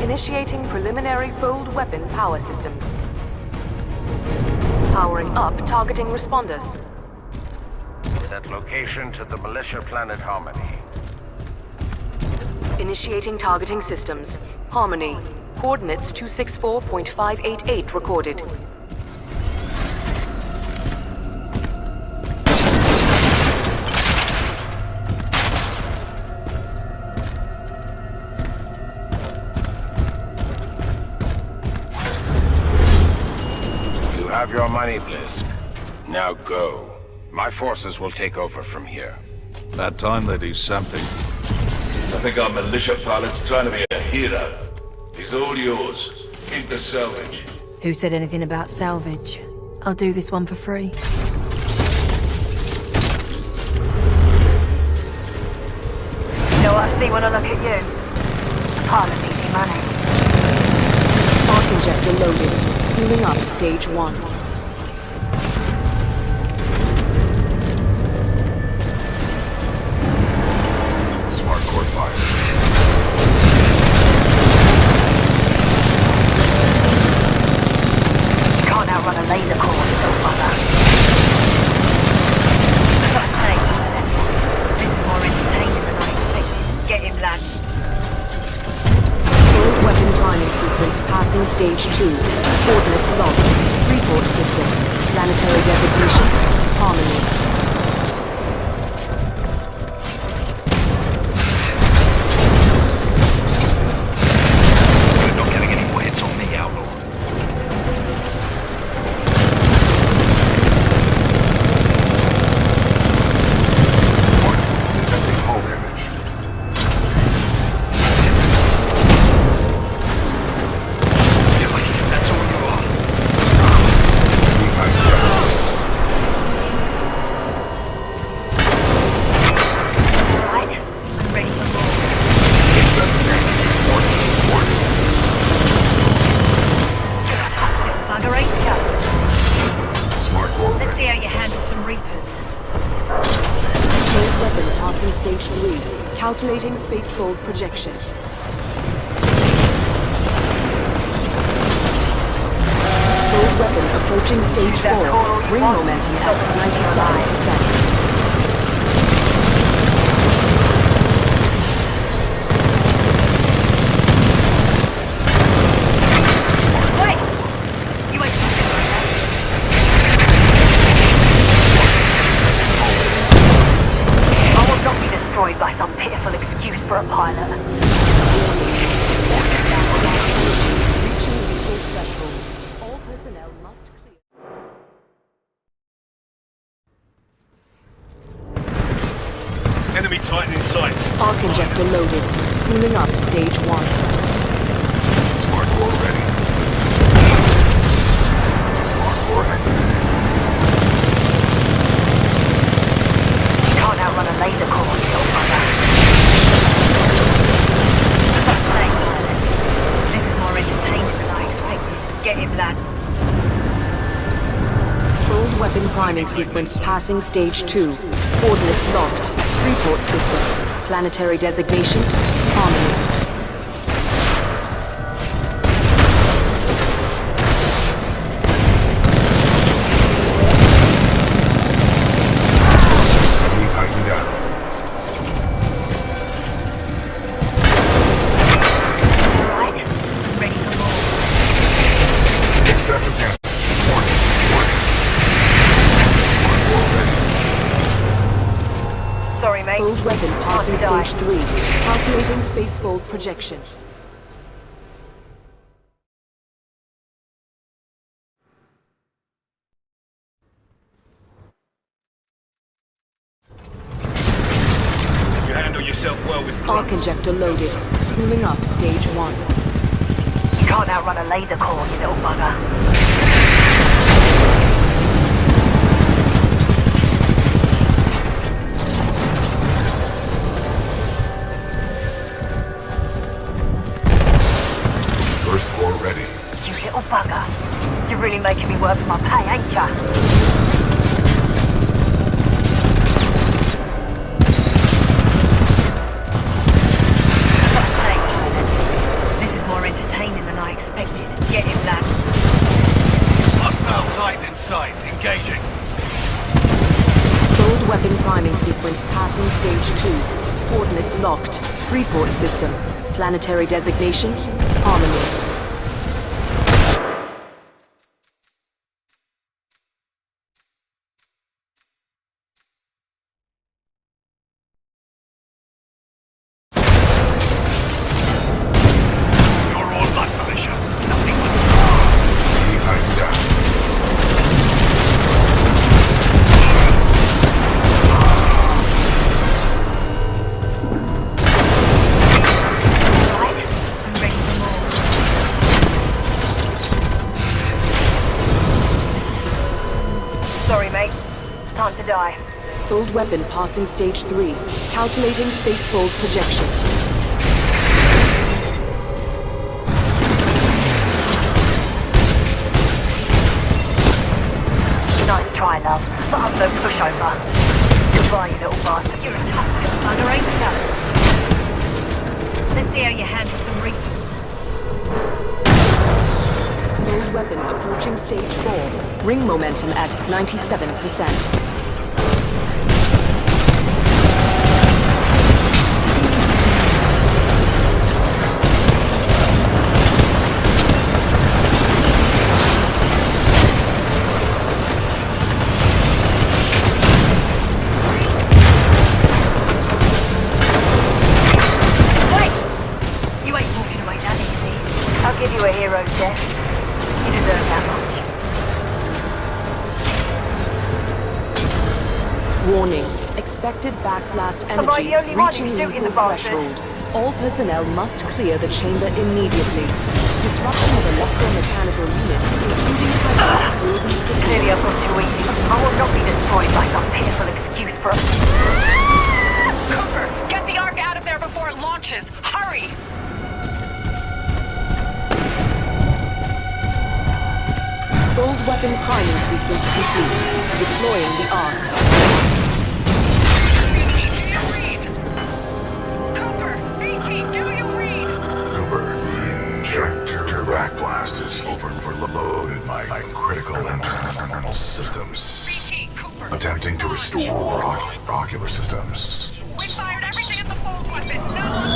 Initiating preliminary fold weapon power systems. Powering up targeting responders. Set location to the militia planet Harmony. Initiating targeting systems. Harmony. Coordinates 264.588 recorded. Have your money, Blisk. Now go. My forces will take over from here. About time they do something. I think our militia pilot's trying to be a hero. He's all yours. Keep the salvage. Who said anything about salvage? I'll do this one for free. You know what I see when I look at you? A pile of easy money. Arc injector loaded. Spooling up stage 1. Smart core fire. You can't outrun a laser core with no mother. This is more entertaining than I expected. Get him, lad. Fold weapon priming sequence passing stage 2. Coordinates locked. Report system. Planetary designation. Harmony. You're not getting any more hits on me, Outlaw. Detecting hull damage. You're lucky if that's all you are. Right? I'm ready for more. Bugger, ain't ya? Smart core Let's ready. see how you handle some Reapers. Fold weapon passing stage 3. Calculating spacefold projection. Fold weapon approaching stage 4. Ring momentum at 97%. Wait! You ain't talking like that. I will not be destroyed by some pitiful excuse for a pilot. Reaching lethal threshold. All personnel must clear. Enemy Titan in sight. Arc injector loaded. Spooling up stage 1. Smart core ready. Smart core activated. You can't outrun a laser core with no mother. This is more entertaining than I expected. Get him, lads. Fold weapon priming sequence passing stage 2. Coordinates locked. Report system. Planetary designation. Harmony. Enemy Titan down. Right? I'm ready for more. Excessive damage. Warning. Smart core ready. Sorry, mate. Fold weapon passing die. stage 3. Calculating spacefold projection. You handle yourself well with Arc injector loaded. Spooling up stage 1. You can't outrun a laser core, you little bugger. First floor ready. You little bugger. You're really making me work for my pay, ain't ya? This is more entertaining than I expected. Get him, lads. Hostile Titan in sight. Engaging. Fold weapon priming sequence passing stage 2. Coordinates locked. Freeport system. Planetary designation, Harmony. Time to die. Fold weapon passing stage 3. Calculating spacefold projection. Nice try, love, but I'm no pushover. Goodbye, you little bastard. You're a tough little bugger, ain't ya? Let's see how you handle some refills. Fold weapon approaching stage 4. Ring momentum at 97%. I'll give you a hero's death. You deserve that much. Warning. Expected backblast Am I energy the only one reaching who's shooting lethal the bastard? threshold. All personnel must clear the chamber immediately. Disruption of electromechanical units, including Titans, will be severe. Clearly I've gone too easy. I will not be destroyed by some pitiful excuse for a... Cooper, get the Ark out of there before it launches. Hurry! Fold weapon priming sequence complete. Deploying the Ark. Cooper, the injector backblast is overloaded my critical internal systems. Attempting to restore ocular systems. We fired everything at the fold weapon. No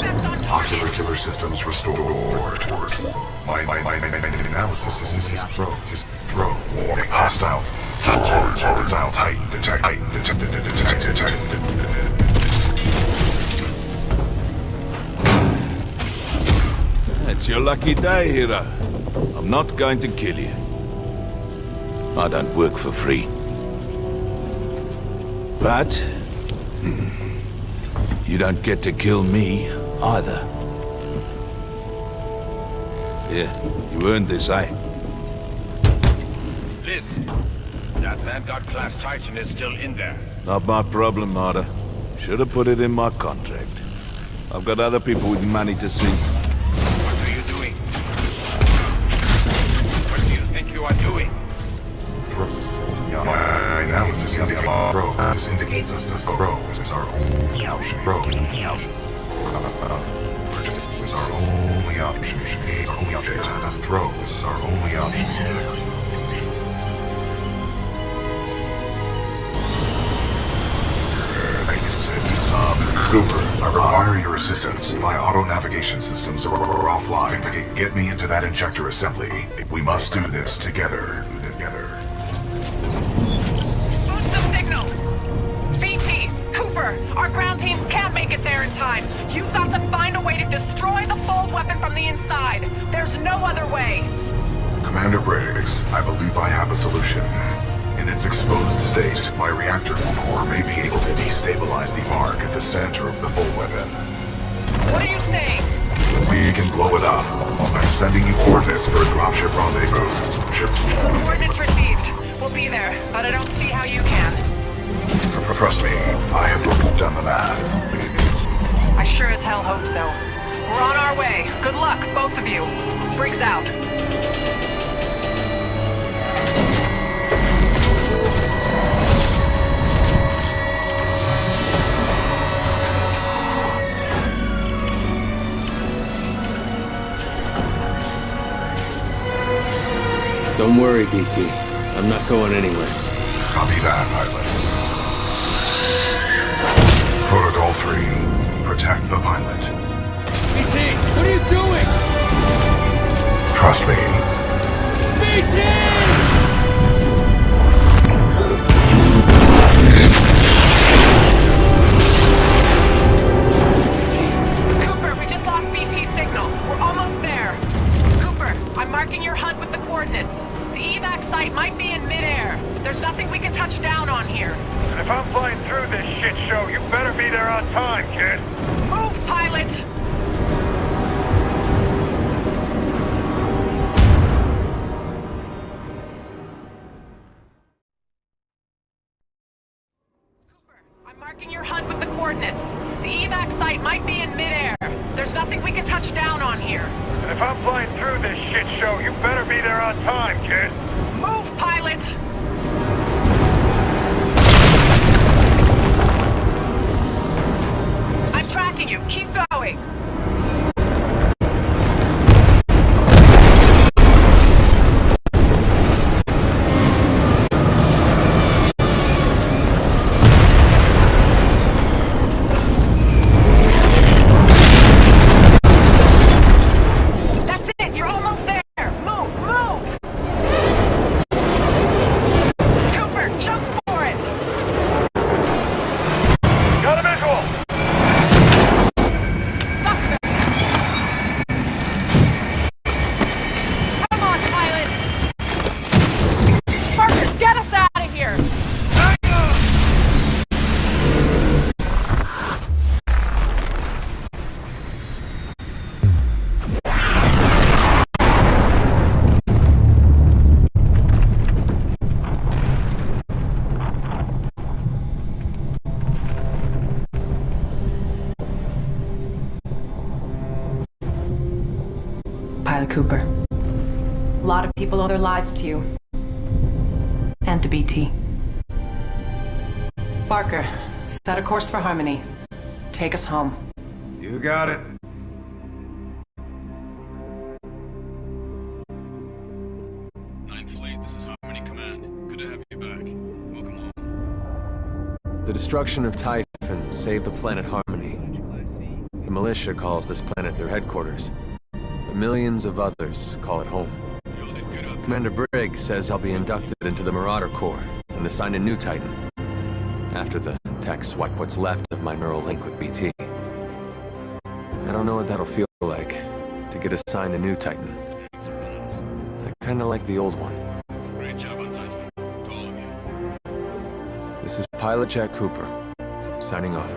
effect on target. Ocular systems restored. My analysis is throw. Warning. Hostile Titan detected. It's your lucky day, hero. I'm not going to kill you. I don't work for free. But you don't get to kill me either. Yeah, you earned this, eh? Listen, that Vanguard-class Titan is still in there. Not my problem, Marta. Should have put it in my contract. I've got other people with money to see. What are you doing? What do you think you are doing? My analysis indicates that the throw is our only option. Is our only option. The throw is our only option. Cooper, I require your assistance. My auto-navigation systems are offline. Get me into that injector assembly. We must do this together. Boost the signal! BT, Cooper, our ground teams can't make it there in time. You've got to find a way to destroy the fold weapon from the inside. There's no other way. Commander Briggs, I believe I have a solution. In its exposed state, my reactor core may be able to destabilize the Ark at the center of the fold weapon. What are you saying? We can blow it up, then sending you coordinates for a dropship rendezvous. Coordinates received. We'll be there, but I don't see how you can. Trust me, I have done the math. I sure as hell hope so. We're on our way. Good luck, both of you. Briggs out. Don't worry, BT. I'm not going anywhere. Copy that, pilot. Protocol 3. Protect the pilot. BT, what are you doing? Trust me. BT! Cooper, we just lost BT signal. We're almost there. Cooper, I'm marking your HUD with the coordinates. The evac site might be in midair. There's nothing we can touch down on here. And if I'm flying through this shit show, you better be there on time, kid. Move, pilot! I'm marking your HUD with the coordinates. The evac site might be in midair. There's nothing we can touch down on here. And if I'm flying through this shit show, you better be there on time, kid. Move, pilot! I'm tracking you. Keep going. That's it. You're almost there. Move, move. Cooper, jump for it. Got a visual. Come on, pilot. Parker, get us out of here. Pilot Cooper. A lot of people owe their lives to you. And to BT. Barker, set a course for Harmony. Take us home. You got it. Ninth Fleet, this is Harmony Command. Good to have you back. Welcome home. The destruction of Typhon saved the planet Harmony. The militia calls this planet their headquarters. But millions of others call it home. Commander Briggs says I'll be inducted into the Marauder Corps and assigned a new Titan. After the techs wipe what's left of my neural link with BT. I don't know what that'll feel like, to get assigned a new Titan. I kinda like the old one. Great job on Typhon. To all of you. This is Pilot Jack Cooper, signing off.